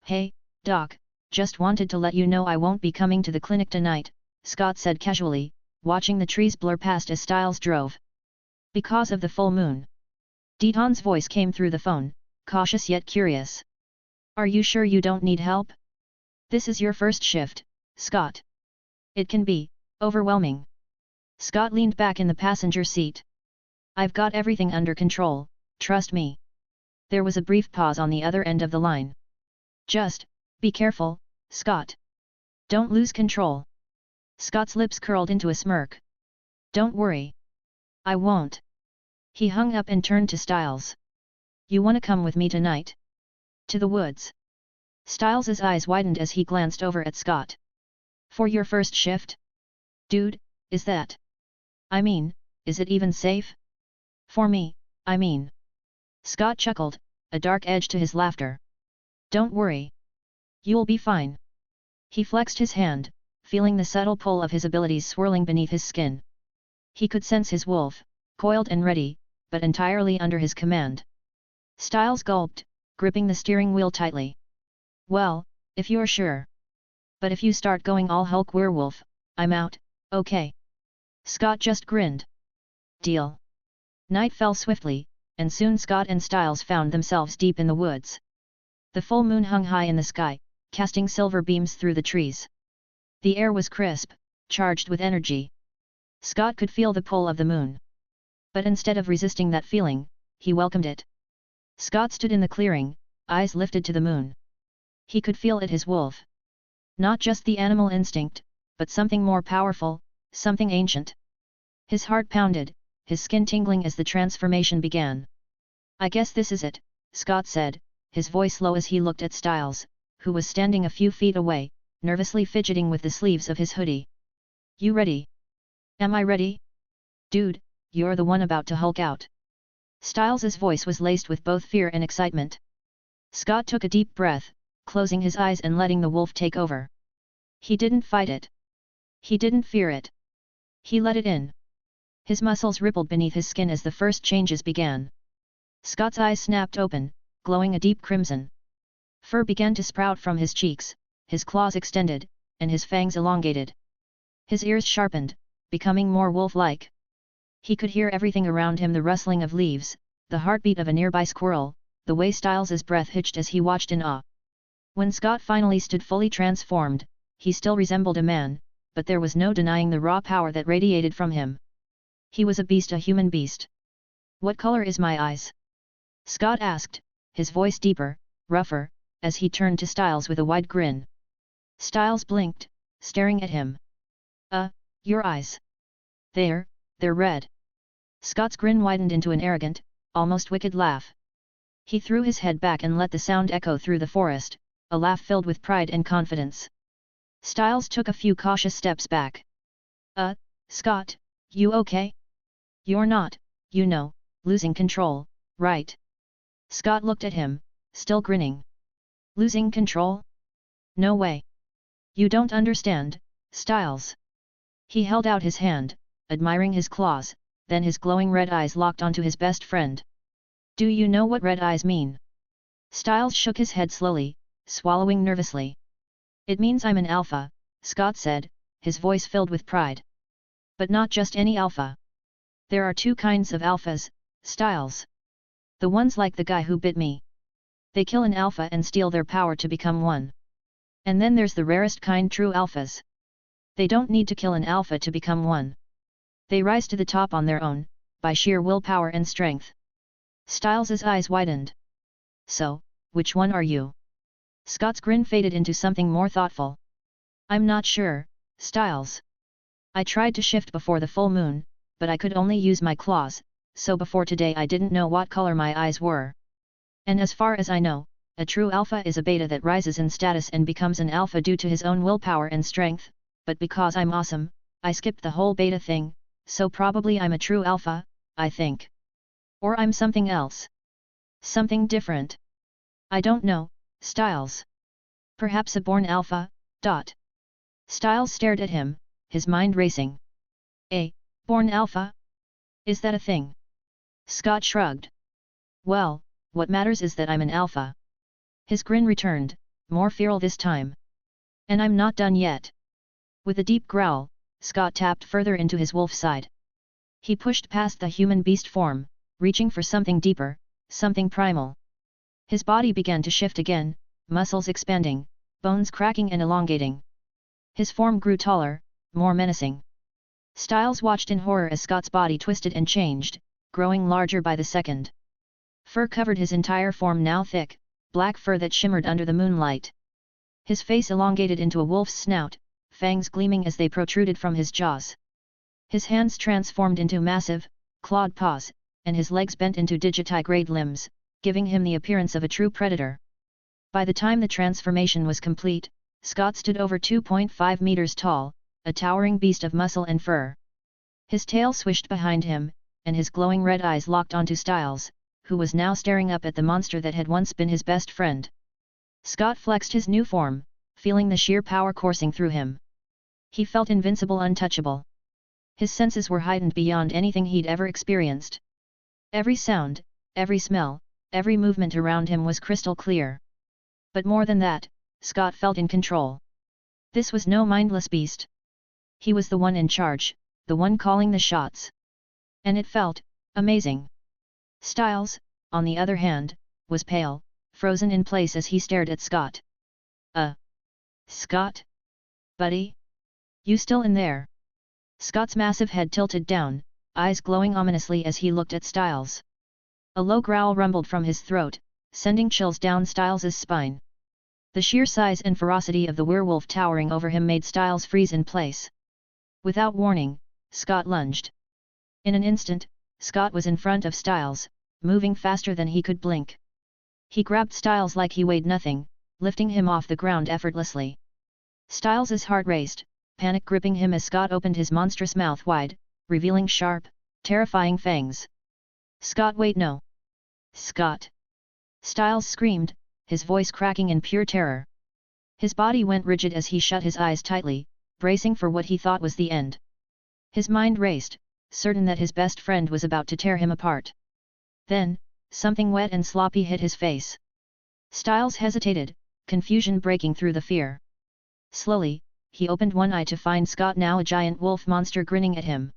"Hey, Doc, just wanted to let you know I won't be coming to the clinic tonight," Scott said casually, watching the trees blur past as Styles drove. "Because of the full moon?" Deepening's voice came through the phone, cautious yet curious. "Are you sure you don't need help? This is your first shift, Scott. It can be overwhelming." Scott leaned back in the passenger seat. "I've got everything under control, trust me." There was a brief pause on the other end of the line. "Just be careful, Scott. Don't lose control." Scott's lips curled into a smirk. "Don't worry. I won't." He hung up and turned to Styles. "You wanna come with me tonight? To the woods?" Styles's eyes widened as he glanced over at Scott. "For your first shift? Dude, is that? I mean, is it even safe? For me, I mean." Scott chuckled, a dark edge to his laughter. "Don't worry. You'll be fine." He flexed his hand, feeling the subtle pull of his abilities swirling beneath his skin. He could sense his wolf, coiled and ready, but entirely under his command. Styles gulped, gripping the steering wheel tightly. "Well, if you're sure. But if you start going all Hulk werewolf, I'm out, okay?" Scott just grinned. "Deal." Night fell swiftly, and soon Scott and Styles found themselves deep in the woods. The full moon hung high in the sky, casting silver beams through the trees. The air was crisp, charged with energy. Scott could feel the pull of the moon. But instead of resisting that feeling, he welcomed it. Scott stood in the clearing, eyes lifted to the moon. He could feel it, his wolf. Not just the animal instinct, but something more powerful, something ancient. His heart pounded, his skin tingling as the transformation began. "I guess this is it," Scott said, his voice low as he looked at Styles, who was standing a few feet away, nervously fidgeting with the sleeves of his hoodie. "You ready?" "Am I ready?" "Dude, you're the one about to Hulk out." Styles's voice was laced with both fear and excitement. Scott took a deep breath, closing his eyes and letting the wolf take over. He didn't fight it. He didn't fear it. He let it in. His muscles rippled beneath his skin as the first changes began. Scott's eyes snapped open, glowing a deep crimson. Fur began to sprout from his cheeks, his claws extended, and his fangs elongated. His ears sharpened, becoming more wolf-like. He could hear everything around him: the rustling of leaves, the heartbeat of a nearby squirrel, the way Styles's breath hitched as he watched in awe. When Scott finally stood fully transformed, he still resembled a man, but there was no denying the raw power that radiated from him. He was a beast, a human beast. "What color is my eyes?" Scott asked, his voice deeper, rougher, as he turned to Styles with a wide grin. Styles blinked, staring at him. Your eyes. They're red. Scott's grin widened into an arrogant, almost wicked laugh. He threw his head back and let the sound echo through the forest, a laugh filled with pride and confidence. Styles took a few cautious steps back. Scott, you okay? You're not, losing control, right? Scott looked at him, still grinning. Losing control? No way. You don't understand, Styles. He held out his hand, admiring his claws, then his glowing red eyes locked onto his best friend. Do you know what red eyes mean? Styles shook his head slowly, swallowing nervously. It means I'm an alpha, Scott said, his voice filled with pride. But not just any alpha. There are two kinds of alphas, Styles. The ones like the guy who bit me. They kill an alpha and steal their power to become one. And then there's the rarest kind, true alphas. They don't need to kill an alpha to become one. They rise to the top on their own, by sheer willpower and strength. Styles's eyes widened. So, which one are you? Scott's grin faded into something more thoughtful. I'm not sure, Styles. I tried to shift before the full moon, but I could only use my claws, so before today I didn't know what color my eyes were. And as far as I know, a true alpha is a beta that rises in status and becomes an alpha due to his own willpower and strength, but because I'm awesome, I skipped the whole beta thing, so probably I'm a true alpha, I think. Or I'm something else. Something different. I don't know, Styles. Perhaps a born alpha, ... Styles stared at him, his mind racing. Born alpha? Is that a thing? Scott shrugged. Well, what matters is that I'm an alpha. His grin returned, more feral this time. And I'm not done yet. With a deep growl, Scott tapped further into his wolf side. He pushed past the human-beast form, reaching for something deeper, something primal. His body began to shift again, muscles expanding, bones cracking and elongating. His form grew taller, more menacing. Styles watched in horror as Scott's body twisted and changed, growing larger by the second. Fur covered his entire form, now thick, black fur that shimmered under the moonlight. His face elongated into a wolf's snout, fangs gleaming as they protruded from his jaws. His hands transformed into massive, clawed paws, and his legs bent into digitigrade limbs, giving him the appearance of a true predator. By the time the transformation was complete, Scott stood over 2.5 meters tall, a towering beast of muscle and fur. His tail swished behind him, and his glowing red eyes locked onto Styles, who was now staring up at the monster that had once been his best friend. Scott flexed his new form, feeling the sheer power coursing through him. He felt invincible, untouchable. His senses were heightened beyond anything he'd ever experienced. Every sound, every smell, every movement around him was crystal clear. But more than that, Scott felt in control. This was no mindless beast. He was the one in charge, the one calling the shots. And it felt amazing. Styles, on the other hand, was pale, frozen in place as he stared at Scott. Scott? Buddy? You still in there? Scott's massive head tilted down, eyes glowing ominously as he looked at Styles. A low growl rumbled from his throat, sending chills down Styles's spine. The sheer size and ferocity of the werewolf towering over him made Styles freeze in place. Without warning, Scott lunged. In an instant, Scott was in front of Styles, moving faster than he could blink. He grabbed Styles like he weighed nothing, lifting him off the ground effortlessly. Styles's heart raced, panic gripping him as Scott opened his monstrous mouth wide, revealing sharp, terrifying fangs. Scott, wait, no! Scott! Styles screamed, his voice cracking in pure terror. His body went rigid as he shut his eyes tightly, bracing for what he thought was the end. His mind raced, certain that his best friend was about to tear him apart. Then, something wet and sloppy hit his face. Styles hesitated, confusion breaking through the fear. Slowly, he opened one eye to find Scott, now a giant wolf monster, grinning at him.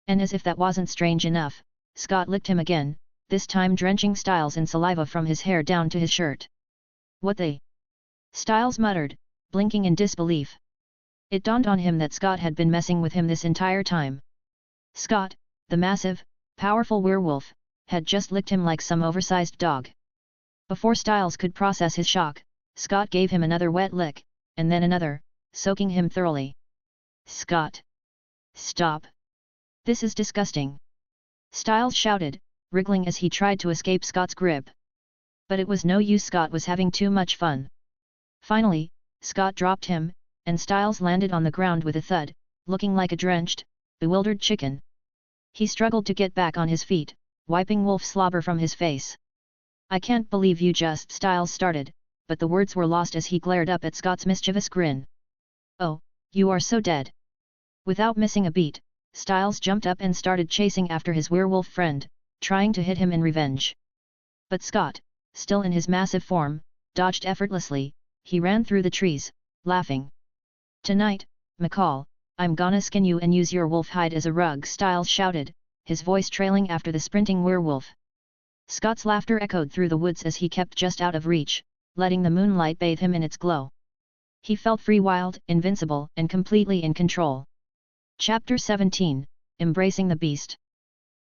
And as if that wasn't strange enough, Scott licked him again, this time drenching Styles in saliva from his hair down to his shirt. What the? Styles muttered, blinking in disbelief. It dawned on him that Scott had been messing with him this entire time. Scott, the massive, powerful werewolf, had just licked him like some oversized dog. Before Styles could process his shock, Scott gave him another wet lick, and then another, soaking him thoroughly. "Scott! Stop! This is disgusting!" Styles shouted, wriggling as he tried to escape Scott's grip. But it was no use, Scott was having too much fun. Finally, Scott dropped him, and Styles landed on the ground with a thud, looking like a drenched, bewildered chicken. He struggled to get back on his feet, wiping wolf slobber from his face. "I can't believe you just," Styles started, but the words were lost as he glared up at Scott's mischievous grin. "Oh, you are so dead." Without missing a beat, Styles jumped up and started chasing after his werewolf friend, trying to hit him in revenge. But Scott, still in his massive form, dodged effortlessly. He ran through the trees, laughing. "Tonight, McCall, I'm gonna skin you and use your wolf hide as a rug," Styles shouted, his voice trailing after the sprinting werewolf. Scott's laughter echoed through the woods as he kept just out of reach, letting the moonlight bathe him in its glow. He felt free, wild, invincible, and completely in control. Chapter 17, Embracing the Beast.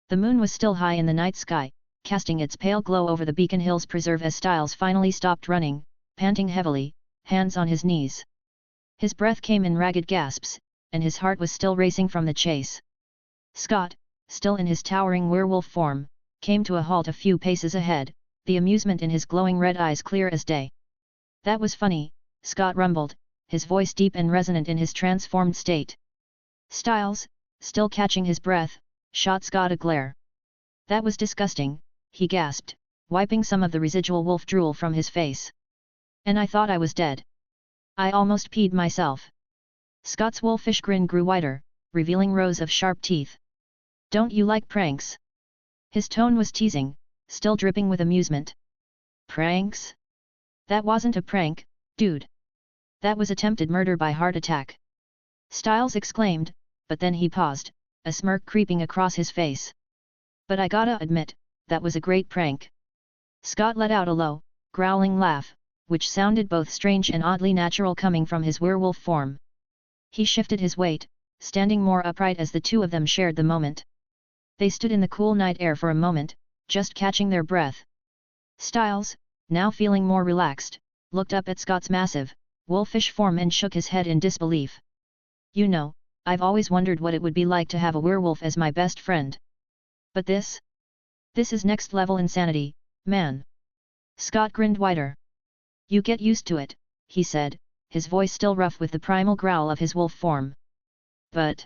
The moon was still high in the night sky, casting its pale glow over the Beacon Hills Preserve as Styles finally stopped running, panting heavily, hands on his knees. His breath came in ragged gasps, and his heart was still racing from the chase. Scott, still in his towering werewolf form, came to a halt a few paces ahead, the amusement in his glowing red eyes clear as day. "That was funny," Scott rumbled, his voice deep and resonant in his transformed state. Styles, still catching his breath, shot Scott a glare. "That was disgusting," he gasped, wiping some of the residual wolf drool from his face. "And I thought I was dead. I almost peed myself." Scott's wolfish grin grew wider, revealing rows of sharp teeth. "Don't you like pranks?" His tone was teasing, still dripping with amusement. "Pranks? That wasn't a prank, dude. That was attempted murder by heart attack," Styles exclaimed, but then he paused, a smirk creeping across his face. "But I gotta admit, that was a great prank." Scott let out a low, growling laugh, which sounded both strange and oddly natural coming from his werewolf form. He shifted his weight, standing more upright as the two of them shared the moment. They stood in the cool night air for a moment, just catching their breath. Styles, now feeling more relaxed, looked up at Scott's massive, wolfish form and shook his head in disbelief. "You know, I've always wondered what it would be like to have a werewolf as my best friend. But this is next level insanity, man." Scott grinned wider. "You get used to it," he said, his voice still rough with the primal growl of his wolf form. "But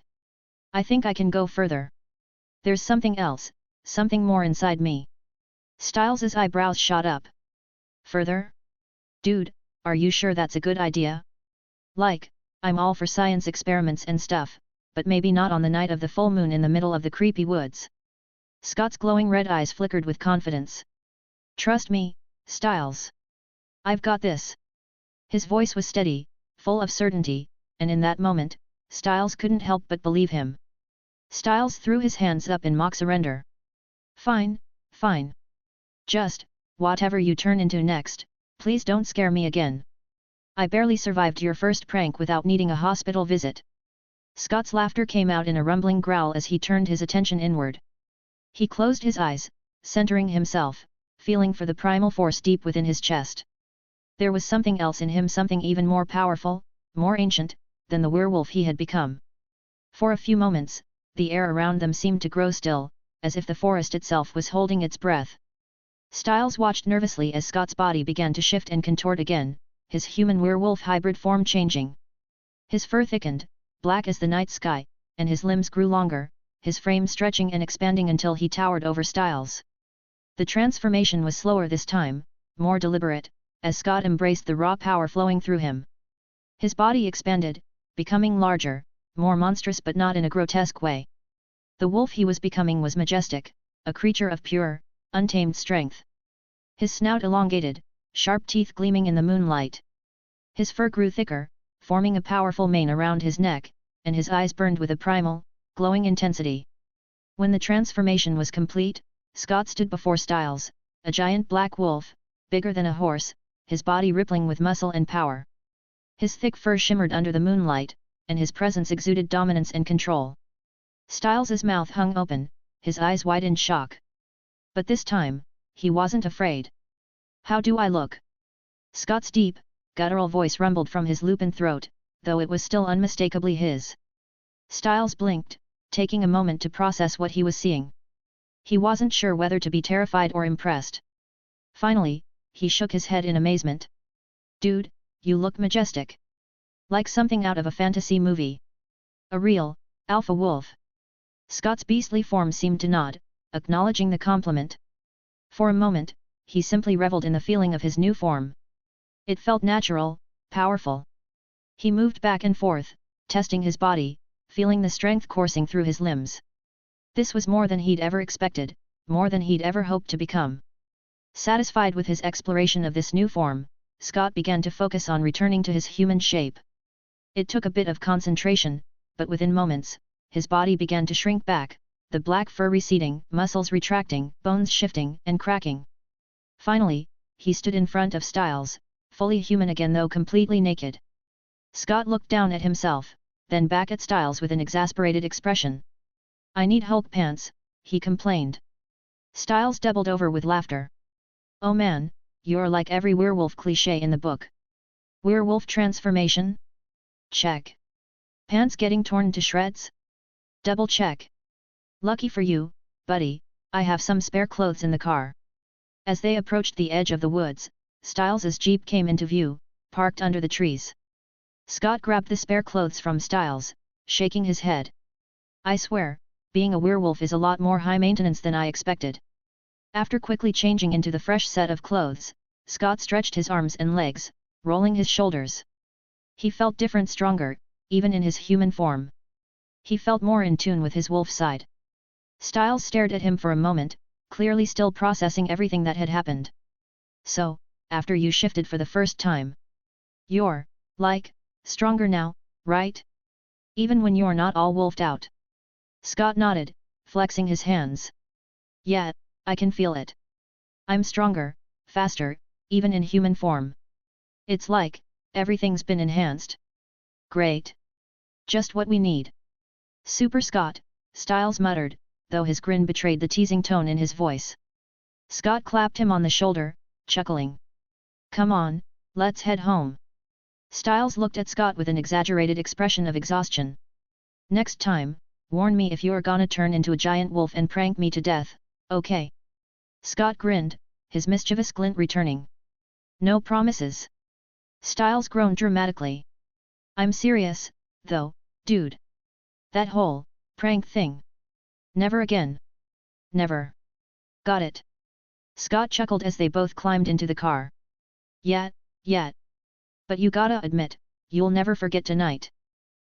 I think I can go further. There's something else, something more inside me." Styles's eyebrows shot up. "Further? Dude, are you sure that's a good idea? Like, I'm all for science experiments and stuff, but maybe not on the night of the full moon in the middle of the creepy woods." Scott's glowing red eyes flickered with confidence. "Trust me, Styles. I've got this." His voice was steady, full of certainty, and in that moment, Styles couldn't help but believe him. Styles threw his hands up in mock surrender. "Fine, fine. Just, whatever you turn into next, please don't scare me again. I barely survived your first prank without needing a hospital visit." Scott's laughter came out in a rumbling growl as he turned his attention inward. He closed his eyes, centering himself, feeling for the primal force deep within his chest. There was something else in him, something even more powerful, more ancient, than the werewolf he had become. For a few moments, the air around them seemed to grow still, as if the forest itself was holding its breath. Styles watched nervously as Scott's body began to shift and contort again, his human-werewolf hybrid form changing. His fur thickened, black as the night sky, and his limbs grew longer, his frame stretching and expanding until he towered over Styles. The transformation was slower this time, more deliberate, as Scott embraced the raw power flowing through him. His body expanded, becoming larger, more monstrous but not in a grotesque way. The wolf he was becoming was majestic, a creature of pure, untamed strength. His snout elongated, sharp teeth gleaming in the moonlight. His fur grew thicker, forming a powerful mane around his neck, and his eyes burned with a primal, glowing intensity. When the transformation was complete, Scott stood before Styles, a giant black wolf, bigger than a horse, his body rippling with muscle and power. His thick fur shimmered under the moonlight, and his presence exuded dominance and control. Styles's mouth hung open, his eyes wide in shock. But this time, he wasn't afraid. How do I look? Scott's deep, guttural voice rumbled from his lupin throat, though it was still unmistakably his. Styles blinked, taking a moment to process what he was seeing. He wasn't sure whether to be terrified or impressed. Finally, he shook his head in amazement. Dude, you look majestic. Like something out of a fantasy movie. A real, alpha wolf. Scott's beastly form seemed to nod, acknowledging the compliment. For a moment, he simply reveled in the feeling of his new form. It felt natural, powerful. He moved back and forth, testing his body, feeling the strength coursing through his limbs. This was more than he'd ever expected, more than he'd ever hoped to become. Satisfied with his exploration of this new form, Scott began to focus on returning to his human shape. It took a bit of concentration, but within moments, his body began to shrink back, the black fur receding, muscles retracting, bones shifting and cracking. Finally, he stood in front of Styles, fully human again though completely naked. Scott looked down at himself, then back at Styles with an exasperated expression. I need Hulk pants, he complained. Styles doubled over with laughter. Oh man, you're like every werewolf cliché in the book. Werewolf transformation? Check. Pants getting torn to shreds? Double check. Lucky for you, buddy, I have some spare clothes in the car. As they approached the edge of the woods, Styles' jeep came into view, parked under the trees. Scott grabbed the spare clothes from Styles, shaking his head. I swear, being a werewolf is a lot more high maintenance than I expected. After quickly changing into the fresh set of clothes, Scott stretched his arms and legs, rolling his shoulders. He felt different, stronger, even in his human form. He felt more in tune with his wolf side. Styles stared at him for a moment, clearly still processing everything that had happened. So, after you shifted for the first time, you're, like, stronger now, right? Even when you're not all wolfed out. Scott nodded, flexing his hands. Yeah, I can feel it. I'm stronger, faster, even in human form. It's like, everything's been enhanced. Great. Just what we need. Super Scott, Styles muttered, though his grin betrayed the teasing tone in his voice. Scott clapped him on the shoulder, chuckling. Come on, let's head home. Styles looked at Scott with an exaggerated expression of exhaustion. Next time, warn me if you're gonna turn into a giant wolf and prank me to death, okay? Scott grinned, his mischievous glint returning. No promises. Styles groaned dramatically. I'm serious, though, dude. That whole prank thing. Never again. Never. Got it. Scott chuckled as they both climbed into the car. Yeah. But you gotta admit, you'll never forget tonight.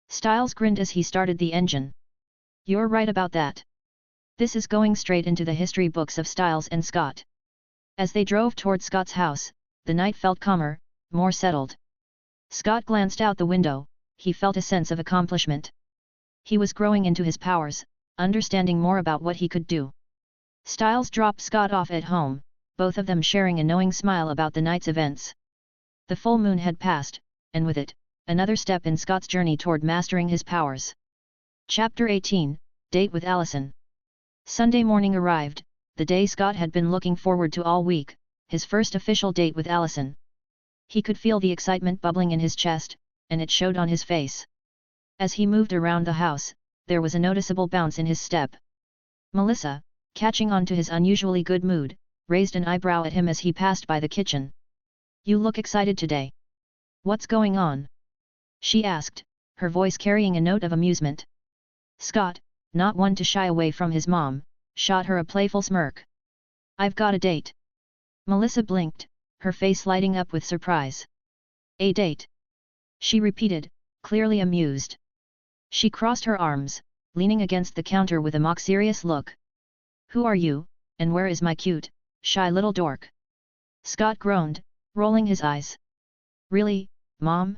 Styles grinned as he started the engine. You're right about that. This is going straight into the history books of Styles and Scott. As they drove toward Scott's house, the night felt calmer, more settled. Scott glanced out the window, he felt a sense of accomplishment. He was growing into his powers, understanding more about what he could do. Styles dropped Scott off at home, both of them sharing a knowing smile about the night's events. The full moon had passed, and with it, another step in Scott's journey toward mastering his powers. Chapter 18, Date with Allison. Sunday morning arrived, the day Scott had been looking forward to all week, his first official date with Allison. He could feel the excitement bubbling in his chest, and it showed on his face. As he moved around the house, there was a noticeable bounce in his step. Melissa, catching on to his unusually good mood, raised an eyebrow at him as he passed by the kitchen. You look excited today. What's going on? She asked, her voice carrying a note of amusement. Scott, not one to shy away from his mom, shot her a playful smirk. I've got a date. Melissa blinked, her face lighting up with surprise. A date? She repeated, clearly amused. She crossed her arms, leaning against the counter with a mock-serious look. Who are you, and where is my cute, shy little dork? Scott groaned, rolling his eyes. Really, Mom?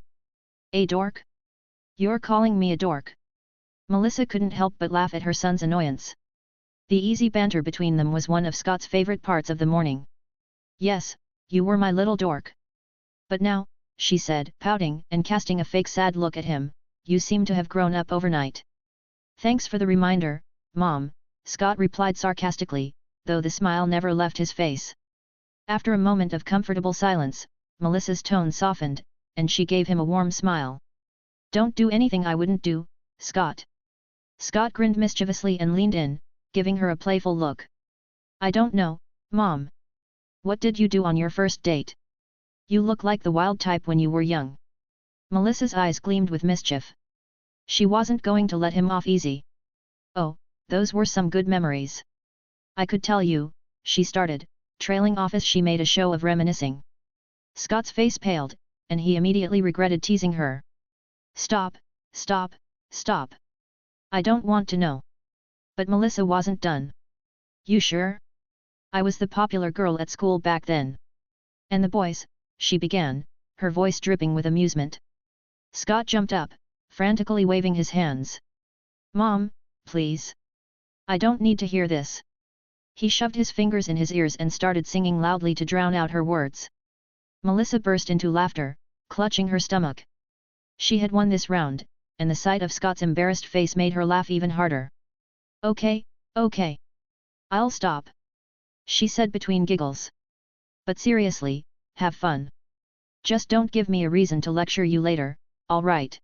A dork? You're calling me a dork? Melissa couldn't help but laugh at her son's annoyance. The easy banter between them was one of Scott's favorite parts of the morning. Yes, you were my little dork. But now, she said, pouting and casting a fake sad look at him, you seem to have grown up overnight. Thanks for the reminder, Mom, Scott replied sarcastically, though the smile never left his face. After a moment of comfortable silence, Melissa's tone softened, and she gave him a warm smile. Don't do anything I wouldn't do, Scott. Scott grinned mischievously and leaned in, giving her a playful look. I don't know, Mom. What did you do on your first date? You look like the wild type when you were young. Melissa's eyes gleamed with mischief. She wasn't going to let him off easy. Oh, those were some good memories. I could tell you, she started, trailing off as she made a show of reminiscing. Scott's face paled, and he immediately regretted teasing her. Stop, stop, stop. I don't want to know. But Melissa wasn't done. You sure? I was the popular girl at school back then. And the boys, she began, her voice dripping with amusement. Scott jumped up, frantically waving his hands. Mom, please. I don't need to hear this. He shoved his fingers in his ears and started singing loudly to drown out her words. Melissa burst into laughter, clutching her stomach. She had won this round, and the sight of Scott's embarrassed face made her laugh even harder. Okay, okay. I'll stop. She said between giggles. But seriously, have fun. Just don't give me a reason to lecture you later, all right?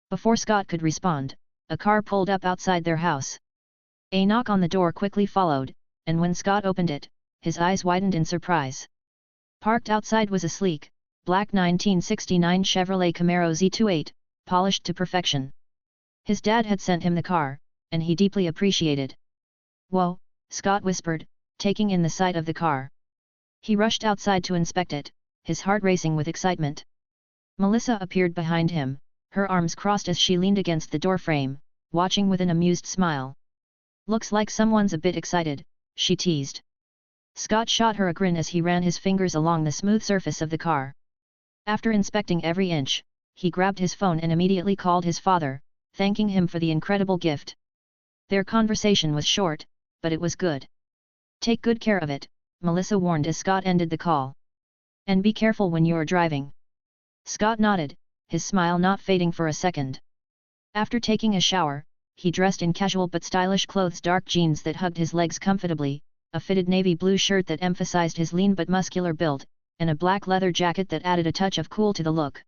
Before Scott could respond, a car pulled up outside their house. A knock on the door quickly followed, and when Scott opened it, his eyes widened in surprise. Parked outside was a sleek, black 1969 Chevrolet Camaro Z28, polished to perfection. His dad had sent him the car, and he deeply appreciated. Whoa, Scott whispered, taking in the sight of the car. He rushed outside to inspect it, his heart racing with excitement. Melissa appeared behind him, her arms crossed as she leaned against the doorframe, watching with an amused smile. Looks like someone's a bit excited, she teased. Scott shot her a grin as he ran his fingers along the smooth surface of the car. After inspecting every inch, he grabbed his phone and immediately called his father, thanking him for the incredible gift. Their conversation was short, but it was good. Take good care of it, Melissa warned as Scott ended the call. And be careful when you're driving. Scott nodded, his smile not fading for a second. After taking a shower, he dressed in casual but stylish clothes, dark jeans that hugged his legs comfortably, a fitted navy blue shirt that emphasized his lean but muscular build, and a black leather jacket that added a touch of cool to the look.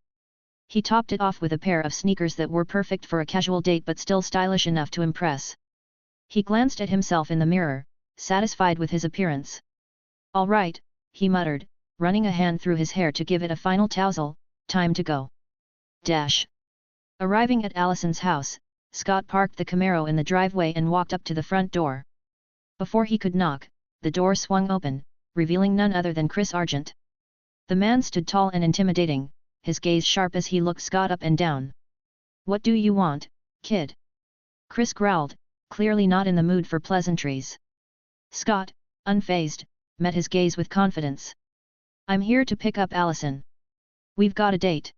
He topped it off with a pair of sneakers that were perfect for a casual date but still stylish enough to impress. He glanced at himself in the mirror, satisfied with his appearance. All right, he muttered, running a hand through his hair to give it a final tousle, time to go. Arriving at Allison's house, Scott parked the Camaro in the driveway and walked up to the front door. Before he could knock, the door swung open, revealing none other than Chris Argent. The man stood tall and intimidating, his gaze sharp as he looked Scott up and down. What do you want, kid? Chris growled, clearly not in the mood for pleasantries. Scott, unfazed, met his gaze with confidence. I'm here to pick up Allison. We've got a date.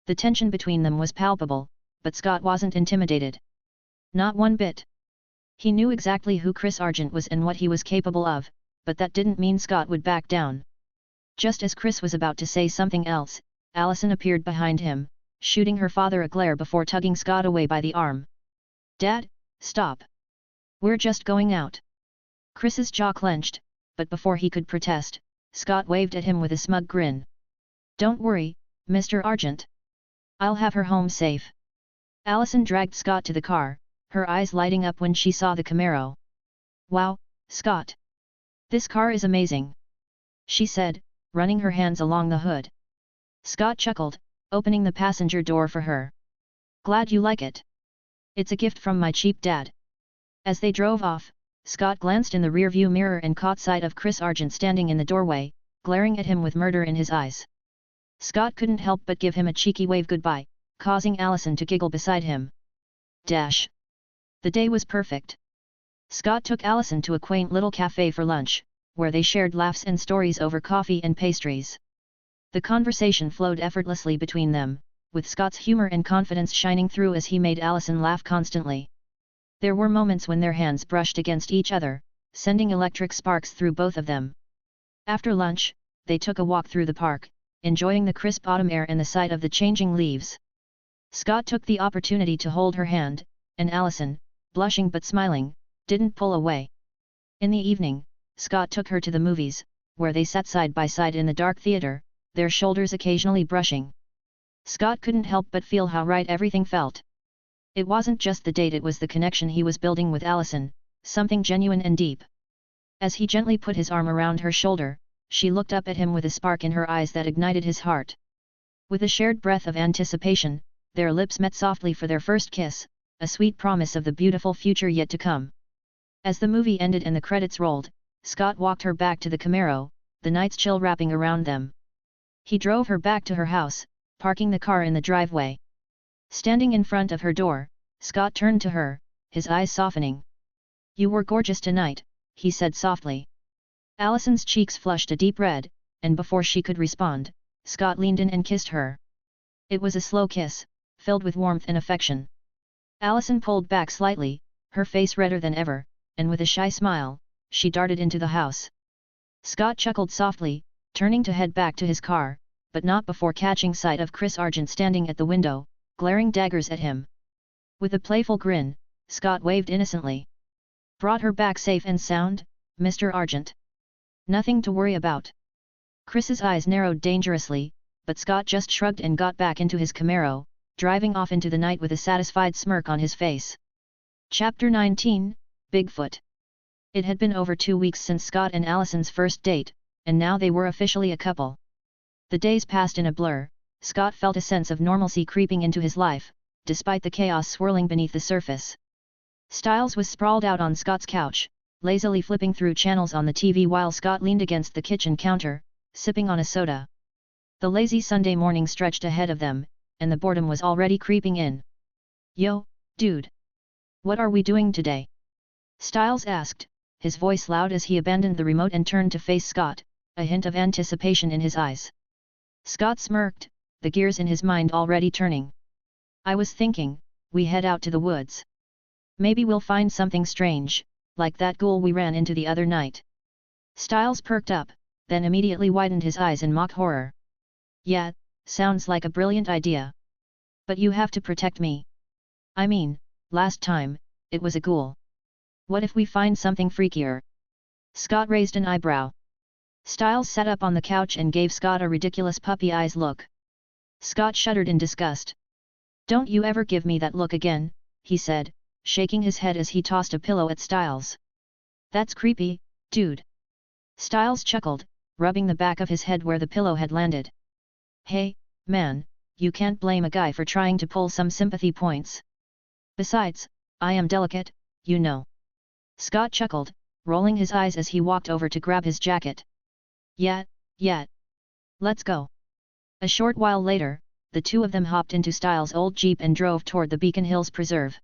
The tension between them was palpable, but Scott wasn't intimidated. Not one bit. He knew exactly who Chris Argent was and what he was capable of, but that didn't mean Scott would back down. Just as Chris was about to say something else, Allison appeared behind him, shooting her father a glare before tugging Scott away by the arm. Dad, stop. We're just going out. Chris's jaw clenched, but before he could protest, Scott waved at him with a smug grin. Don't worry, Mr. Argent. I'll have her home safe. Allison dragged Scott to the car, her eyes lighting up when she saw the Camaro. Wow, Scott. This car is amazing. She said, running her hands along the hood. Scott chuckled, opening the passenger door for her. Glad you like it. It's a gift from my cheap dad. As they drove off, Scott glanced in the rearview mirror and caught sight of Chris Argent standing in the doorway, glaring at him with murder in his eyes. Scott couldn't help but give him a cheeky wave goodbye, causing Allison to giggle beside him. The day was perfect. Scott took Allison to a quaint little cafe for lunch, where they shared laughs and stories over coffee and pastries. The conversation flowed effortlessly between them, with Scott's humor and confidence shining through as he made Allison laugh constantly. There were moments when their hands brushed against each other, sending electric sparks through both of them. After lunch, they took a walk through the park, enjoying the crisp autumn air and the sight of the changing leaves. Scott took the opportunity to hold her hand, and Allison, blushing but smiling, didn't pull away. In the evening, Scott took her to the movies, where they sat side by side in the dark theater, their shoulders occasionally brushing. Scott couldn't help but feel how right everything felt. It wasn't just the date, it was the connection he was building with Allison, something genuine and deep. As he gently put his arm around her shoulder, she looked up at him with a spark in her eyes that ignited his heart. With a shared breath of anticipation, their lips met softly for their first kiss, a sweet promise of the beautiful future yet to come. As the movie ended and the credits rolled, Scott walked her back to the Camaro, the night's chill wrapping around them. He drove her back to her house, parking the car in the driveway. Standing in front of her door, Scott turned to her, his eyes softening. "You were gorgeous tonight," he said softly. Allison's cheeks flushed a deep red, and before she could respond, Scott leaned in and kissed her. It was a slow kiss, filled with warmth and affection. Allison pulled back slightly, her face redder than ever, and with a shy smile, she darted into the house. Scott chuckled softly, turning to head back to his car, but not before catching sight of Chris Argent standing at the window, glaring daggers at him. With a playful grin, Scott waved innocently. "Brought her back safe and sound, Mr. Argent?" "Nothing to worry about." Chris's eyes narrowed dangerously, but Scott just shrugged and got back into his Camaro, driving off into the night with a satisfied smirk on his face. Chapter 19, Bigfoot. It had been over 2 weeks since Scott and Allison's first date, and now they were officially a couple. The days passed in a blur. Scott felt a sense of normalcy creeping into his life, despite the chaos swirling beneath the surface. Styles was sprawled out on Scott's couch, lazily flipping through channels on the TV while Scott leaned against the kitchen counter, sipping on a soda. The lazy Sunday morning stretched ahead of them, and the boredom was already creeping in. "Yo, dude. What are we doing today?" Styles asked, his voice loud as he abandoned the remote and turned to face Scott, a hint of anticipation in his eyes. Scott smirked, the gears in his mind already turning. "I was thinking, we head out to the woods. Maybe we'll find something strange, like that ghoul we ran into the other night." Styles perked up, then immediately widened his eyes in mock horror. "Yeah, sounds like a brilliant idea. But you have to protect me. I mean, last time, it was a ghoul. What if we find something freakier?" Scott raised an eyebrow. Styles sat up on the couch and gave Scott a ridiculous puppy eyes look. Scott shuddered in disgust. "Don't you ever give me that look again," he said, shaking his head as he tossed a pillow at Styles. "That's creepy, dude." Styles chuckled, rubbing the back of his head where the pillow had landed. "Hey, man, you can't blame a guy for trying to pull some sympathy points. Besides, I am delicate, you know." Scott chuckled, rolling his eyes as he walked over to grab his jacket. Yeah. Let's go." A short while later, the two of them hopped into Styles' old Jeep and drove toward the Beacon Hills Preserve.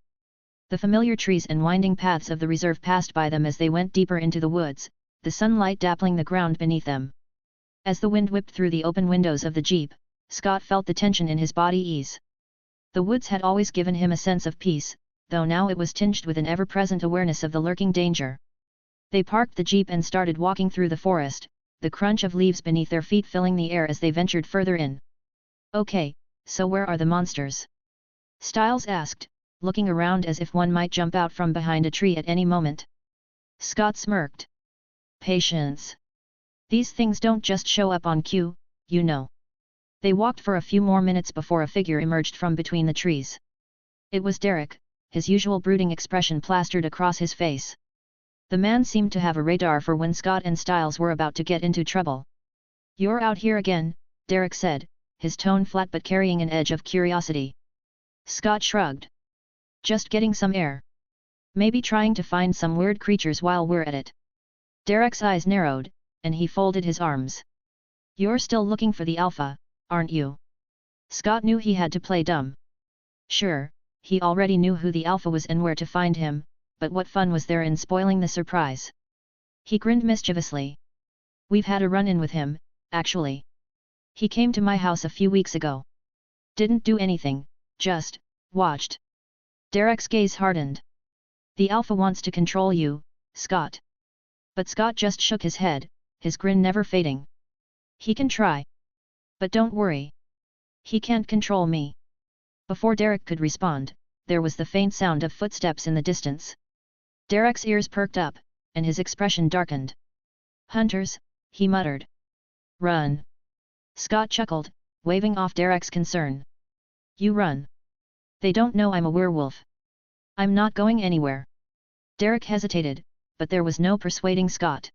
The familiar trees and winding paths of the reserve passed by them as they went deeper into the woods, the sunlight dappling the ground beneath them. As the wind whipped through the open windows of the Jeep, Scott felt the tension in his body ease. The woods had always given him a sense of peace, though now it was tinged with an ever-present awareness of the lurking danger. They parked the Jeep and started walking through the forest, the crunch of leaves beneath their feet filling the air as they ventured further in. "Okay, so where are the monsters?" Styles asked, looking around as if one might jump out from behind a tree at any moment. Scott smirked. "Patience. These things don't just show up on cue, you know." They walked for a few more minutes before a figure emerged from between the trees. It was Derek, his usual brooding expression plastered across his face. The man seemed to have a radar for when Scott and Styles were about to get into trouble. "You're out here again," Derek said, his tone flat but carrying an edge of curiosity. Scott shrugged. "Just getting some air. Maybe trying to find some weird creatures while we're at it." Derek's eyes narrowed, and he folded his arms. "You're still looking for the Alpha, aren't you?" Scott knew he had to play dumb. Sure, he already knew who the Alpha was and where to find him, but what fun was there in spoiling the surprise? He grinned mischievously. "We've had a run-in with him, actually. He came to my house a few weeks ago. Didn't do anything, just watched." Derek's gaze hardened. "The Alpha wants to control you, Scott." But Scott just shook his head, his grin never fading. "He can try. But don't worry. He can't control me." Before Derek could respond, there was the faint sound of footsteps in the distance. Derek's ears perked up, and his expression darkened. "Hunters," he muttered. Run! Scott chuckled, waving off Derek's concern. You run. They don't know I'm a werewolf. I'm not going anywhere. Derek hesitated, but there was no persuading Scott.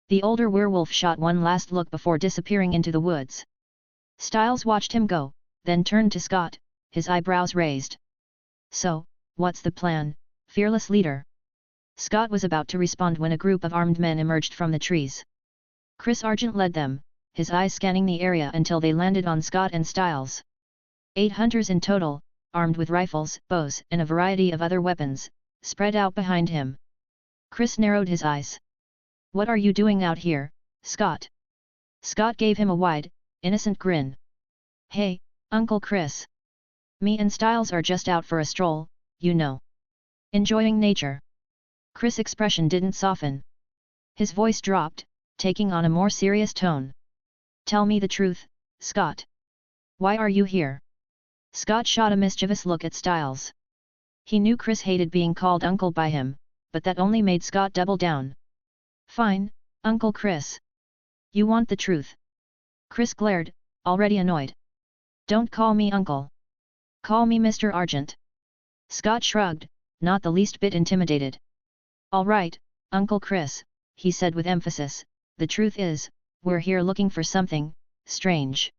The older werewolf shot one last look before disappearing into the woods. Styles watched him go, then turned to Scott, his eyebrows raised. So, what's the plan, fearless leader? Scott was about to respond when a group of armed men emerged from the trees. Chris Argent led them, his eyes scanning the area until they landed on Scott and Styles. 8 hunters in total, armed with rifles, bows and a variety of other weapons, spread out behind him. Chris narrowed his eyes. What are you doing out here, Scott? Scott gave him a wide, innocent grin. Hey, Uncle Chris. Me and Styles are just out for a stroll, you know. Enjoying nature. Chris' expression didn't soften. His voice dropped, taking on a more serious tone. Tell me the truth, Scott. Why are you here? Scott shot a mischievous look at Styles. He knew Chris hated being called uncle by him, but that only made Scott double down. Fine, Uncle Chris. You want the truth. Chris glared, already annoyed. Don't call me uncle. Call me Mr. Argent. Scott shrugged, not the least bit intimidated. All right, Uncle Chris, he said with emphasis, the truth is, we're here looking for something strange.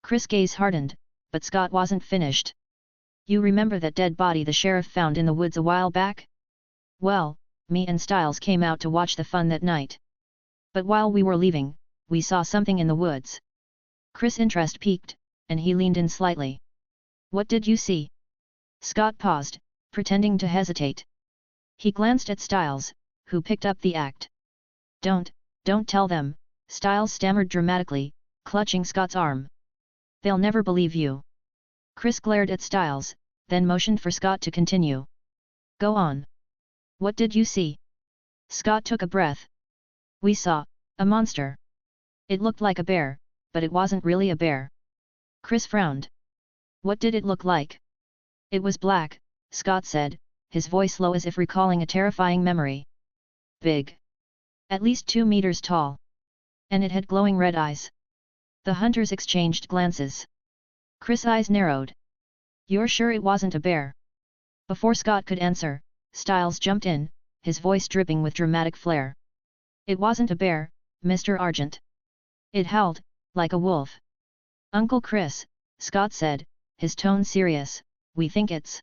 Chris' gaze hardened, but Scott wasn't finished. You remember that dead body the sheriff found in the woods a while back? Well, me and Styles came out to watch the fun that night. But while we were leaving, we saw something in the woods. Chris' interest piqued, and he leaned in slightly. What did you see? Scott paused, pretending to hesitate. He glanced at Styles, who picked up the act. Don't tell them, Styles stammered dramatically, clutching Scott's arm. They'll never believe you. Chris glared at Styles, then motioned for Scott to continue. Go on. What did you see? Scott took a breath. We saw a monster. It looked like a bear, but it wasn't really a bear. Chris frowned. What did it look like? It was black, Scott said, his voice low as if recalling a terrifying memory. Big. At least 2 meters tall. And it had glowing red eyes. The hunters exchanged glances. Chris' eyes narrowed. You're sure it wasn't a bear? Before Scott could answer, Styles jumped in, his voice dripping with dramatic flair. It wasn't a bear, Mr. Argent. It howled, like a wolf. Uncle Chris, Scott said, his tone serious, we think it's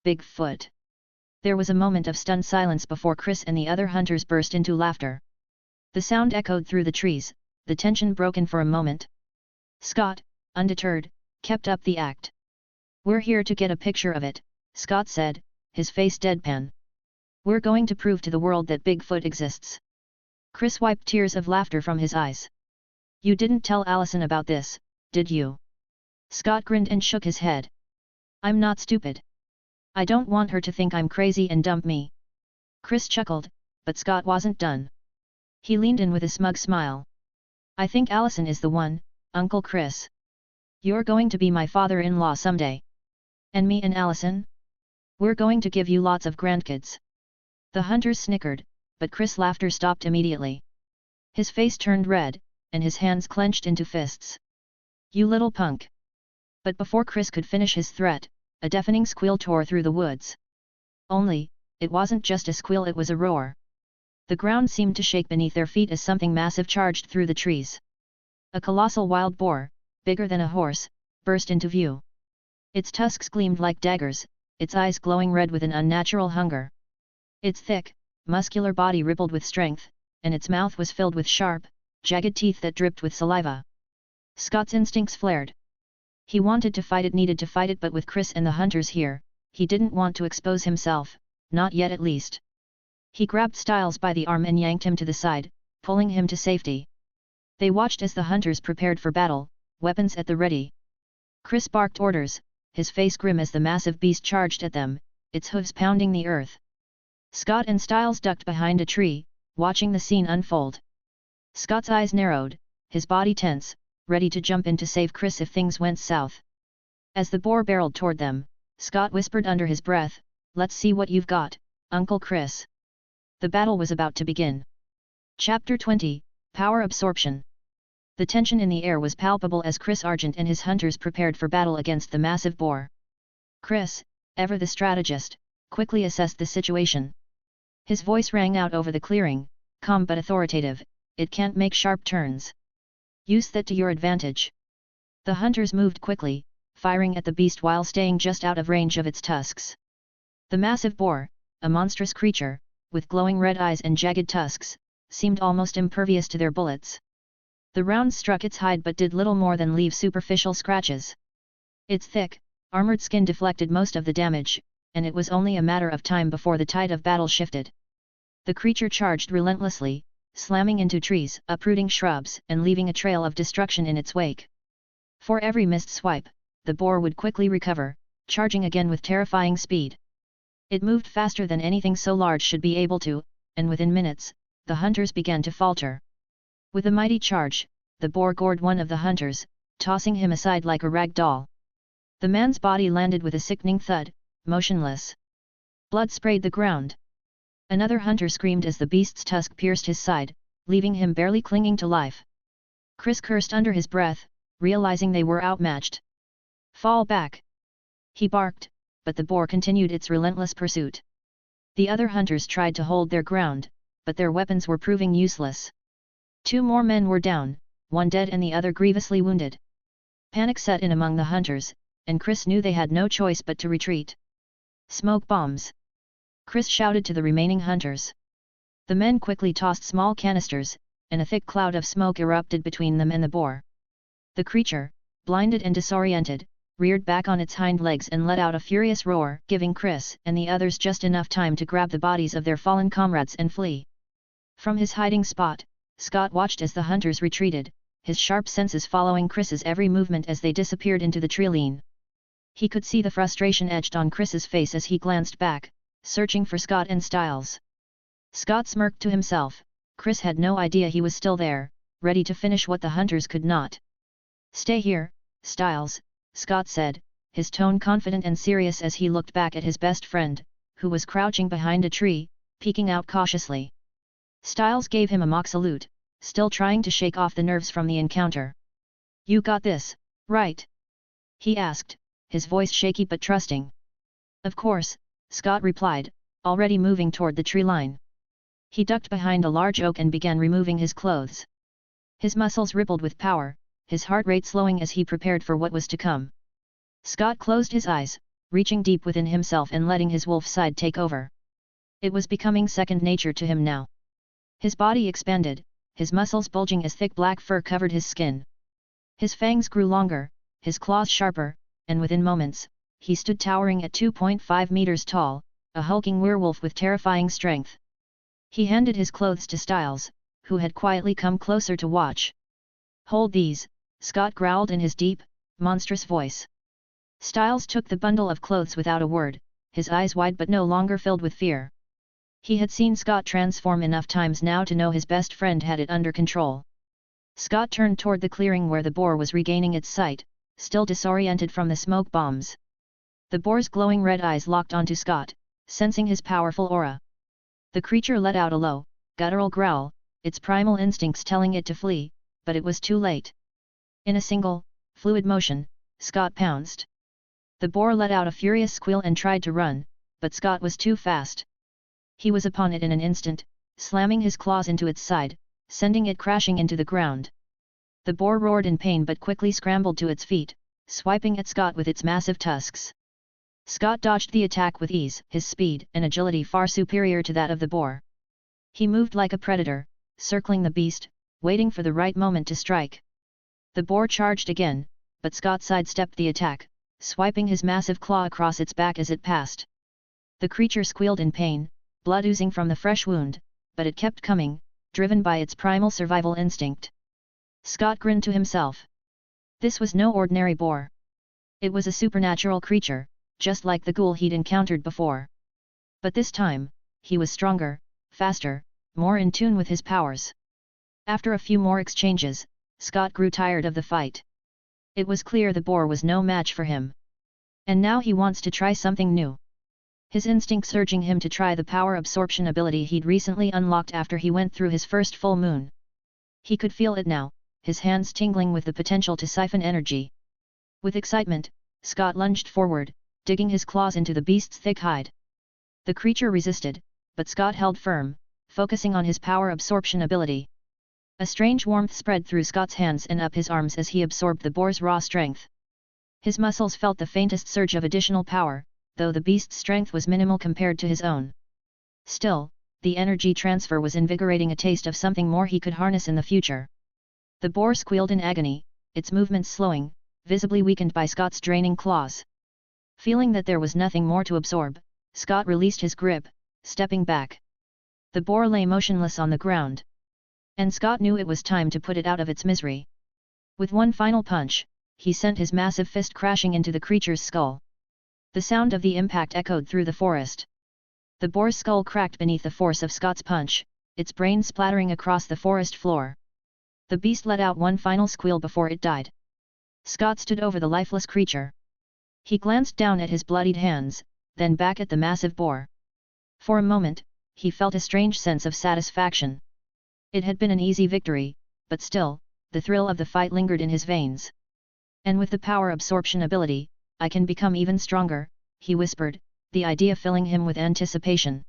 Bigfoot. There was a moment of stunned silence before Chris and the other hunters burst into laughter. The sound echoed through the trees, the tension broken for a moment. Scott, undeterred, kept up the act. We're here to get a picture of it, Scott said, his face deadpan. We're going to prove to the world that Bigfoot exists. Chris wiped tears of laughter from his eyes. You didn't tell Allison about this, did you? Scott grinned and shook his head. I'm not stupid. I don't want her to think I'm crazy and dump me. Chris chuckled, but Scott wasn't done. He leaned in with a smug smile. I think Allison is the one, Uncle Chris. You're going to be my father-in-law someday. And me and Allison? We're going to give you lots of grandkids. The hunters snickered, but Chris' laughter stopped immediately. His face turned red, and his hands clenched into fists. You little punk. But before Chris could finish his threat, a deafening squeal tore through the woods. Only, it wasn't just a squeal, it was a roar. The ground seemed to shake beneath their feet as something massive charged through the trees. A colossal wild boar, bigger than a horse, burst into view. Its tusks gleamed like daggers, its eyes glowing red with an unnatural hunger. Its thick, muscular body rippled with strength, and its mouth was filled with sharp, jagged teeth that dripped with saliva. Scott's instincts flared. He wanted to fight it, needed to fight it, but with Chris and the hunters here, he didn't want to expose himself, not yet at least. He grabbed Styles by the arm and yanked him to the side, pulling him to safety. They watched as the hunters prepared for battle, weapons at the ready. Chris barked orders, his face grim as the massive beast charged at them, its hooves pounding the earth. Scott and Styles ducked behind a tree, watching the scene unfold. Scott's eyes narrowed, his body tense, ready to jump in to save Chris if things went south. As the boar barreled toward them, Scott whispered under his breath, "Let's see what you've got, Uncle Chris." The battle was about to begin. Chapter 20, Power absorption. The tension in the air was palpable as Chris Argent and his hunters prepared for battle against the massive boar. Chris, ever the strategist, quickly assessed the situation. His voice rang out over the clearing, calm but authoritative, "It can't make sharp turns. Use that to your advantage." The hunters moved quickly, firing at the beast while staying just out of range of its tusks. The massive boar, a monstrous creature, with glowing red eyes and jagged tusks, seemed almost impervious to their bullets. The rounds struck its hide but did little more than leave superficial scratches. Its thick, armored skin deflected most of the damage, and it was only a matter of time before the tide of battle shifted. The creature charged relentlessly, slamming into trees, uprooting shrubs, and leaving a trail of destruction in its wake. For every missed swipe, the boar would quickly recover, charging again with terrifying speed. It moved faster than anything so large should be able to, and within minutes, the hunters began to falter. With a mighty charge, the boar gored one of the hunters, tossing him aside like a rag doll. The man's body landed with a sickening thud, motionless. Blood sprayed the ground. Another hunter screamed as the beast's tusk pierced his side, leaving him barely clinging to life. Chris cursed under his breath, realizing they were outmatched. "Fall back!" he barked, but the boar continued its relentless pursuit. The other hunters tried to hold their ground, but their weapons were proving useless. 2 more men were down, one dead and the other grievously wounded. Panic set in among the hunters, and Chris knew they had no choice but to retreat. "Smoke bombs!" Chris shouted to the remaining hunters. The men quickly tossed small canisters, and a thick cloud of smoke erupted between them and the boar. The creature, blinded and disoriented, reared back on its hind legs and let out a furious roar, giving Chris and the others just enough time to grab the bodies of their fallen comrades and flee. From his hiding spot, Scott watched as the hunters retreated, his sharp senses following Chris's every movement as they disappeared into the treeline. He could see the frustration etched on Chris's face as he glanced back, searching for Scott and Styles. Scott smirked to himself. Chris had no idea he was still there, ready to finish what the hunters could not. "Stay here, Styles," Scott said, his tone confident and serious as he looked back at his best friend, who was crouching behind a tree, peeking out cautiously. Styles gave him a mock salute, still trying to shake off the nerves from the encounter. "You got this, right?" he asked, his voice shaky but trusting. "Of course," Scott replied, already moving toward the tree line. He ducked behind a large oak and began removing his clothes. His muscles rippled with power, his heart rate slowing as he prepared for what was to come. Scott closed his eyes, reaching deep within himself and letting his wolf side take over. It was becoming second nature to him now. His body expanded, his muscles bulging as thick black fur covered his skin. His fangs grew longer, his claws sharper, and within moments, he stood towering at 2.5 meters tall, a hulking werewolf with terrifying strength. He handed his clothes to Styles, who had quietly come closer to watch. "Hold these," Scott growled in his deep, monstrous voice. Styles took the bundle of clothes without a word, his eyes wide but no longer filled with fear. He had seen Scott transform enough times now to know his best friend had it under control. Scott turned toward the clearing where the boar was regaining its sight, still disoriented from the smoke bombs. The boar's glowing red eyes locked onto Scott, sensing his powerful aura. The creature let out a low, guttural growl, its primal instincts telling it to flee, but it was too late. In a single, fluid motion, Scott pounced. The boar let out a furious squeal and tried to run, but Scott was too fast. He was upon it in an instant, slamming his claws into its side, sending it crashing into the ground. The boar roared in pain but quickly scrambled to its feet, swiping at Scott with its massive tusks. Scott dodged the attack with ease, his speed and agility far superior to that of the boar. He moved like a predator, circling the beast, waiting for the right moment to strike. The boar charged again, but Scott sidestepped the attack, swiping his massive claw across its back as it passed. The creature squealed in pain, blood oozing from the fresh wound, but it kept coming, driven by its primal survival instinct. Scott grinned to himself. This was no ordinary boar. It was a supernatural creature, just like the ghoul he'd encountered before. But this time, he was stronger, faster, more in tune with his powers. After a few more exchanges, Scott grew tired of the fight. It was clear the boar was no match for him. And now he wants to try something new. His instincts urging him to try the power absorption ability he'd recently unlocked after he went through his first full moon. He could feel it now, his hands tingling with the potential to siphon energy. With excitement, Scott lunged forward, digging his claws into the beast's thick hide. The creature resisted, but Scott held firm, focusing on his power absorption ability. A strange warmth spread through Scott's hands and up his arms as he absorbed the boar's raw strength. His muscles felt the faintest surge of additional power, though the beast's strength was minimal compared to his own. Still, the energy transfer was invigorating, a taste of something more he could harness in the future. The boar squealed in agony, its movements slowing, visibly weakened by Scott's draining claws. Feeling that there was nothing more to absorb, Scott released his grip, stepping back. The boar lay motionless on the ground. And Scott knew it was time to put it out of its misery. With one final punch, he sent his massive fist crashing into the creature's skull. The sound of the impact echoed through the forest. The boar's skull cracked beneath the force of Scott's punch, its brain splattering across the forest floor. The beast let out one final squeal before it died. Scott stood over the lifeless creature. He glanced down at his bloodied hands, then back at the massive boar. For a moment, he felt a strange sense of satisfaction. It had been an easy victory, but still, the thrill of the fight lingered in his veins. And with the power absorption ability, I can become even stronger, he whispered, the idea filling him with anticipation.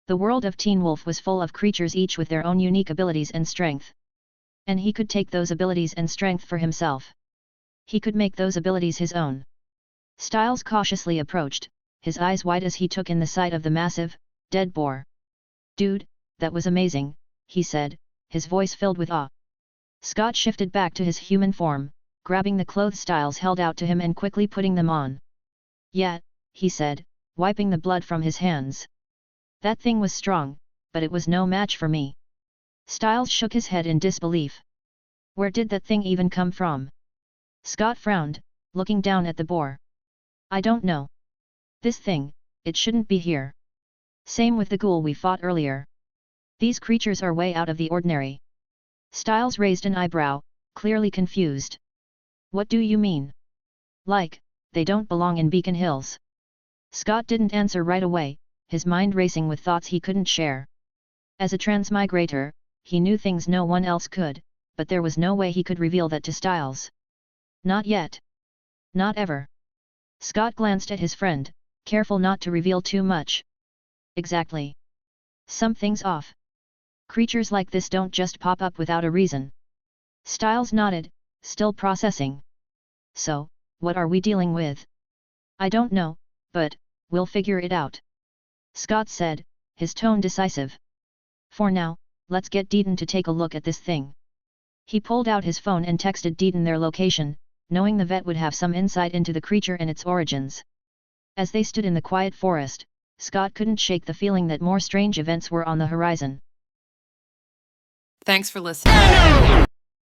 The world of Teen Wolf was full of creatures each with their own unique abilities and strength. And he could take those abilities and strength for himself. He could make those abilities his own. Styles cautiously approached, his eyes wide as he took in the sight of the massive, dead boar. "Dude, that was amazing," he said, his voice filled with awe. Scott shifted back to his human form, grabbing the clothes Styles held out to him and quickly putting them on. "Yeah," he said, wiping the blood from his hands. "That thing was strong, but it was no match for me." Styles shook his head in disbelief. "Where did that thing even come from?" Scott frowned, looking down at the boar. "I don't know. This thing, it shouldn't be here. Same with the ghoul we fought earlier. These creatures are way out of the ordinary." Styles raised an eyebrow, clearly confused. "What do you mean? Like, they don't belong in Beacon Hills?" Scott didn't answer right away, his mind racing with thoughts he couldn't share. As a transmigrator, he knew things no one else could, but there was no way he could reveal that to Styles. Not yet. Not ever. Scott glanced at his friend, careful not to reveal too much. "Exactly. Something's off. Creatures like this don't just pop up without a reason." Styles nodded, still processing. "So, what are we dealing with?" "I don't know, but we'll figure it out," Scott said, his tone decisive. "For now, let's get Deepening to take a look at this thing." He pulled out his phone and texted Deepening their location, knowing the vet would have some insight into the creature and its origins. As they stood in the quiet forest, Scott couldn't shake the feeling that more strange events were on the horizon. Thanks for listening.